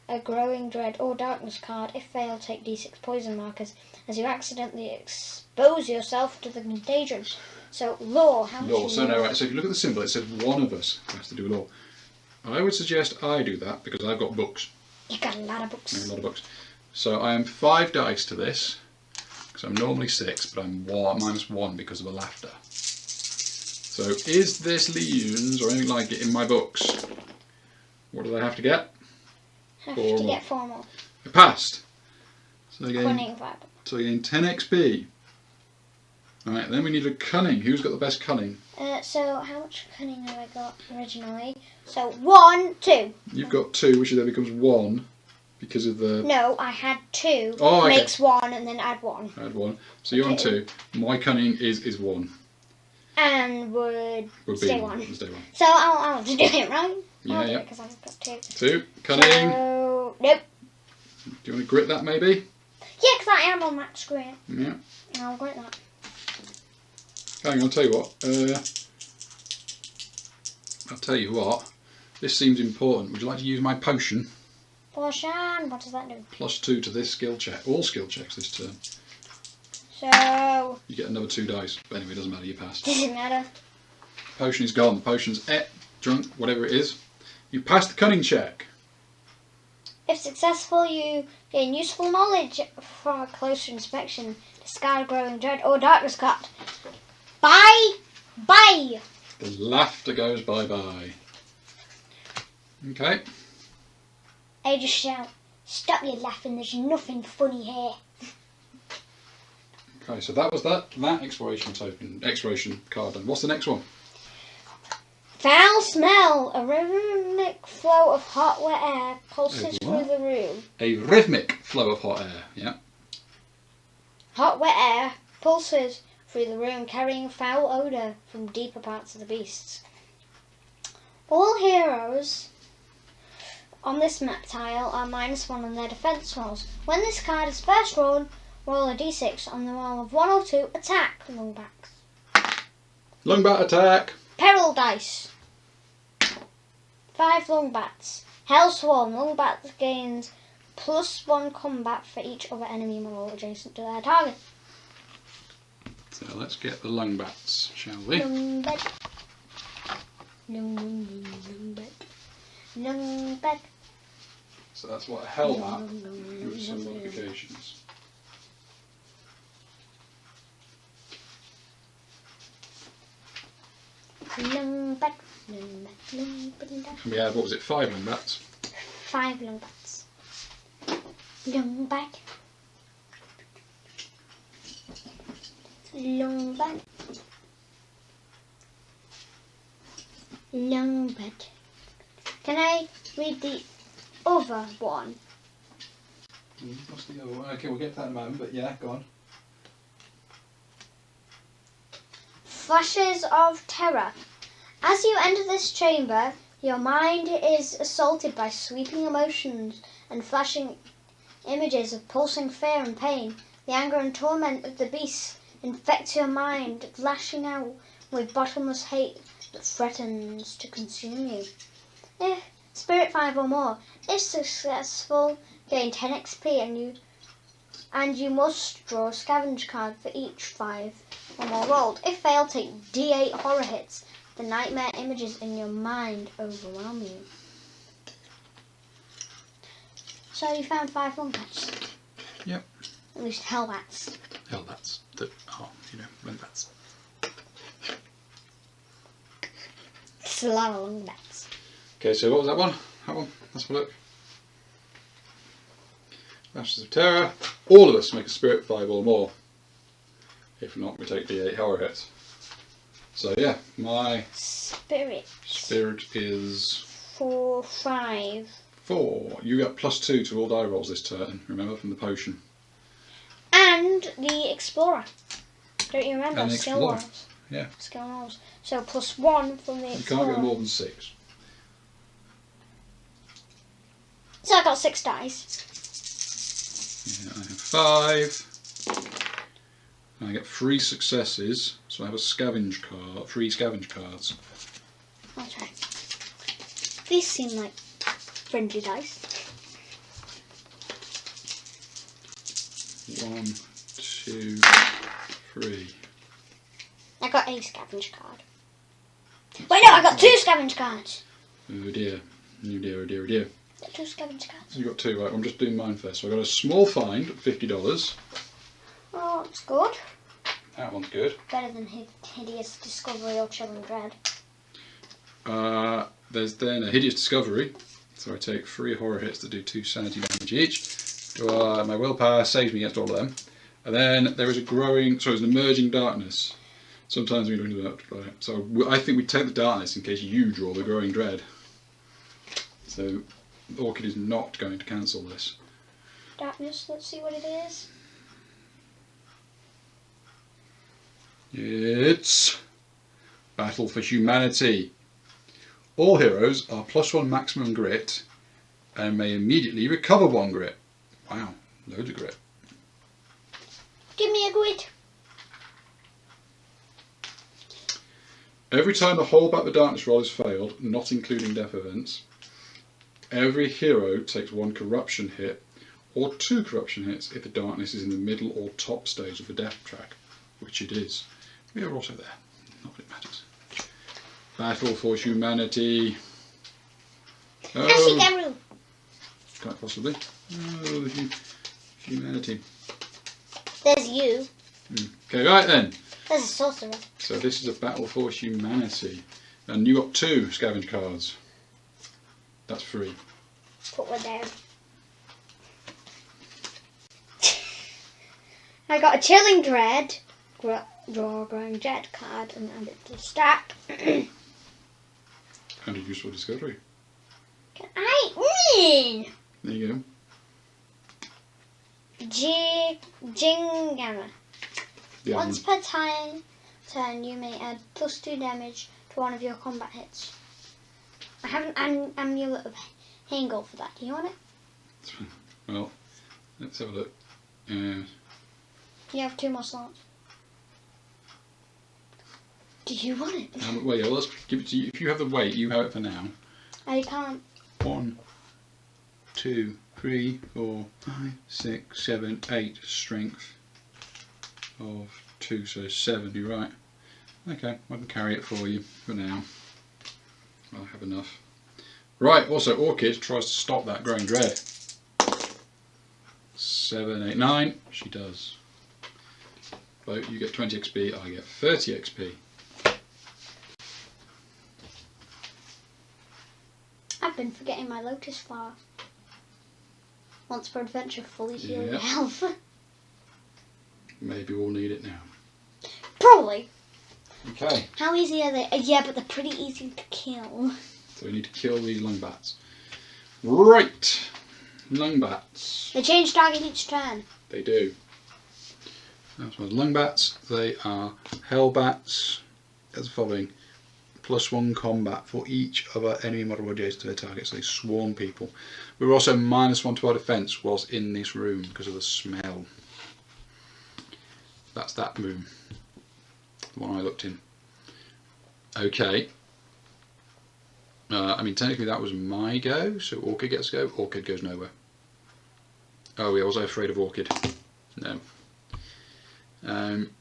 a growing dread or darkness card. If failed, take D6 poison markers as you accidentally expose yourself to the contagion. So, lore. How much lore. So, no, right. So, if you look at the symbol, it says one of us has to do lore. I would suggest I do that because I've got books. You've got a lot of books. I have a lot of books. So I am 5 dice to this because I'm normally 6, but I'm -1 because of the laughter. So is this lesions or anything like it in my books? What do I have to get? Have to get 4 more. I passed. So I gain 10 XP. Alright, then we need a cunning. Who's got the best cunning? So how much cunning have I got originally? So 1, 2. You've got 2, which then becomes 1 because of the... No, I had 2. Oh, okay. Makes 1 and then add 1. Add 1. So you're on 2. My cunning is 1. And would stay 1. Stay 1. So I'll have to do it, right? Yeah, yeah. Because I've got 2. 2. Cunning. So, nope. Do you want to grit that maybe? Yeah, because I am on that screen. Yeah. I'll grit that. Hang on, I'll tell you what. This seems important. Would you like to use my potion? Potion. What does that do? +2 to this skill check. All skill checks this turn. So... You get another 2 dice. But anyway, it doesn't matter. You passed. Doesn't matter. Potion is gone. The potion's drunk, whatever it is. You passed the cunning check. If successful, you gain useful knowledge from a closer inspection. Discard growing dread or darkness card. Bye! Bye! The laughter goes bye-bye. Okay. I just shout, stop your laughing, there's nothing funny here. Okay, so that was that exploration card done. What's the next one? Foul smell. A rhythmic flow of hot, wet air pulses through the room. A rhythmic flow of hot air, yeah. Hot, wet air pulses through the room, carrying foul odour from deeper parts of the beasts. All heroes on this map tile are -1 on their defence rolls. When this card is first rolled, roll a d6 on the roll of 1 or 2. Attack longbacks. Longbat attack. Peril dice. 5 longbats. Hellswarm. Longbat gains +1 combat for each other enemy model adjacent to their target. So let's get the longbats, shall we? Longbat. Longbat. So that's what a hellbat with some modifications. Longbat. We had, what was it, 5 longbats? 5 longbats. Longbat. Longbat. Longbat. Can I read the other one? What's the other one? Okay, we'll get to that in a moment, but yeah, go on. Flashes of terror. As you enter this chamber, your mind is assaulted by sweeping emotions and flashing images of pulsing fear and pain. The anger and torment of the beasts infect your mind, lashing out with bottomless hate that threatens to consume you. Spirit 5 or more. If successful, gain 10 XP and you must draw a scavenge card for each 5 or more rolled. If failed, take D8 horror hits. The nightmare images in your mind overwhelm you. So you found 5 Monk-bats? Yep. At least Hellbats. Hellbats that are, Monk-bats. It's a lot of Monk-bats. Okay, so what was that one? That one. Let's have a look. Ashes of Terror. All of us make a spirit 5 or more. If not, we take D8 horror hits. So yeah, my spirit is 4, 5. 4. You got +2 to all die rolls this turn. Remember from the potion. And the Explorer. Don't you remember? And the Skill Explorer. rolls. Yeah. Skill rolls. So +1 from the Explorer. You can't go more than 6. So I got 6 dice. Yeah, I have 5. And I get 3 successes, so I have a scavenge card, 3 scavenge cards. Okay. These seem like friendly dice. 1, 2, 3. I got a scavenge card. Wait, no, I got 2 scavenge cards. Oh dear. Oh dear, oh dear, oh dear. Got 2 scavenge cards. So you got 2, right? I'm just doing mine first. So I got a small find at $50. Oh, that's good. That one's good. Better than Hideous Discovery or Chilling Dread. There's then a Hideous Discovery. So I take 3 horror hits that do 2 sanity damage each. My willpower saves me against all of them. And then there is there's an emerging darkness. Sometimes we don't do that. So I think we take the darkness in case you draw the growing dread. So Orchid is not going to cancel this. Darkness, let's see what it is. It's Battle for Humanity. All heroes are +1 maximum grit and may immediately recover 1 grit. Wow, loads of grit. Give me a grit. Every time the whole Battle of Darkness roll is failed, not including death events, every hero takes 1 corruption hit or 2 corruption hits if the darkness is in the middle or top stage of the death track, which it is. We are also there, not that it matters. Battle for Humanity. Oh, Ashigaru. quite possibly. Oh, the humanity. There's you. Okay, right then. There's a sorcerer. So this is a Battle for Humanity. And you got 2 scavenge cards. That's 3. Put one down. I got a Chilling Dread. Draw a growing dread card and add it to the stack. And a useful discovery. Can I? There you go. Jingama. Yeah, Once per turn, you may add +2 damage to one of your combat hits. I have an amulet of Hangul for that. Do you want it? well, let's have a look. You have 2 more slots. Do you want it? Well, yeah, let's give it to you. If you have the weight, you have it for now. I can't. 1, 2, 3, 4, 5, 6, 7, 8 strength of 2, so 7, you're right. Okay, I can carry it for you for now. I'll have enough. Right, also Orchid tries to stop that growing dread. 7, 8, 9, she does. But you get 20 XP, I get 30 XP. I've been forgetting my lotus flower. Once per adventure, fully heal your Yep. health. Maybe we'll need it now. Probably. Okay. How easy are they? Yeah, but they're pretty easy to kill. So we need to kill these lung bats. Right. Lung bats. They change target each turn. They do. That's my lung bats. They are hell bats. As following. +1 combat for each of our enemy model adjacent to their targets. So they swarm people. We're also -1 to our defense whilst in this room because of the smell. That's that room. The one I looked in. Okay. I mean, technically that was my go, so Orchid gets to go. Orchid goes nowhere. Oh, was I afraid of Orchid? No.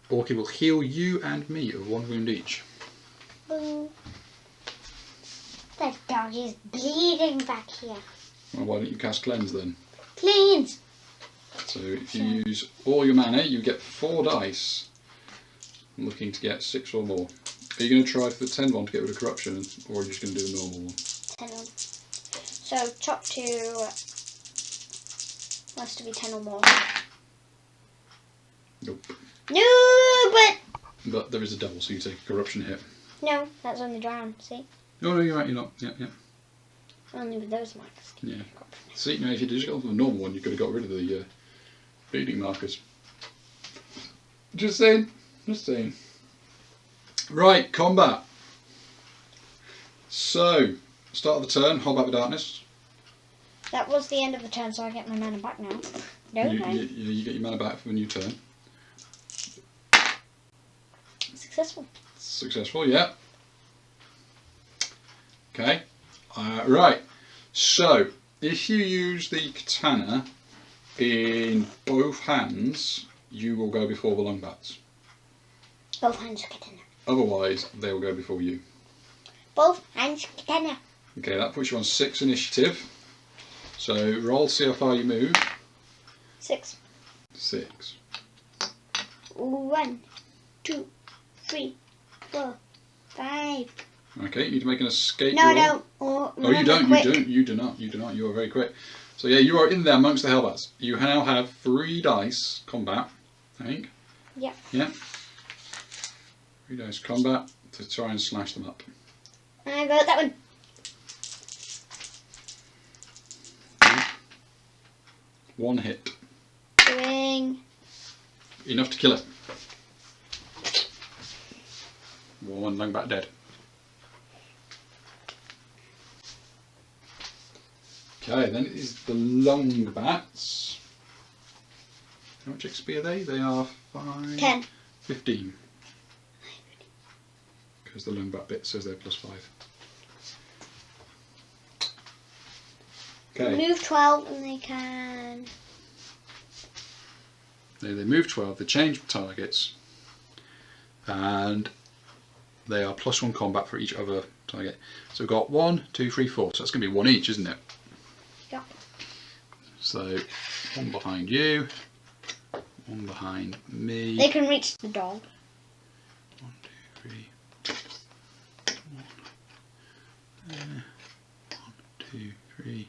Orchid will heal you and me of 1 wound each. Boo. The dog is bleeding back here. Well, why don't you cast Cleanse then? Cleanse! So if you use all your mana, you get 4 dice. I'm looking to get 6 or more. Are you going to try for the 10 one to get rid of Corruption, or are you just going to do the normal one? 10 one. So top 2 has to be 10 or more. Nope. No, But there is a double, so you take a Corruption hit. No, that's only drown, see? Oh, no, you're right, you're not. Yeah, yeah. Only with those markers. Yeah. See, now if you just got the normal one, you could have got rid of the bleeding markers. Just saying. Just saying. Right, combat. So, start of the turn, hold back the darkness. That was the end of the turn, so I get my mana back now. Don't I? You get your mana back for a new turn. Successful. Successful, yeah. Okay. Right. So, if you use the katana in both hands, you will go before the longbats. Both hands katana. Otherwise, they will go before you. Both hands katana. Okay, that puts you on 6 initiative. So, roll to see how far you move. 6. 6. 1, 2, 3, 4, 5. Okay, you need to make an escape No, roll. no. Oh, you don't. You do not. You are very quick. So yeah, you are in there amongst the hellbats. You now have 3 dice combat, I think. Yeah. Yeah. 3 dice combat to try and slash them up. I got that one. One hit. Doing. Enough to kill it. One longbat dead. Okay, then it is the longbats. How much XP are they? They are 5... 10. 15. Because the longbat bit says they're +5. Okay. Move 12 and they can... They move 12, they change targets, and they are +1 combat for each other target. So we've got 1, 2, 3, 4, so that's going to be 1 each, isn't it? Yeah. So 1 behind you, 1 behind me. They can reach the dog. 1, 2, 3, 1, 1, 2, 3,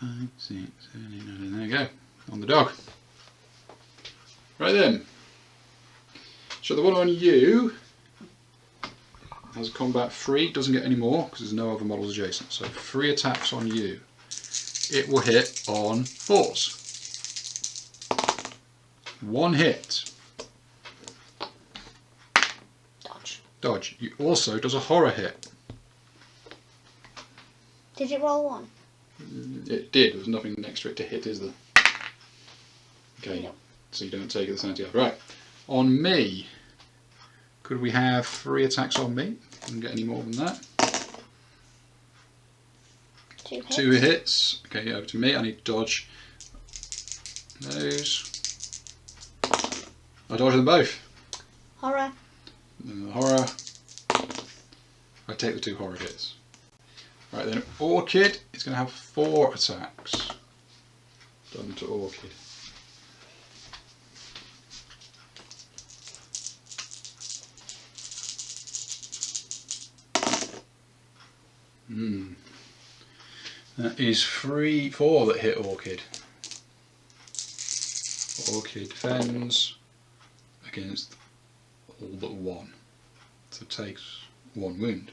4, 5, 6, 7, 8, 9, there you go, on the dog. Right then, so the one on you has combat 3, doesn't get any more because there's no other models adjacent, so 3 attacks on you. It will hit on 4s. 1 hit. Dodge. Dodge. You also does a horror hit. Did it roll 1? It did, there's nothing next to it to hit, is there? Okay. No. So you don't take the sanity off. Right. On me, could we have 3 attacks on me? Couldn't get any more than that. 2 hits. 2 hits. Okay, over to me. I need to dodge those. I dodge them both. Horror. And the horror. I take the 2 horror hits. Right then, Orchid is going to have 4 attacks. Done to Orchid. That is 4 that hit Orchid. Orchid defends against all but 1. So takes 1 wound.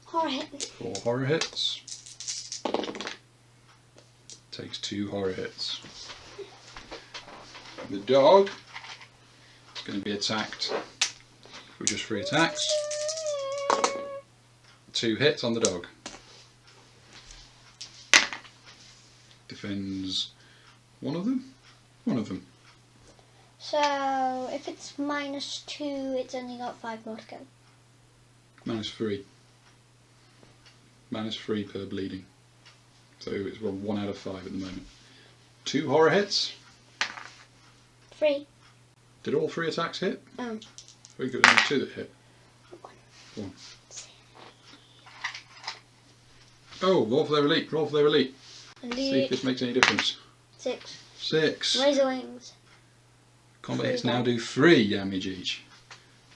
Horror hit. 4 horror hits. Takes 2 horror hits. The dog is going to be attacked with just 3 attacks. 2 hits on the dog. Defends 1 of them? 1 of them. So, if it's -2, it's only got 5 more to go. -3. -3 per bleeding. So it's 1 out of 5 at the moment. 2 horror hits. 3. Did all 3 attacks hit? Oh. Very good. Only 2 that hit. 1. Oh, roll for their elite. Roll for their elite. See if this makes any difference. 6. 6. Razor wings. Combat hits now do 3 damage each.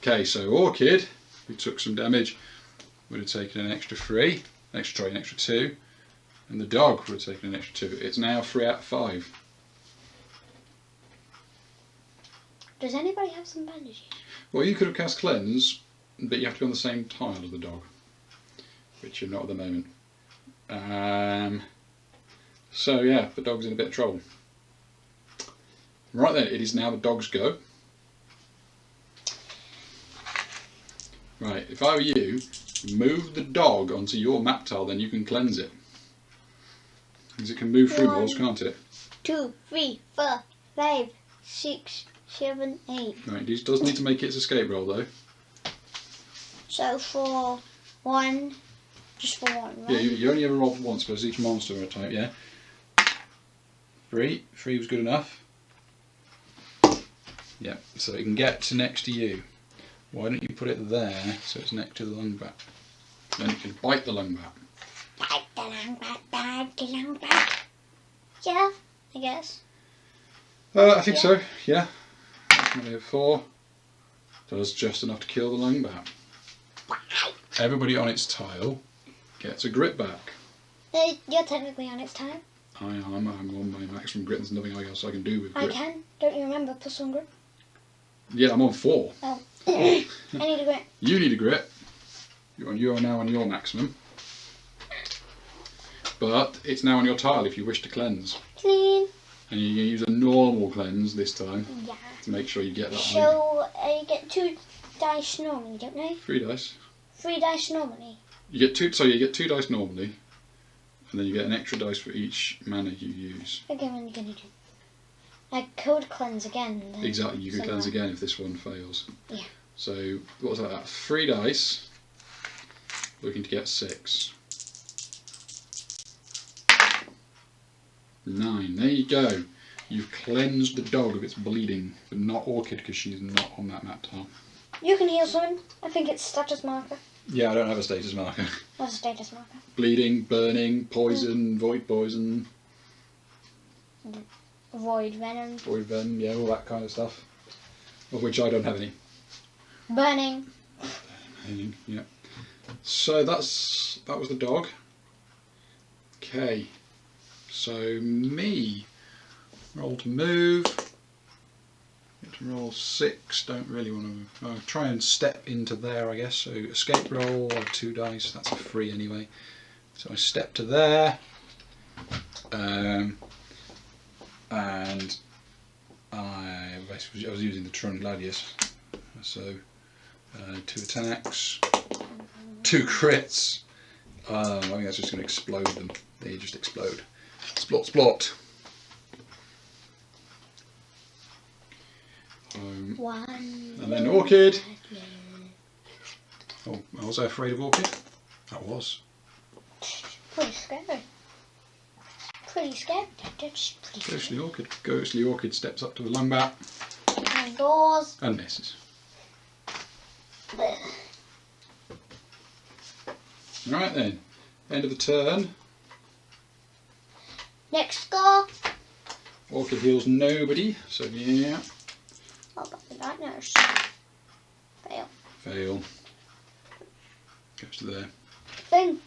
Okay, so Orchid, who took some damage, would have taken an extra 3. An extra 2. And the dog would have taken an extra 2. It's now 3 out of 5. Does anybody have some bandages? Well, you could have cast Cleanse, but you have to be on the same tile as the dog, which you're not at the moment. So yeah, the dog's in a bit of trouble. Right then, it is now the dog's go. Right, if I were you, move the dog onto your map tile, then you can cleanse it. Because it can move through walls, can't it? 2, 3, 4, 5, 6, 7, 8. Right, it does need to make its escape roll though. So for 1, just for 1, right? Yeah, you only ever roll for once because each monster at a type, yeah? 3 was good enough. Yeah, so it can get to next to you. Why don't you put it there so it's next to the lungbat? Then it can bite the lungbat. Bite the lungbat, bite the lungbat. Yeah, I guess. I think so, yeah. Only 4 does just enough to kill the lungbat. Everybody on its tile gets a grit back. You're technically on its time. I'm on my maximum grit. There's nothing else I can do with grit. I can. Don't you remember? Plus 1 grit. Yeah, I'm on 4. Oh. I need a grit. You need a grit. You are now on your maximum. But it's now on your tile if you wish to cleanse. Clean. And you use a normal cleanse this time. Yeah. To make sure you get that. So you get 2 dice normally, don't you? 3 dice. 3 dice normally. You get 2. So you get 2 dice normally, and then you get an extra dice for each mana you use. Okay, what are you gonna do? I could cleanse again. Then Exactly. You can cleanse again if this one fails. Yeah. So what was that? 3 dice. Looking to get 6. 9. There you go. You've cleansed the dog of its bleeding, but not Orchid because she's not on that map tile. You can heal someone. I think it's status marker. Yeah, I don't have a status marker. What's a status marker? Bleeding, burning, poison, void poison. Void venom. Void venom, yeah, all that kind of stuff. Of which I don't have any. Burning. Yeah. So that was the dog. Okay. So me. Roll to move. Get to roll 6. Don't really want to try and step into there, I guess. So escape roll, I have 2 dice. That's a 3 anyway. So I step to there. And I was using the Tron Gladius. So 2 attacks, 2 crits. I think that's just going to explode them. They just explode. Splot, splot. 1. And then Orchid. Oh, was I afraid of Orchid? I was. Pretty scary. Pretty scary. That's pretty scary. Ghostly Orchid. Ghostly Orchid steps up to the lungbat. And doors. And misses. Right then. End of the turn. Next score. Orchid heals nobody, so yeah. What about the night nurse? Fail. Fail. Goes to there. Thing.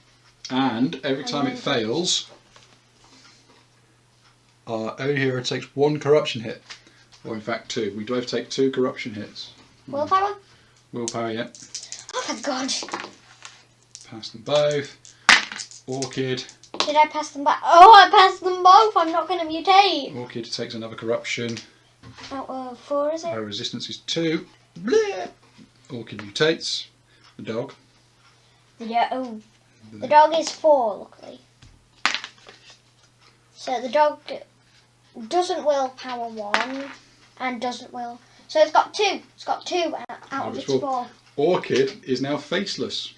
And every time it fails, our own hero takes 1 corruption hit. Or in fact 2. We both take 2 corruption hits. Willpower? Willpower, yeah. Oh my god. Pass them both. Orchid. Did I pass them back? Oh, I passed them both. I'm not going to mutate. Orchid takes another corruption. Out of 4, is it? Our resistance is 2. Bleh. Orchid mutates. The dog. Yeah. Oh, the dog is 4, luckily. So the dog doesn't willpower 1 and doesn't will. So it's got 2. It's got 2 out of its 4. Orchid is now faceless.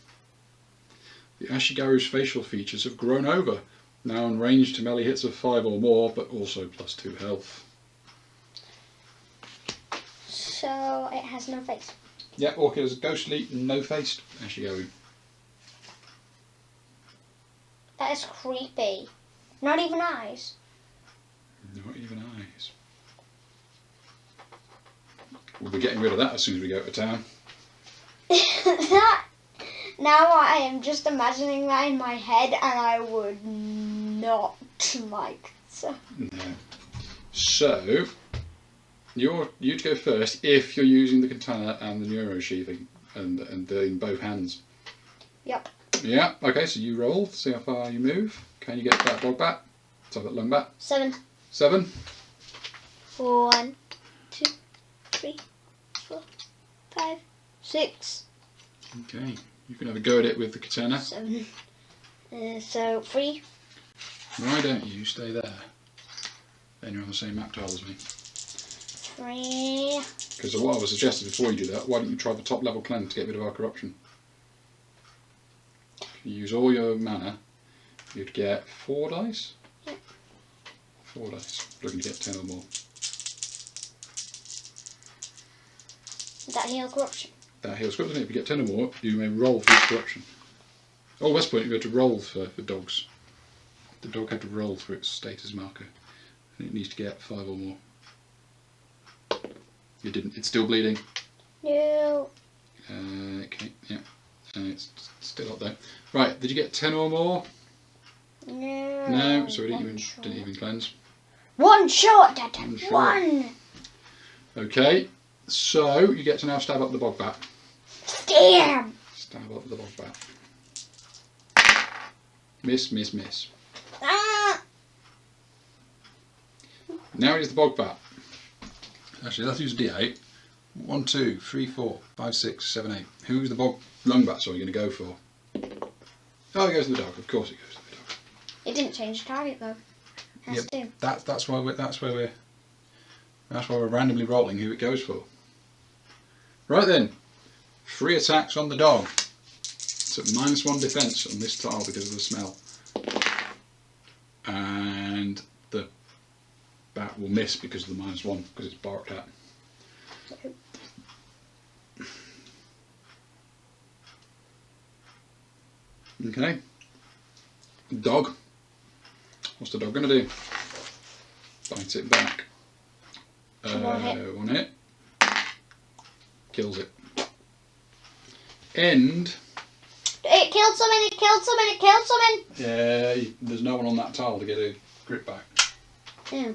The Ashigaru's facial features have grown over, now in range to melee hits of 5 or more, but also +2 health. So it has no face. Yeah, Orchid is ghostly, no-faced Ashigaru. That is creepy. Not even eyes. Not even eyes. We'll be getting rid of that as soon as we go to town. Now I am just imagining that in my head, and I would not like so. No. So, you'd go first if you're using the katana and the neuro sheathing and in both hands. Yep. Yeah. Okay. So you roll. See how far you move. Can you get that dog bat? So that lung bat. 7. 7. 1, 2, 3, 4, 5, 6. Okay. You can have a go at it with the katana. 7. So 3. Why don't you stay there? Then you're on the same map tile as me. 3. Because what I was suggesting before you do that, why don't you try the top level cleanse to get rid of our corruption? If you use all your mana, you'd get 4 dice? Yeah. 4 dice. Looking to get 10 or more. Does that heal corruption? That heals corruption. If you get 10 or more, you may roll for each corruption. Oh, West Point, you go to roll for dogs. The dog had to roll for its status marker. And it needs to get 5 or more. You didn't. It's still bleeding. No. Okay, yeah. And it's still up there. Right, did you get 10 or more? No. No, so it didn't even cleanse. 1 shot, Dad. One shot. 1. Okay, so you get to now stab up the bog bat. Damn. Stab up the bog bat. Miss, miss, miss. Ah. Now it is the bog bat. Actually, let's use a D8. 1, 2, 3, 4, 5, 6, 7, 8. Who's the bog lung bat? So you're going to go for? Oh, it goes to the dog. Of course, it goes to the dog. It didn't change the target though. Has to. That's why we're randomly rolling who it goes for. Right then, 3 attacks on the dog. It's at -1 defense on this tile because of the smell, and the bat will miss because of the -1 because it's barked at. Okay. Dog. What's the dog going to do? Bite it back. One hit. 1 hit. Kills it. End. It killed someone, it killed someone, it killed someone! Yeah, there's no one on that tile to get a grip back. Yeah.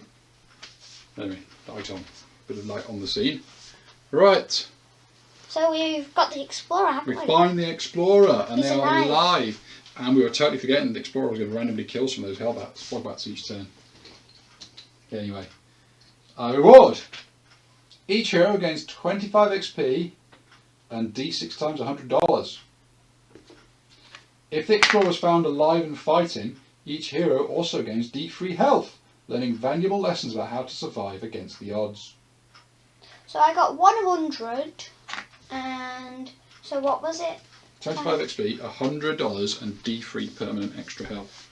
Anyway, light on. Bit of light on the scene. Right. So we've got the Explorer, haven't We we? find the Explorer and He's they are alive. alive. And we were totally forgetting the Explorer was going to randomly kill some of those hellbats, bogbats each turn. Anyway. Our reward. Each hero gains 25 XP and D6 times $100. If the Explorer is found alive and fighting, each hero also gains D3 health, learning valuable lessons about how to survive against the odds. So I got 100, and so what was it? 25 XP, $100 and D3 permanent extra health.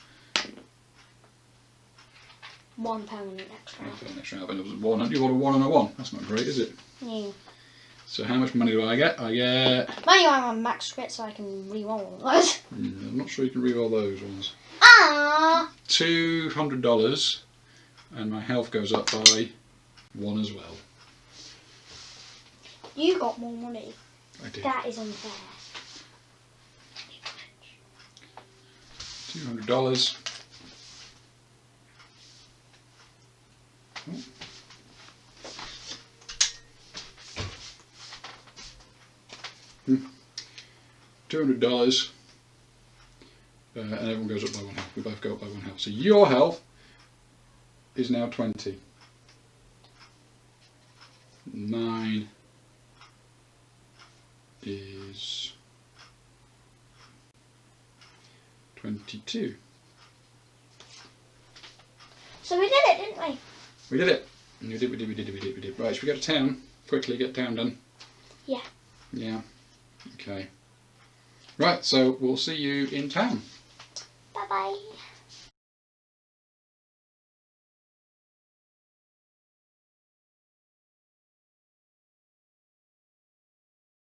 1 permanent extra. Extra health. And it was 1. You got a 1 and a 1. That's not great, is it? Yeah. So how much money do I get? I get... Mind you, I'm on max crit, so I can re-roll those. I'm not sure you can reroll those ones. Ah! $200, and my health goes up by 1 as well. You got more money. I did. That is unfair. $200. Oh. $200, and everyone goes up by 1 health. We both go up by 1 health. So your health is now 20. Mine is 22. So we did it, didn't we? We did it. We did. Right, should we go to town? Quickly get town done. Yeah. Yeah. Okay. Right, so we'll see you in town. Bye bye.